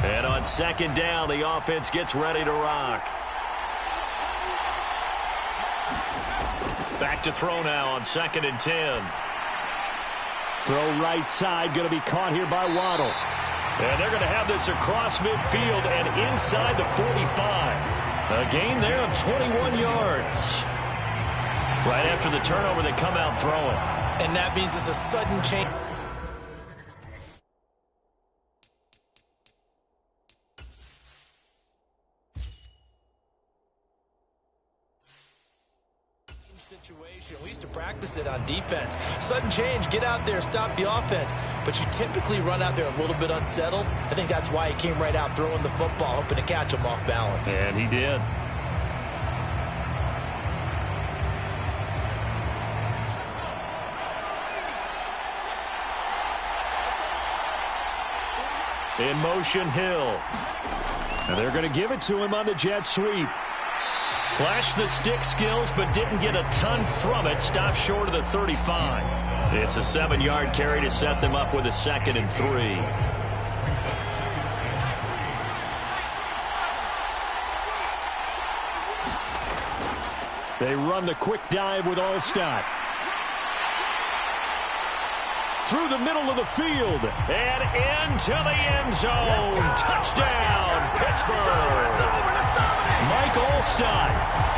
And on 2nd down, the offense gets ready to rock. Back to throw now on 2nd and 10. Throw right side, going to be caught here by Waddle. And they're going to have this across midfield and inside the 45. A gain there of 21 yards. Right after the turnover, they come out throwing. And that means it's a sudden change. situation. We used to practice it on defense. Sudden change, get out there, stop the offense. But you typically run out there a little bit unsettled. I think that's why he came right out throwing the football, hoping to catch him off balance. And he did. In motion, Hill. And they're going to give it to him on the jet sweep. Flashed the stick skills, but didn't get a ton from it. Stopped short of the 35. It's a 7-yard carry to set them up with a 2nd and 3. They run the quick dive with Allstott. Through the middle of the field and into the end zone. Touchdown, Pittsburgh. Mike Allstott,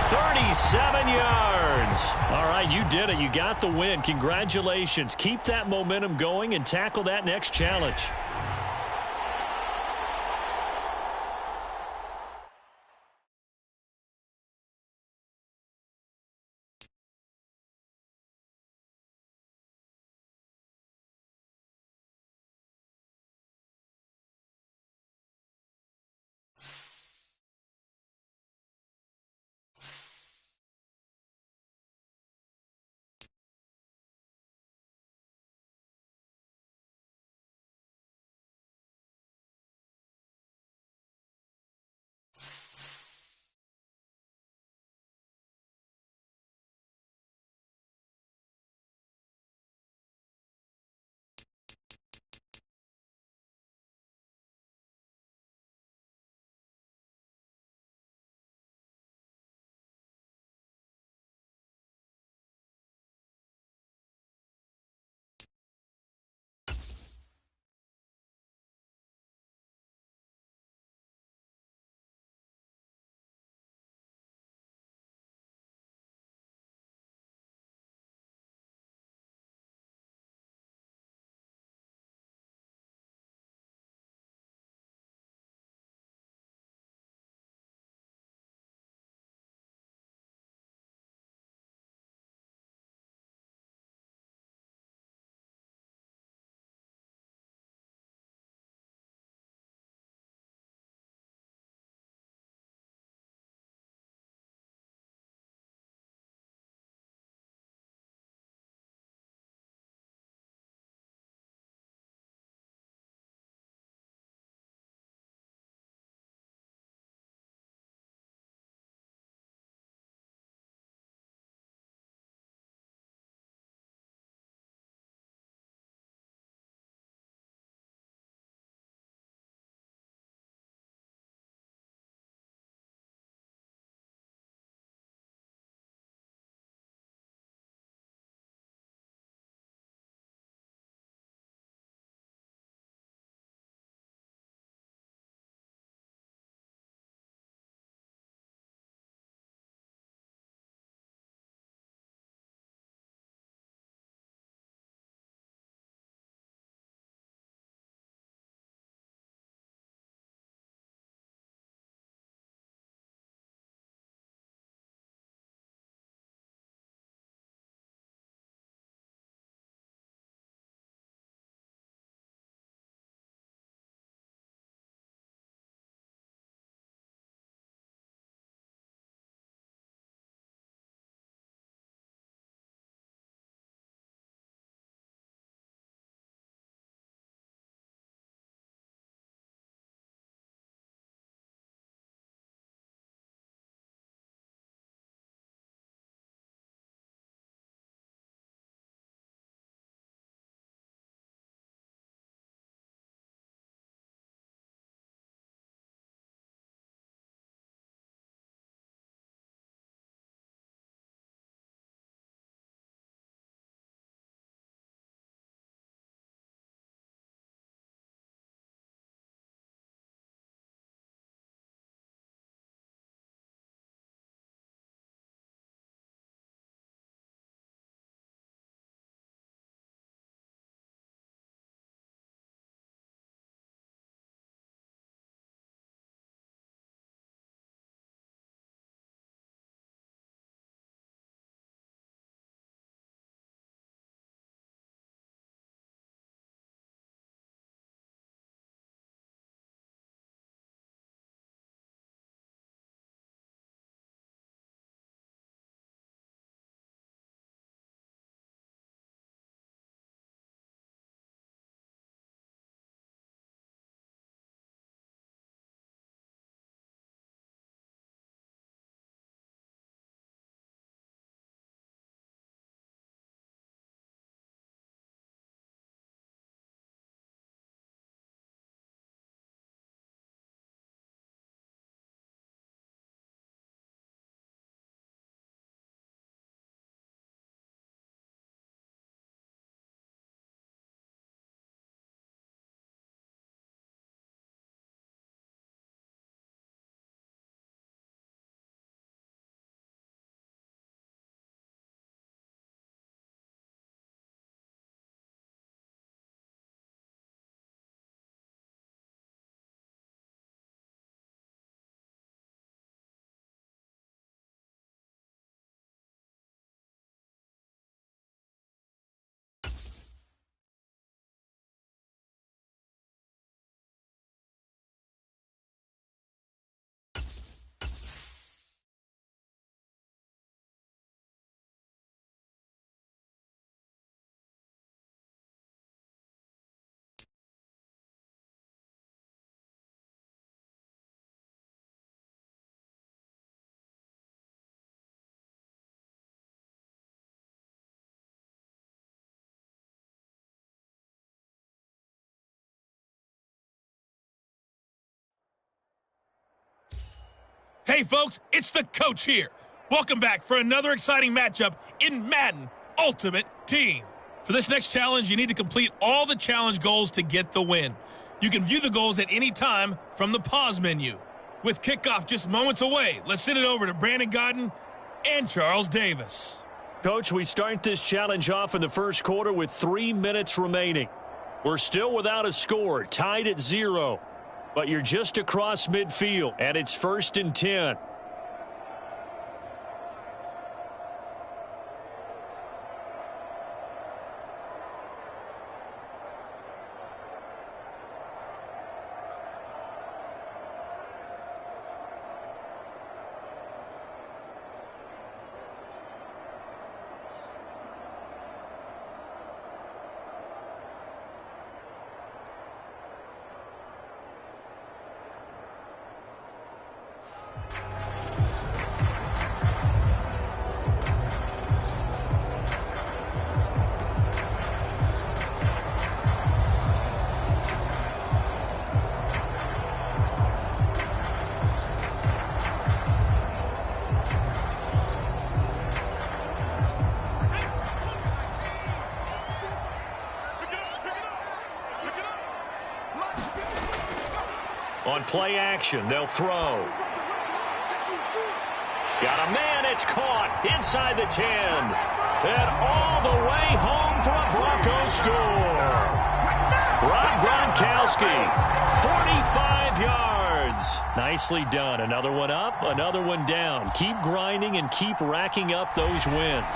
37 yards. All right, you did it. You got the win. Congratulations. Keep that momentum going and tackle that next challenge. Hey folks, it's the coach here. Welcome back for another exciting matchup in Madden Ultimate Team. For this next challenge, you need to complete all the challenge goals to get the win. You can view the goals at any time from the pause menu. With kickoff just moments away, let's send it over to Brandon Godden and Charles Davis. Coach, we start this challenge off in the first quarter with 3 minutes remaining. We're still without a score, tied at 0. But you're just across midfield, and it's 1st and 10. On play action, they'll throw. Got a man, it's caught inside the 10. And all the way home for a Broncos score. Rob Gronkowski, 45 yards. Nicely done. Another one up, another one down. Keep grinding and keep racking up those wins.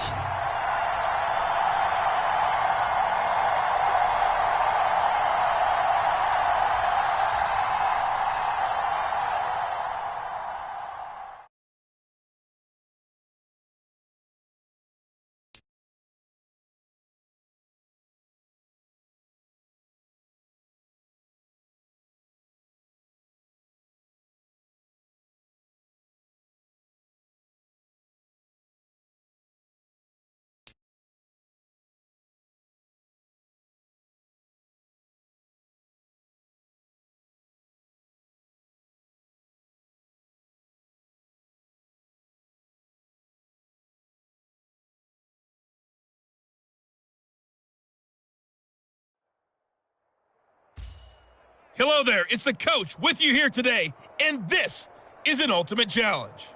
Hello there, it's the coach with you here today, and this is an Ultimate Challenge.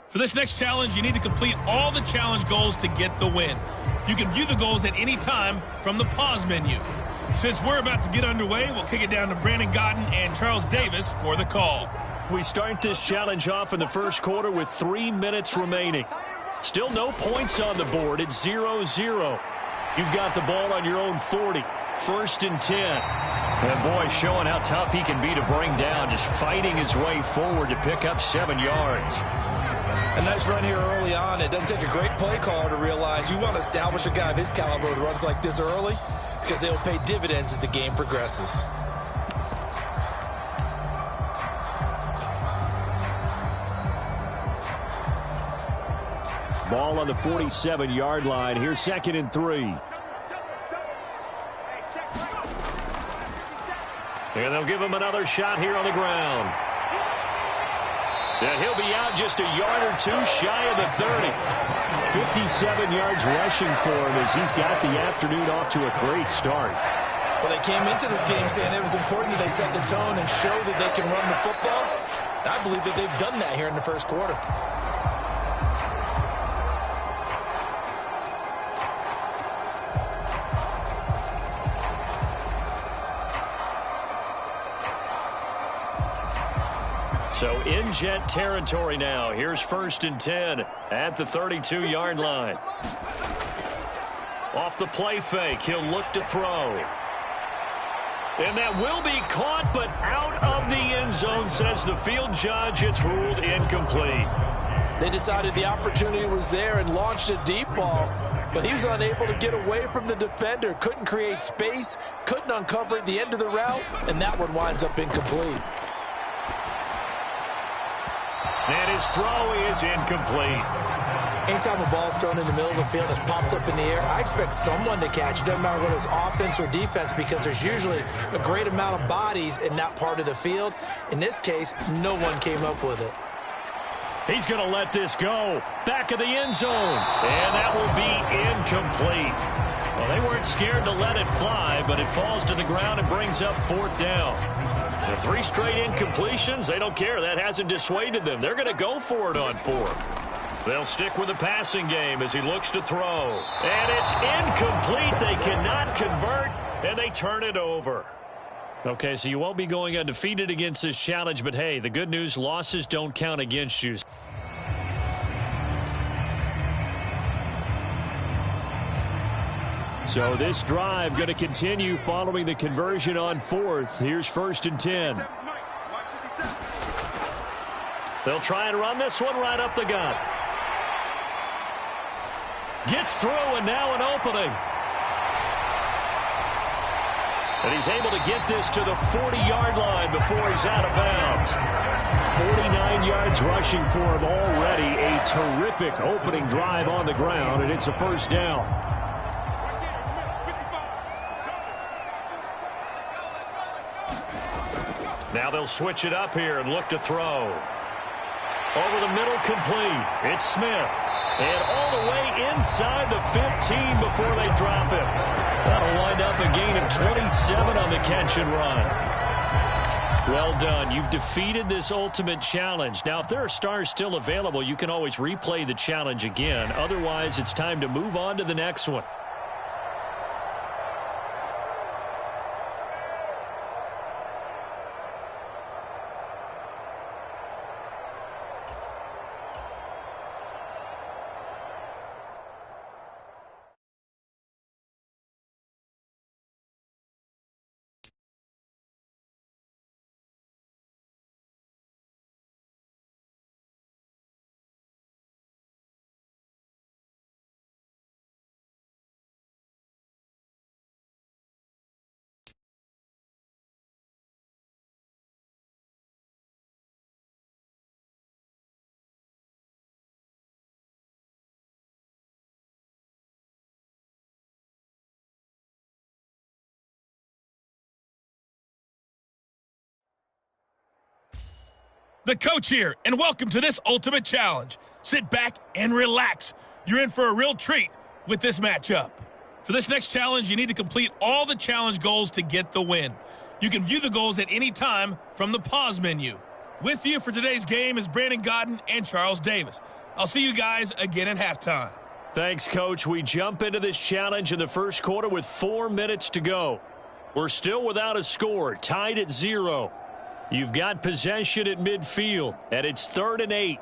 For this next challenge, you need to complete all the challenge goals to get the win. You can view the goals at any time from the pause menu. Since we're about to get underway, we'll kick it down to Brandon Godden and Charles Davis for the call. We start this challenge off in the first quarter with 3 minutes remaining. Still no points on the board. It's 0-0. You've got the ball on your own 40. 1st and 10. And boy, showing how tough he can be to bring down, just fighting his way forward to pick up 7 yards. A nice run here early on. It doesn't take a great play caller to realize you want to establish a guy of his caliber with runs like this early because they will pay dividends as the game progresses. Ball on the 47-yard line. Here's 2nd and 3. And they'll give him another shot here on the ground. And he'll be out just a yard or two shy of the 30. 57 yards rushing for him as he's got the afternoon off to a great start. Well, they came into this game saying it was important that they set the tone and show that they can run the football. And I believe that they've done that here in the first quarter. So in Jet territory now. Here's 1st and 10 at the 32-yard line. Off the play fake, he'll look to throw. And that will be caught, but out of the end zone, says the field judge. It's ruled incomplete. They decided the opportunity was there and launched a deep ball, but he was unable to get away from the defender. Couldn't create space, couldn't uncover at the end of the route, and that one winds up incomplete. And his throw is incomplete. Anytime a ball's thrown in the middle of the field, it's popped up in the air, I expect someone to catch it. Doesn't matter whether it's offense or defense, because there's usually a great amount of bodies in that part of the field. In this case, no one came up with it. He's going to let this go. Back of the end zone. And that will be incomplete. Well, they weren't scared to let it fly, but it falls to the ground and brings up 4th down. The 3 straight incompletions, they don't care. That hasn't dissuaded them. They're going to go for it on 4th. They'll stick with the passing game as he looks to throw. And it's incomplete. They cannot convert, and they turn it over. Okay, so you won't be going undefeated against this challenge, but hey, the good news, losses don't count against you. So this drive going to continue following the conversion on 4th. Here's 1st and 10. They'll try and run this one right up the gut. Gets through, and now an opening. And he's able to get this to the 40-yard line before he's out of bounds. 49 yards rushing for him already. A terrific opening drive on the ground, and it's a 1st down. Now they'll switch it up here and look to throw. Over the middle, complete. It's Smith. And all the way inside the 15 before they drop him. That'll wind up a gain of 27 on the catch and run. Well done. You've defeated this ultimate challenge. Now, if there are stars still available, you can always replay the challenge again. Otherwise, it's time to move on to the next one. The coach here, and welcome to this ultimate challenge. Sit back and relax. You're in for a real treat with this matchup. For this next challenge, you need to complete all the challenge goals to get the win. You can view the goals at any time from the pause menu. With you for today's game is Brandon Godden and Charles Davis. I'll see you guys again at halftime. Thanks, Coach. We jump into this challenge in the first quarter with 4 minutes to go. We're still without a score, tied at 0. You've got possession at midfield, and it's 3rd and 8.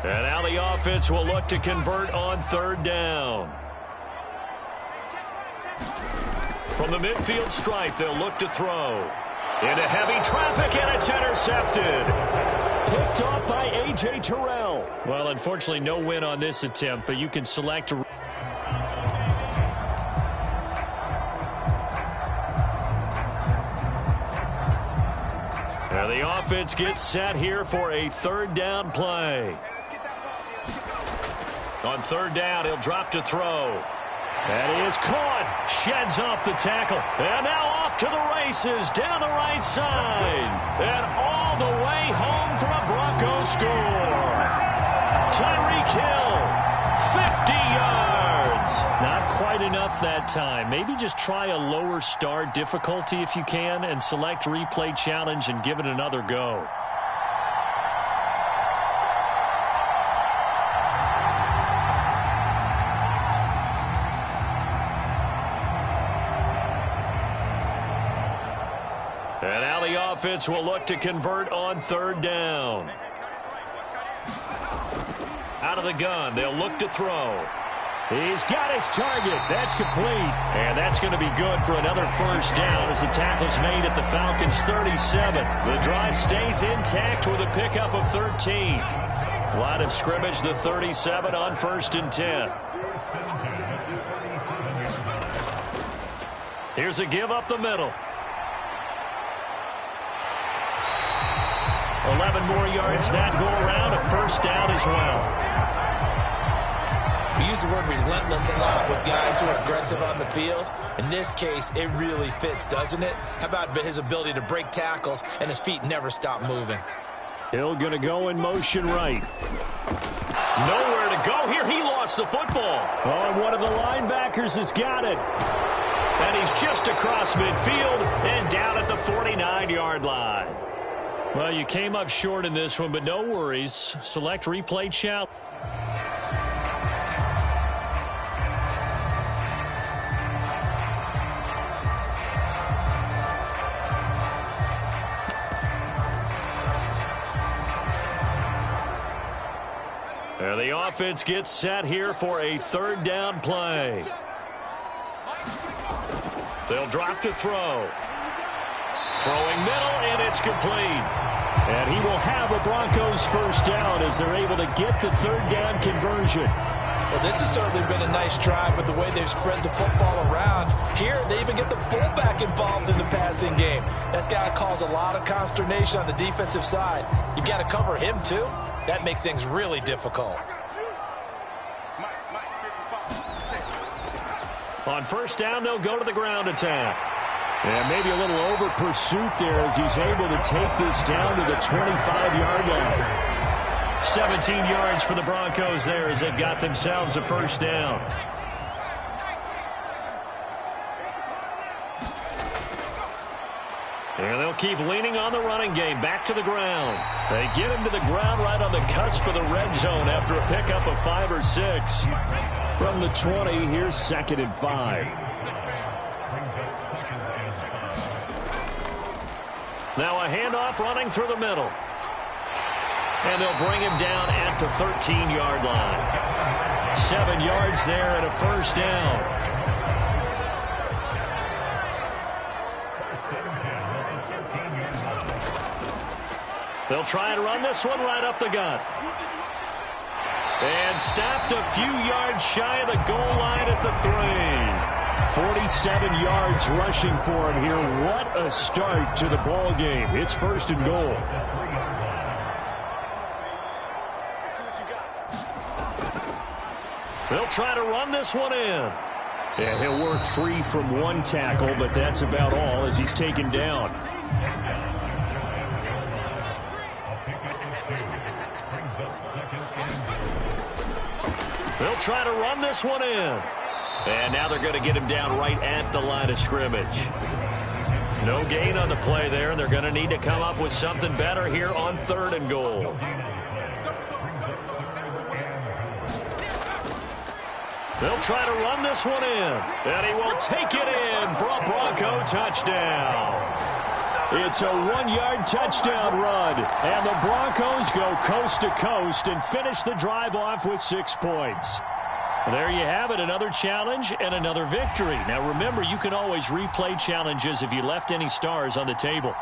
And now the offense will look to convert on 3rd down. From the midfield stripe, they'll look to throw. Into heavy traffic, and it's intercepted. Picked off by A.J. Terrell. Well, unfortunately, no win on this attempt, but you can select a... Now the offense gets set here for a 3rd down play. On 3rd down, he'll drop to throw. That is caught. Sheds off the tackle. And now off to the races down the right side. And all the way home for a Bronco score. Tyreek Hill, 50 yards. Not quite enough that time. Maybe just try a lower start difficulty if you can and select replay challenge and give it another go. offense will look to convert on third down. Out of the gun, they'll look to throw. He's got his target. That's complete. And that's going to be good for another first down as the tackle's made at the Falcons' 37. The drive stays intact with a pickup of 13. Line of scrimmage, the 37 on 1st and 10. Here's a give up the middle. 11 more yards that go around. A first down as well. We use the word relentless a lot with guys who are aggressive on the field. In this case, it really fits, doesn't it? How about his ability to break tackles and his feet never stop moving? Hill going to go in motion right. Nowhere to go here. He lost the football. Oh, and one of the linebackers has got it. And he's just across midfield and down at the 49-yard line. Well, you came up short in this one, but no worries. Select replay challenge. And the offense gets set here for a third down play. They'll drop to throw. Throwing middle, and it's complete. And he will have a Broncos first down as they're able to get the third down conversion. Well, this has certainly been a nice drive with the way they've spread the football around. Here, they even get the fullback involved in the passing game. That's got to cause a lot of consternation on the defensive side. You've got to cover him, too. That makes things really difficult. On first down, they'll go to the ground attack. And maybe a little over pursuit there as he's able to take this down to the 25-yard line. 17 yards for the Broncos there as they've got themselves a first down. And they'll keep leaning on the running game. Back to the ground. They get him to the ground right on the cusp of the red zone after a pickup of 5 or 6. From the 20, here's 2nd and 5. Now a handoff running through the middle. And they'll bring him down at the 13-yard line. 7 yards there and a first down. They'll try and run this one right up the gut. And stopped a few yards shy of the goal line at the 3. 47 yards rushing for him here. What a start to the ball game. It's 1st and goal. They'll try to run this one in. And he'll work free from one tackle, but that's about all as he's taken down. They'll try to run this one in. And now they're going to get him down right at the line of scrimmage. No gain on the play there, and they're going to need to come up with something better here on 3rd and goal. They'll try to run this one in. And he will take it in for a Bronco touchdown. It's a 1-yard touchdown run. And the Broncos go coast to coast and finish the drive off with 6 points. There you have it, another challenge and another victory. Now remember, you can always replay challenges if you left any stars on the table.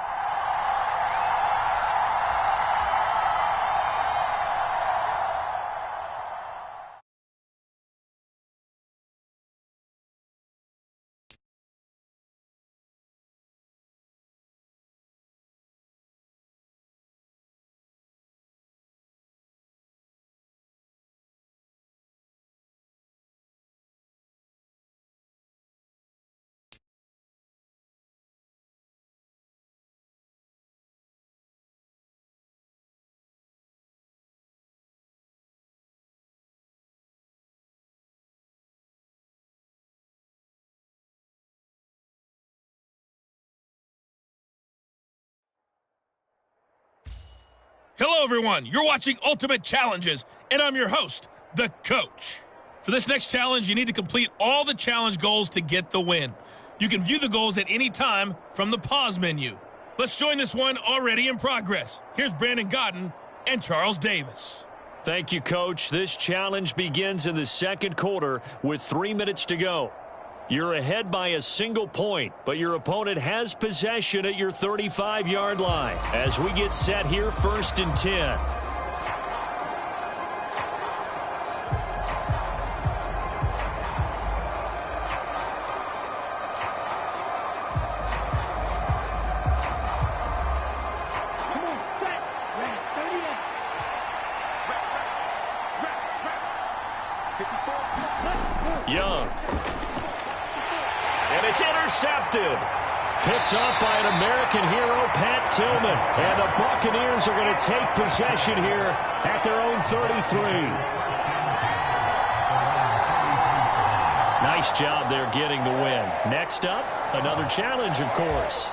Hello, everyone. You're watching Ultimate Challenges, and I'm your host, The Coach. For this next challenge, you need to complete all the challenge goals to get the win. You can view the goals at any time from the pause menu. Let's join this one already in progress. Here's Brandon Godden and Charles Davis. Thank you, Coach. This challenge begins in the second quarter with 3 minutes to go. You're ahead by a single point, but your opponent has possession at your 35-yard line. As we get set here, 1st and 10. Young. And it's intercepted. Picked off by an American hero, Pat Tillman. And the Buccaneers are going to take possession here at their own 33. Nice job there getting the win. Next up, another challenge, of course.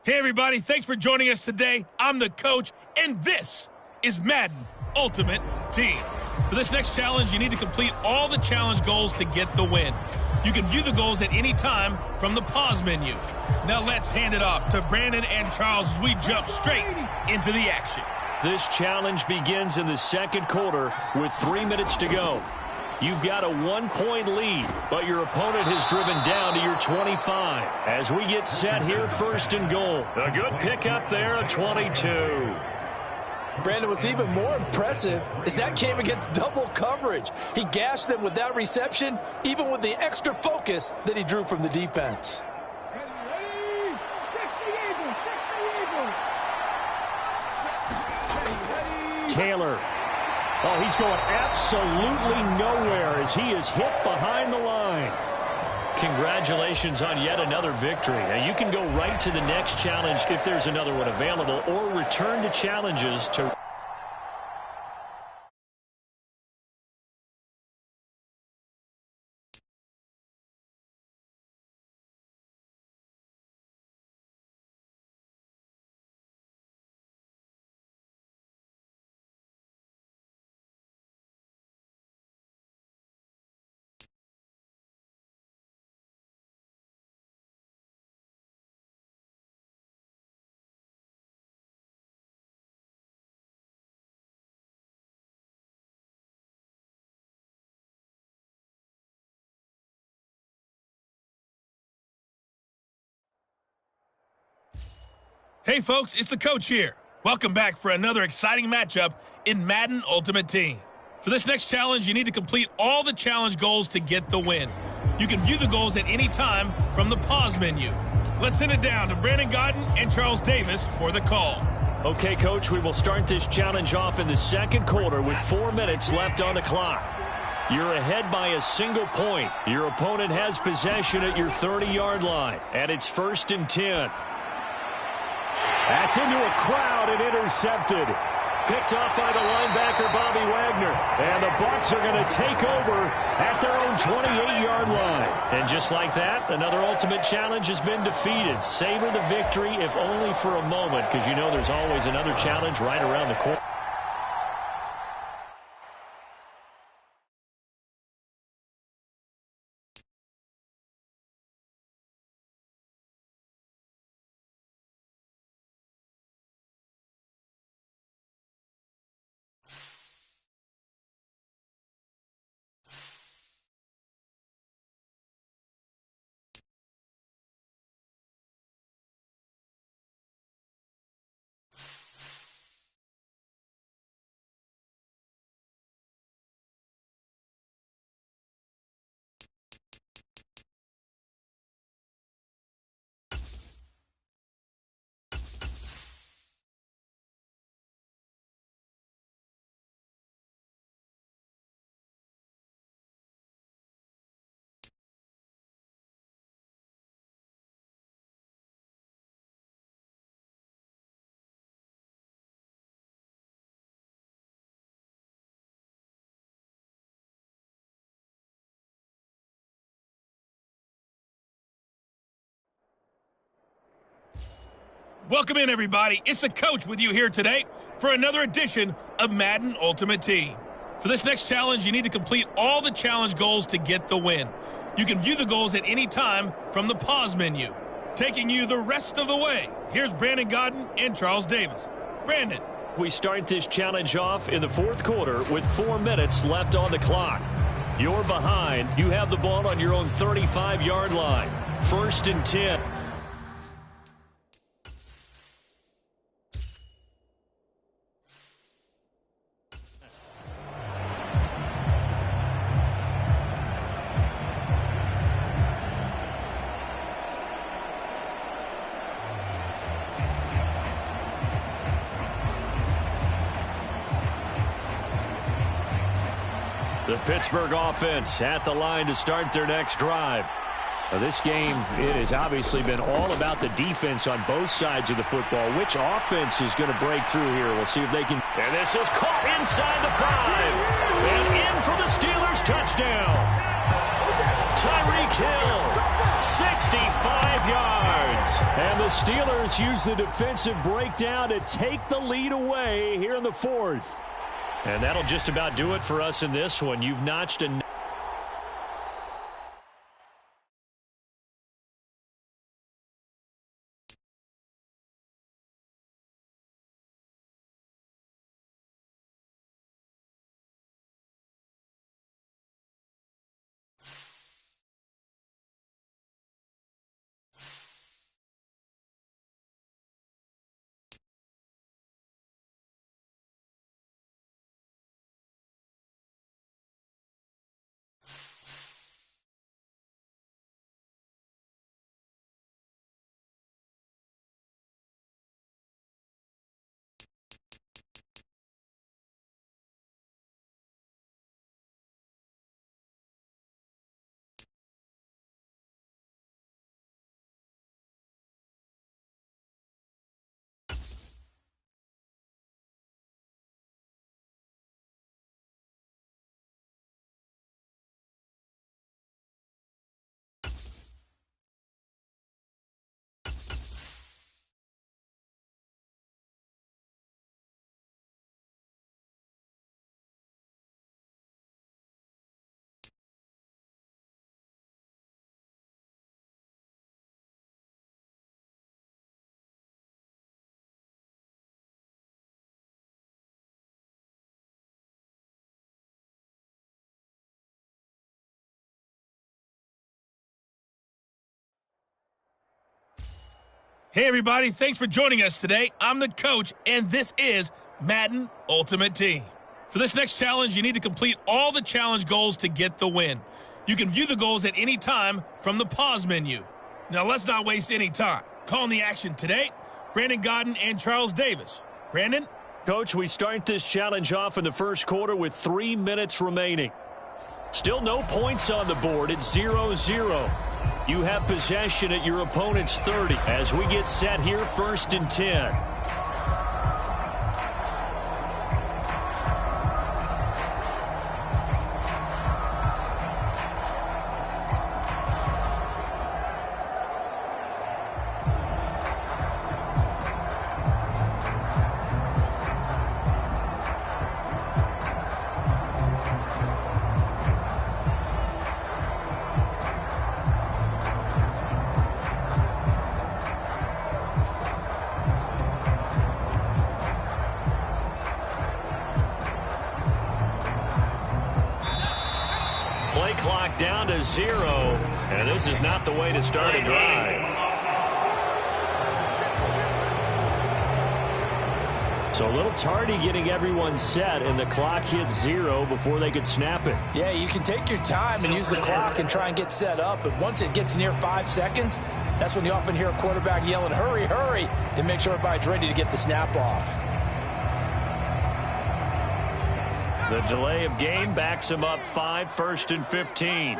Hey, everybody. Thanks for joining us today. I'm the coach, and this is Madden Ultimate Team. For this next challenge, you need to complete all the challenge goals to get the win. You can view the goals at any time from the pause menu. Now let's hand it off to Brandon and Charles as we jump straight into the action. This challenge begins in the second quarter with 3 minutes to go. You've got a 1-point lead, but your opponent has driven down to your 25. As we get set here, 1st and goal. A good pickup there, a 22. Brandon, what's even more impressive is that came against double coverage. He gashed them with that reception, even with the extra focus that he drew from the defense. Taylor. Oh, he's going absolutely nowhere as he is hit behind the line. Congratulations on yet another victory. Now, you can go right to the next challenge if there's another one available, or return to challenges to... Hey, folks, it's the coach here. Welcome back for another exciting matchup in Madden Ultimate Team. For this next challenge, you need to complete all the challenge goals to get the win. You can view the goals at any time from the pause menu. Let's send it down to Brandon Godden and Charles Davis for the call. Okay, Coach, we will start this challenge off in the second quarter with 4 minutes left on the clock. You're ahead by a single point. Your opponent has possession at your 30-yard line, and it's 1st and 10. That's into a crowd and intercepted. Picked off by the linebacker, Bobby Wagner. And the Bucs are going to take over at their own 28-yard line. And just like that, another ultimate challenge has been defeated. Savor the victory, if only for a moment, because you know there's always another challenge right around the corner. Welcome in, everybody. It's the coach with you here today for another edition of Madden Ultimate Team. For this next challenge, you need to complete all the challenge goals to get the win. You can view the goals at any time from the pause menu. Taking you the rest of the way, here's Brandon Godden and Charles Davis. Brandon. We start this challenge off in the fourth quarter with 4 minutes left on the clock. You're behind. You have the ball on your own 35-yard line. 1st and 10. The Pittsburgh offense at the line to start their next drive. Now, this game, it has obviously been all about the defense on both sides of the football. Which offense is going to break through here? We'll see if they can. And this is caught inside the 5. And in for the Steelers touchdown. Tyreek Hill, 65 yards. And the Steelers use the defensive breakdown to take the lead away here in the fourth. And that'll just about do it for us in this one. You've notched a... Hey, everybody. Thanks for joining us today. I'm the coach, and this is Madden Ultimate Team. For this next challenge, you need to complete all the challenge goals to get the win. You can view the goals at any time from the pause menu. Now, let's not waste any time. Calling the action today, Brandon Godden and Charles Davis. Brandon? Coach, we start this challenge off in the first quarter with 3 minutes remaining. Still no points on the board. It's 0-0. You have possession at your opponent's 30 as we get set here, 1st and 10. Play clock down to 0, and this is not the way to start a drive. So a little tardy getting everyone set, and the clock hits 0 before they could snap it. Yeah, you can take your time and use the clock and try and get set up, but once it gets near 5 seconds, that's when you often hear a quarterback yelling, hurry, hurry, to make sure everybody's ready to get the snap off. The delay of game backs him up 5, 1st and 15.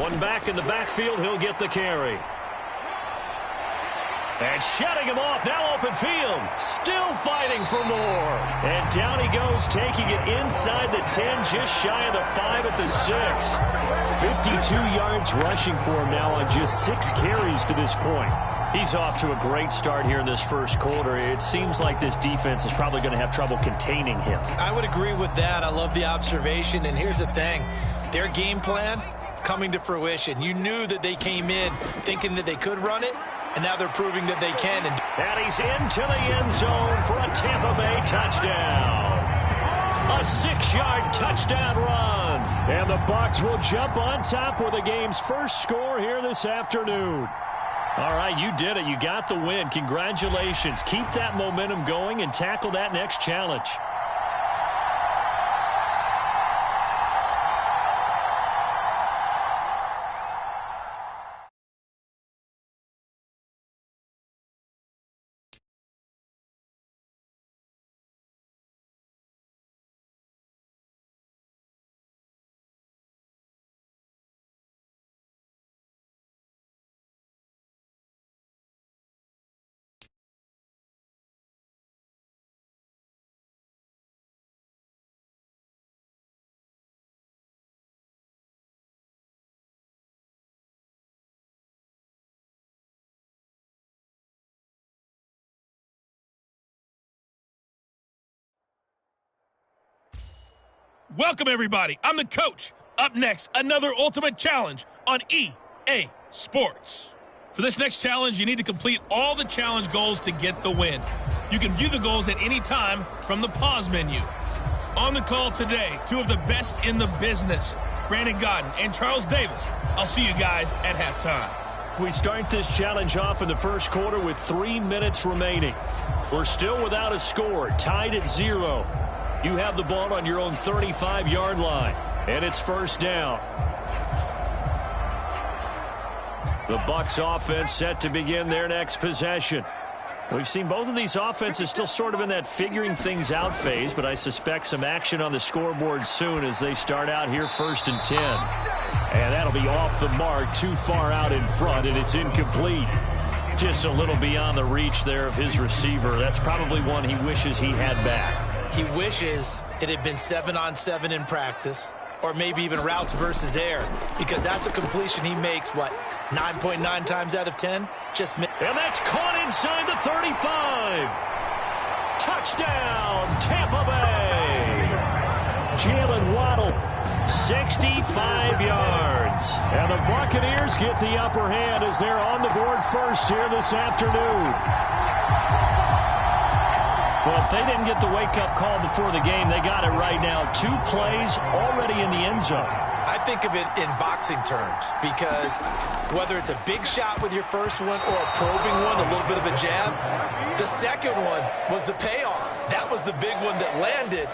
One back in the backfield, he'll get the carry. And shutting him off, now open field. Still fighting for more. And down he goes, taking it inside the 10, just shy of the 5 at the 6. 52 yards rushing for him now on just 6 carries to this point. He's off to a great start here in this first quarter. It seems like this defense is probably going to have trouble containing him. I would agree with that. I love the observation. And here's the thing. Their game plan coming to fruition. You knew that they came in thinking that they could run it, and now they're proving that they can. And he's into the end zone for a Tampa Bay touchdown. A 6-yard touchdown run. And the Bucs will jump on top with the game's first score here this afternoon. All right, you did it. You got the win. Congratulations. Keep that momentum going and tackle that next challenge. Welcome, everybody. I'm the coach. Up next, another ultimate challenge on EA Sports. For this next challenge, you need to complete all the challenge goals to get the win. You can view the goals at any time from the pause menu. On the call today, 2 of the best in the business, Brandon Godden and Charles Davis. I'll see you guys at halftime. We start this challenge off in the first quarter with 3 minutes remaining. We're still without a score, tied at 0. You have the ball on your own 35-yard line, and it's first down. The Bucs offense set to begin their next possession. We've seen both of these offenses still sort of in that figuring things out phase, but I suspect some action on the scoreboard soon as they start out here first and 10. And that'll be off the mark, too far out in front, and it's incomplete. Just a little beyond the reach there of his receiver. That's probably one he wishes he had back. He wishes it had been 7-on-7 in practice, or maybe even routes versus air, because that's a completion he makes, 9.9 times out of 10? And that's caught inside the 35. Touchdown, Tampa Bay. Jalen Waddle, 65 yards. And the Buccaneers get the upper hand as they're on the board first here this afternoon. Well, if they didn't get the wake-up call before the game, they got it right now. 2 plays already in the end zone. I think of it in boxing terms, because whether it's a big shot with your first one or a probing one, a little bit of a jab, the second one was the payoff. That was the big one that landed.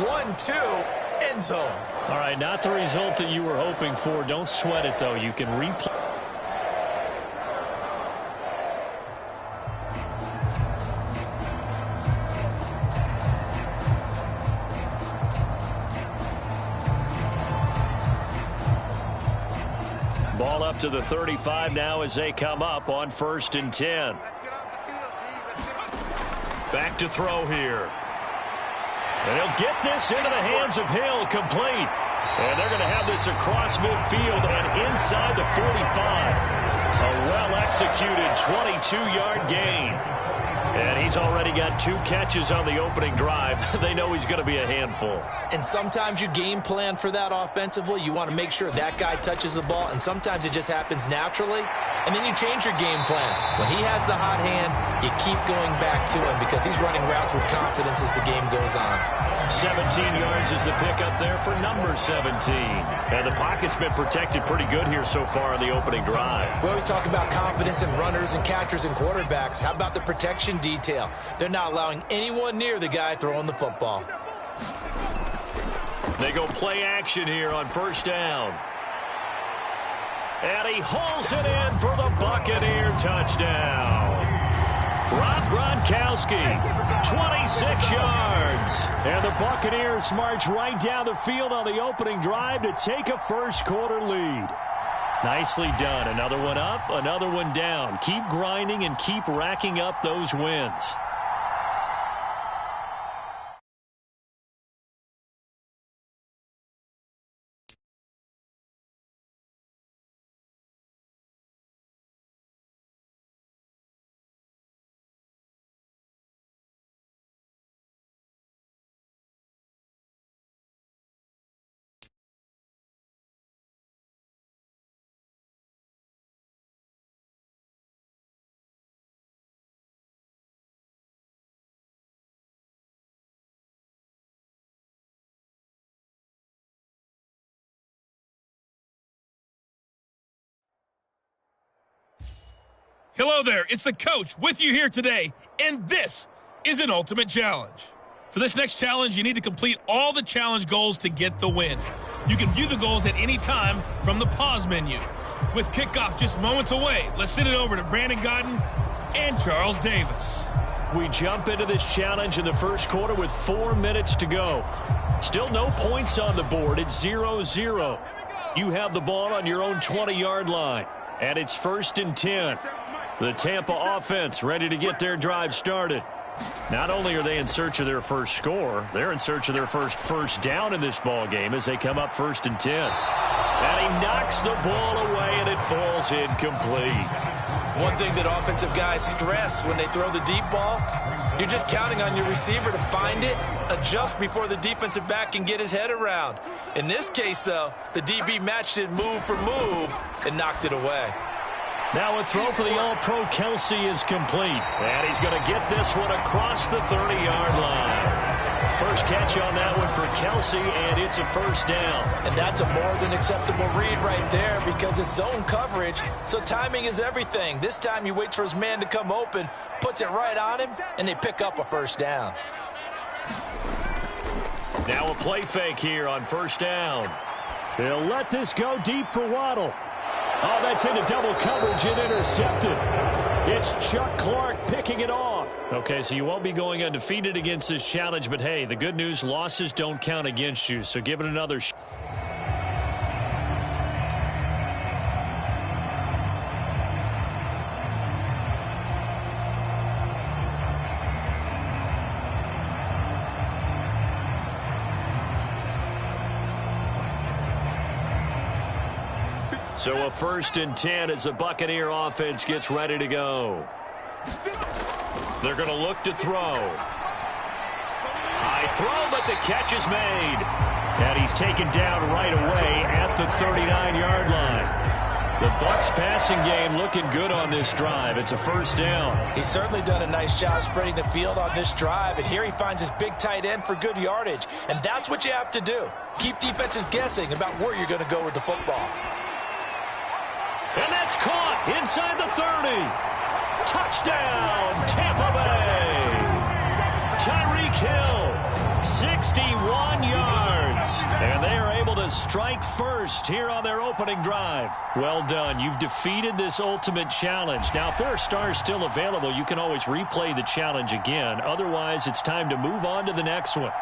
1-2, end zone. All right, not the result that you were hoping for. Don't sweat it, though. You can replay. Ball up to the 35 now as they come up on first and 10. Back to throw here. And he'll get this into the hands of Hill, complete. And they're going to have this across midfield and inside the 45. A well-executed 22-yard gain. And he's already got 2 catches on the opening drive. They know he's going to be a handful. And sometimes you game plan for that offensively. You want to make sure that guy touches the ball, and sometimes it just happens naturally. And then you change your game plan. When he has the hot hand, you keep going back to him because he's running routes with confidence as the game goes on. 17 yards is the pickup there for number 17. And the pocket's been protected pretty good here so far in the opening drive. We always talk about confidence in runners and catchers and quarterbacks. How about the protection detail? They're not allowing anyone near the guy throwing the football. They go play action here on first down. And he hauls it in for the Buccaneer touchdown. Rob Gronkowski, 26 yards. And the Buccaneers march right down the field on the opening drive to take a first quarter lead. Nicely done. Another one up, another one down. Keep grinding and keep racking up those wins. Hello there, it's the coach with you here today, and this is an ultimate challenge. For this next challenge, you need to complete all the challenge goals to get the win. You can view the goals at any time from the pause menu. With kickoff just moments away, let's send it over to Brandon Godden and Charles Davis. We jump into this challenge in the first quarter with 4 minutes to go. Still no points on the board. It's 0-0. You have the ball on your own 20-yard line, and it's 1st and 10. The Tampa offense ready to get their drive started. Not only are they in search of their first score, they're in search of their first down in this ball game as they come up 1st and 10. And he knocks the ball away, and it falls incomplete. One thing that offensive guys stress when they throw the deep ball, you're just counting on your receiver to find it, adjust before the defensive back can get his head around. In this case, though, the DB matched it move for move and knocked it away. Now a throw for the All-Pro Kelsey is complete. And he's going to get this one across the 30-yard line. First catch on that one for Kelsey, and it's a 1st down. And that's a more than acceptable read right there because it's zone coverage, so timing is everything. This time he waits for his man to come open, puts it right on him, and they pick up a 1st down. Now a play fake here on 1st down. They'll let this go deep for Waddle. Oh, that's into double coverage and intercepted. It's Chuck Clark picking it off. Okay, so you won't be going undefeated against this challenge, but hey, the good news, losses don't count against you, so give it another shot. So a 1st and 10 as the Buccaneer offense gets ready to go. They're going to look to throw. High throw, but the catch is made. And he's taken down right away at the 39-yard line. The Bucs passing game looking good on this drive. It's a 1st down. He's certainly done a nice job spreading the field on this drive, and here he finds his big tight end for good yardage. And that's what you have to do. Keep defenses guessing about where you're going to go with the football. And that's caught inside the 30. Touchdown, Tampa Bay. Tyreek Hill, 61 yards. And they are able to strike first here on their opening drive. Well done. You've defeated this ultimate challenge. Now, if there are stars still available, you can always replay the challenge again. Otherwise, it's time to move on to the next one.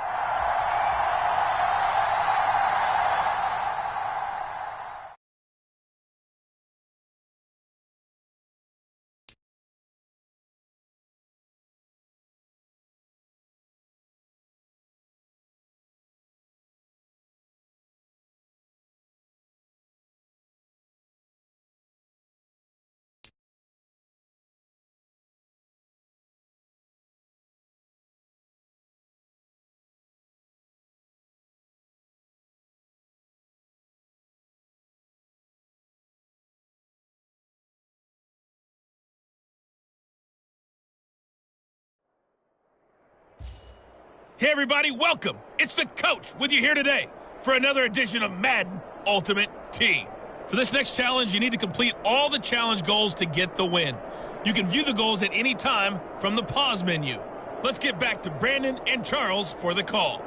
Hey everybody, welcome. It's the coach with you here today for another edition of Madden Ultimate Team. For this next challenge, you need to complete all the challenge goals to get the win. You can view the goals at any time from the pause menu. Let's get back to Brandon and Charles for the call.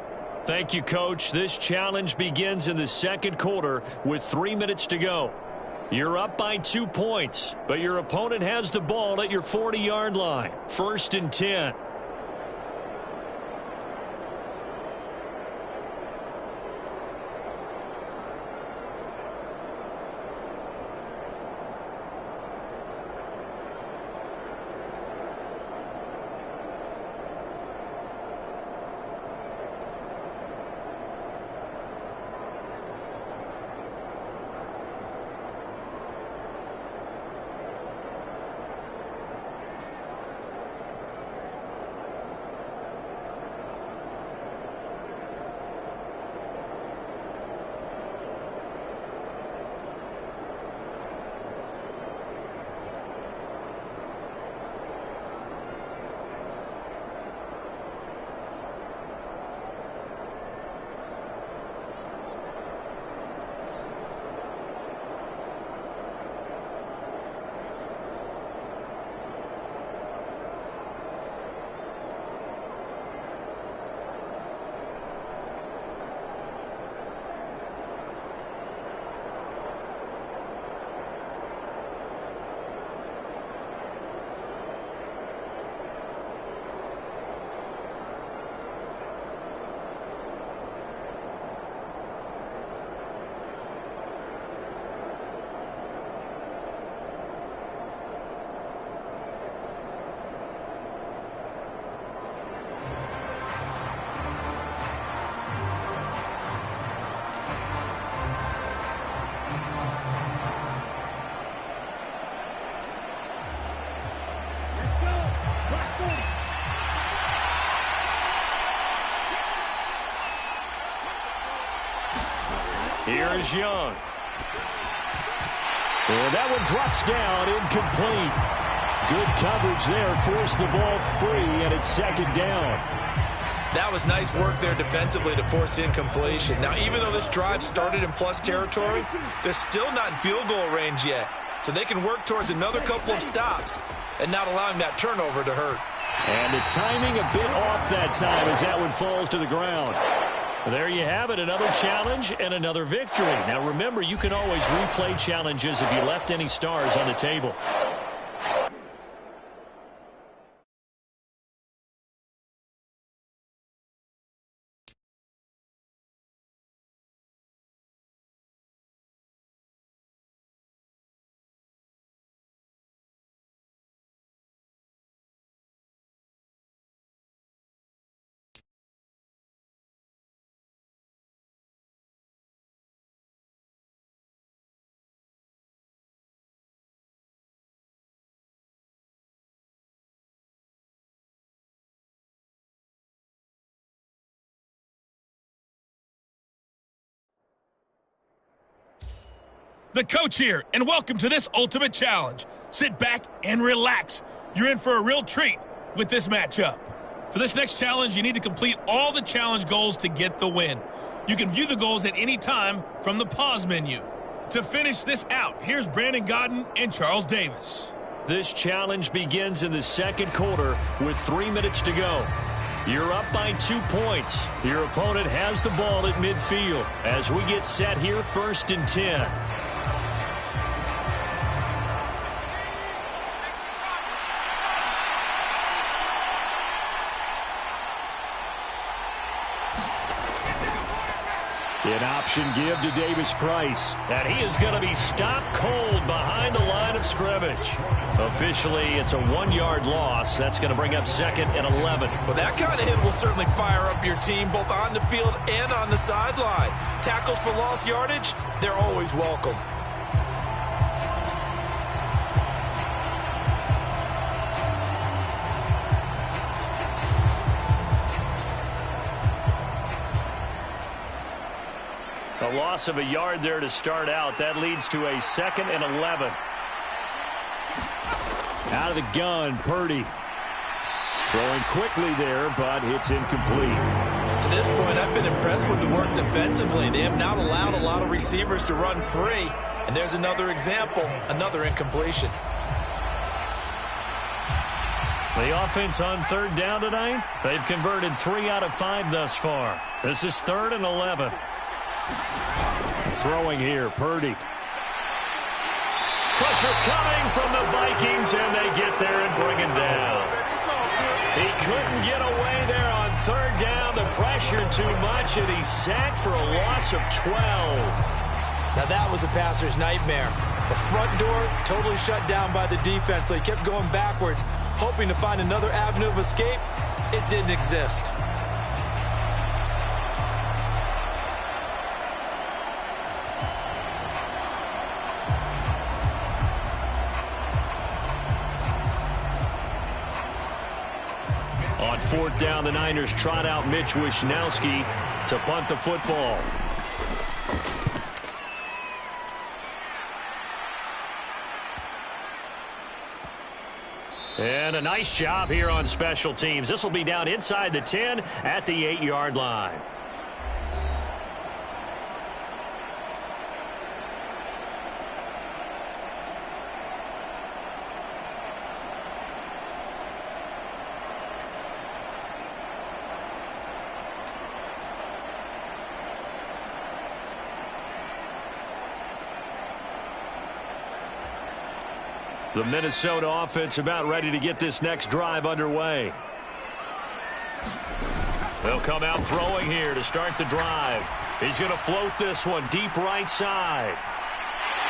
Thank you, Coach. This challenge begins in the second quarter with 3 minutes to go. You're up by 2 points, but your opponent has the ball at your 40-yard line. 1st and 10. Here is Young. And that one drops down, incomplete. Good coverage there, forced the ball free, and it's second down. That was nice work there defensively to force incompletion. Now, even though this drive started in plus territory, they're still not in field goal range yet. So they can work towards another couple of stops and not allowing that turnover to hurt. And the timing a bit off that time as that one falls to the ground. There you have it, another challenge and another victory. Now remember, you can always replay challenges if you left any stars on the table. The coach here, and welcome to this ultimate challenge. Sit back and relax. You're in for a real treat with this matchup. For this next challenge, you need to complete all the challenge goals to get the win. You can view the goals at any time from the pause menu. To finish this out, here's Brandon Godden and Charles Davis. This challenge begins in the second quarter with 3 minutes to go. You're up by 2 points. Your opponent has the ball at midfield as we get set here, 1st and 10. An option give to Davis Price. And he is going to be stopped cold behind the line of scrimmage. Officially, it's a 1-yard loss. That's going to bring up 2nd and 11. Well, that kind of hit will certainly fire up your team both on the field and on the sideline. Tackles for lost yardage, they're always welcome. A loss of a yard there to start out. That leads to a 2nd and 11. Out of the gun, Purdy. Throwing quickly there, but it's incomplete. To this point, I've been impressed with the work defensively. They have not allowed a lot of receivers to run free. And there's another example, another incompletion. The offense on 3rd down tonight, they've converted 3 out of 5 thus far. This is 3rd and 11. Throwing here, Purdy. Pressure coming from the Vikings, and they get there and bring him down. He couldn't get away there on 3rd down. The pressure too much, and he's sacked for a loss of 12. Now that was a passer's nightmare. The front door totally shut down by the defense, so he kept going backwards, hoping to find another avenue of escape. It didn't exist. On 4th down, the Niners trot out Mitch Wishnowski to punt the football. And a nice job here on special teams. This will be down inside the 10 at the 8-yard line. The Minnesota offense about ready to get this next drive underway. They'll come out throwing here to start the drive. He's going to float this one deep right side.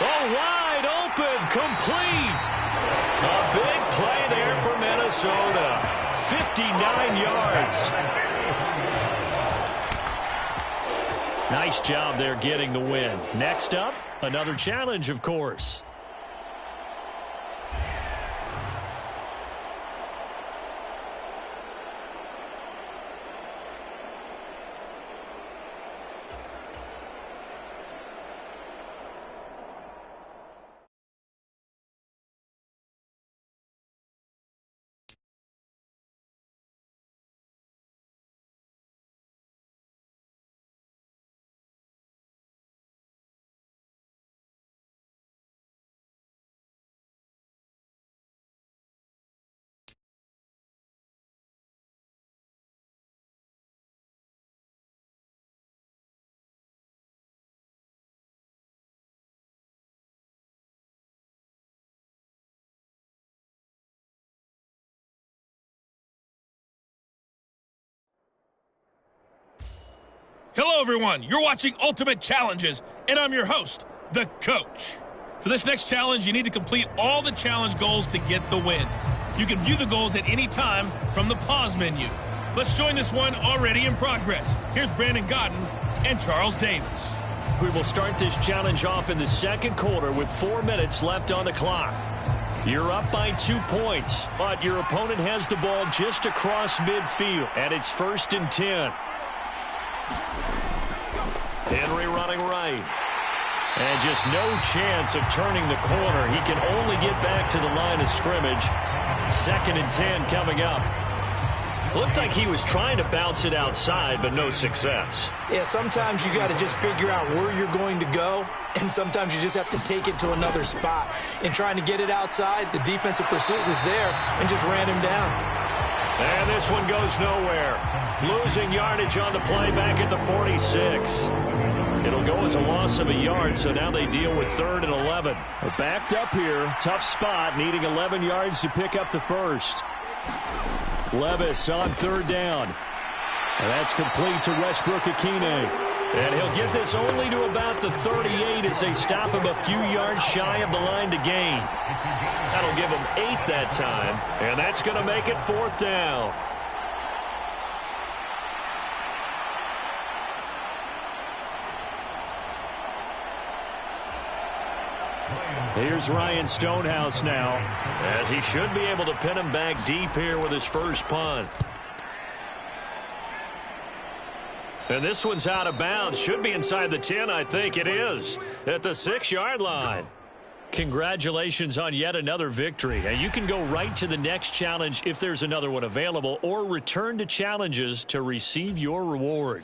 Oh, wide open, complete. A big play there for Minnesota. 59 yards. Nice job there getting the win. Next up, another challenge, of course. Hello, everyone. You're watching Ultimate Challenges, and I'm your host, the Coach. For this next challenge, you need to complete all the challenge goals to get the win. You can view the goals at any time from the pause menu. Let's join this one already in progress. Here's Brandon Godden and Charles Davis. We will start this challenge off in the second quarter with 4 minutes left on the clock. You're up by 2 points, but your opponent has the ball just across midfield, and it's 1st and 10. Henry running right. And just no chance of turning the corner. He can only get back to the line of scrimmage. 2nd and 10 coming up. Looked like he was trying to bounce it outside, but no success. Yeah, sometimes you got to just figure out where you're going to go, and sometimes you just have to take it to another spot. In trying to get it outside, the defensive pursuit was there and just ran him down. And this one goes nowhere. Losing yardage on the play back at the 46. It'll go as a loss of a yard, so now they deal with 3rd and 11. Backed up here, tough spot, needing 11 yards to pick up the first. Levis on 3rd down. And that's complete to Westbrook-Akine. And he'll get this only to about the 38 as they stop him a few yards shy of the line to gain. That'll give him 8 that time, and that's going to make it 4th down. Here's Ryan Stonehouse now, as he should be able to pin him back deep here with his first punt. And this one's out of bounds. Should be inside the 10, I think it is, at the 6-yard line. Congratulations on yet another victory. And you can go right to the next challenge if there's another one available, or return to challenges to receive your reward.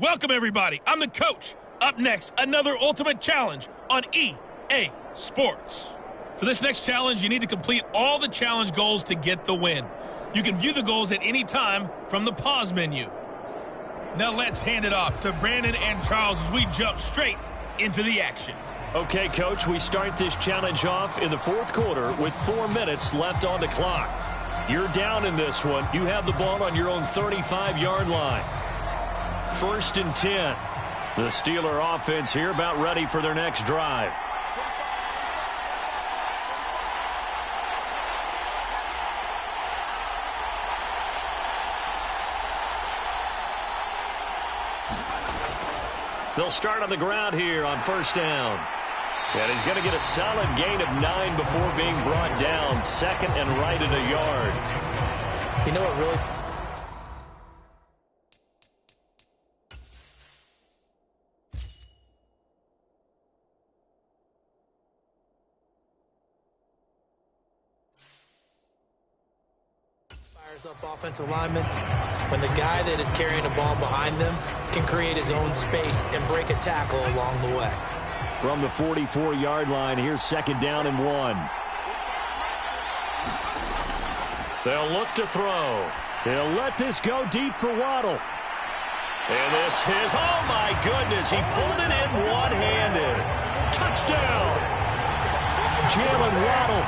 Welcome, everybody. I'm the coach. Up next, another Ultimate Challenge on EA Sports. For this next challenge, you need to complete all the challenge goals to get the win. You can view the goals at any time from the pause menu. Now let's hand it off to Brandon and Charles as we jump straight into the action. Okay, Coach, we start this challenge off in the fourth quarter with 4 minutes left on the clock. You're down in this one. You have the ball on your own 35-yard line. 1st and 10. The Steeler offense here about ready for their next drive. They'll start on the ground here on 1st down. And he's going to get a solid gain of 9 before being brought down. 2nd and right at a yard. You know what really... fires up offensive linemen when the guy that is carrying the ball behind them can create his own space and break a tackle along the way. From the 44-yard line, here's 2nd down and 1. They'll look to throw. They'll let this go deep for Waddle. And this is, oh my goodness, he pulled it in one-handed. Touchdown! Jalen Waddle,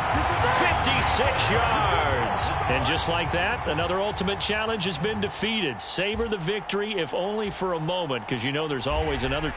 56 yards. And just like that, another Ultimate Challenge has been defeated. Savor the victory, if only for a moment, because you know there's always another...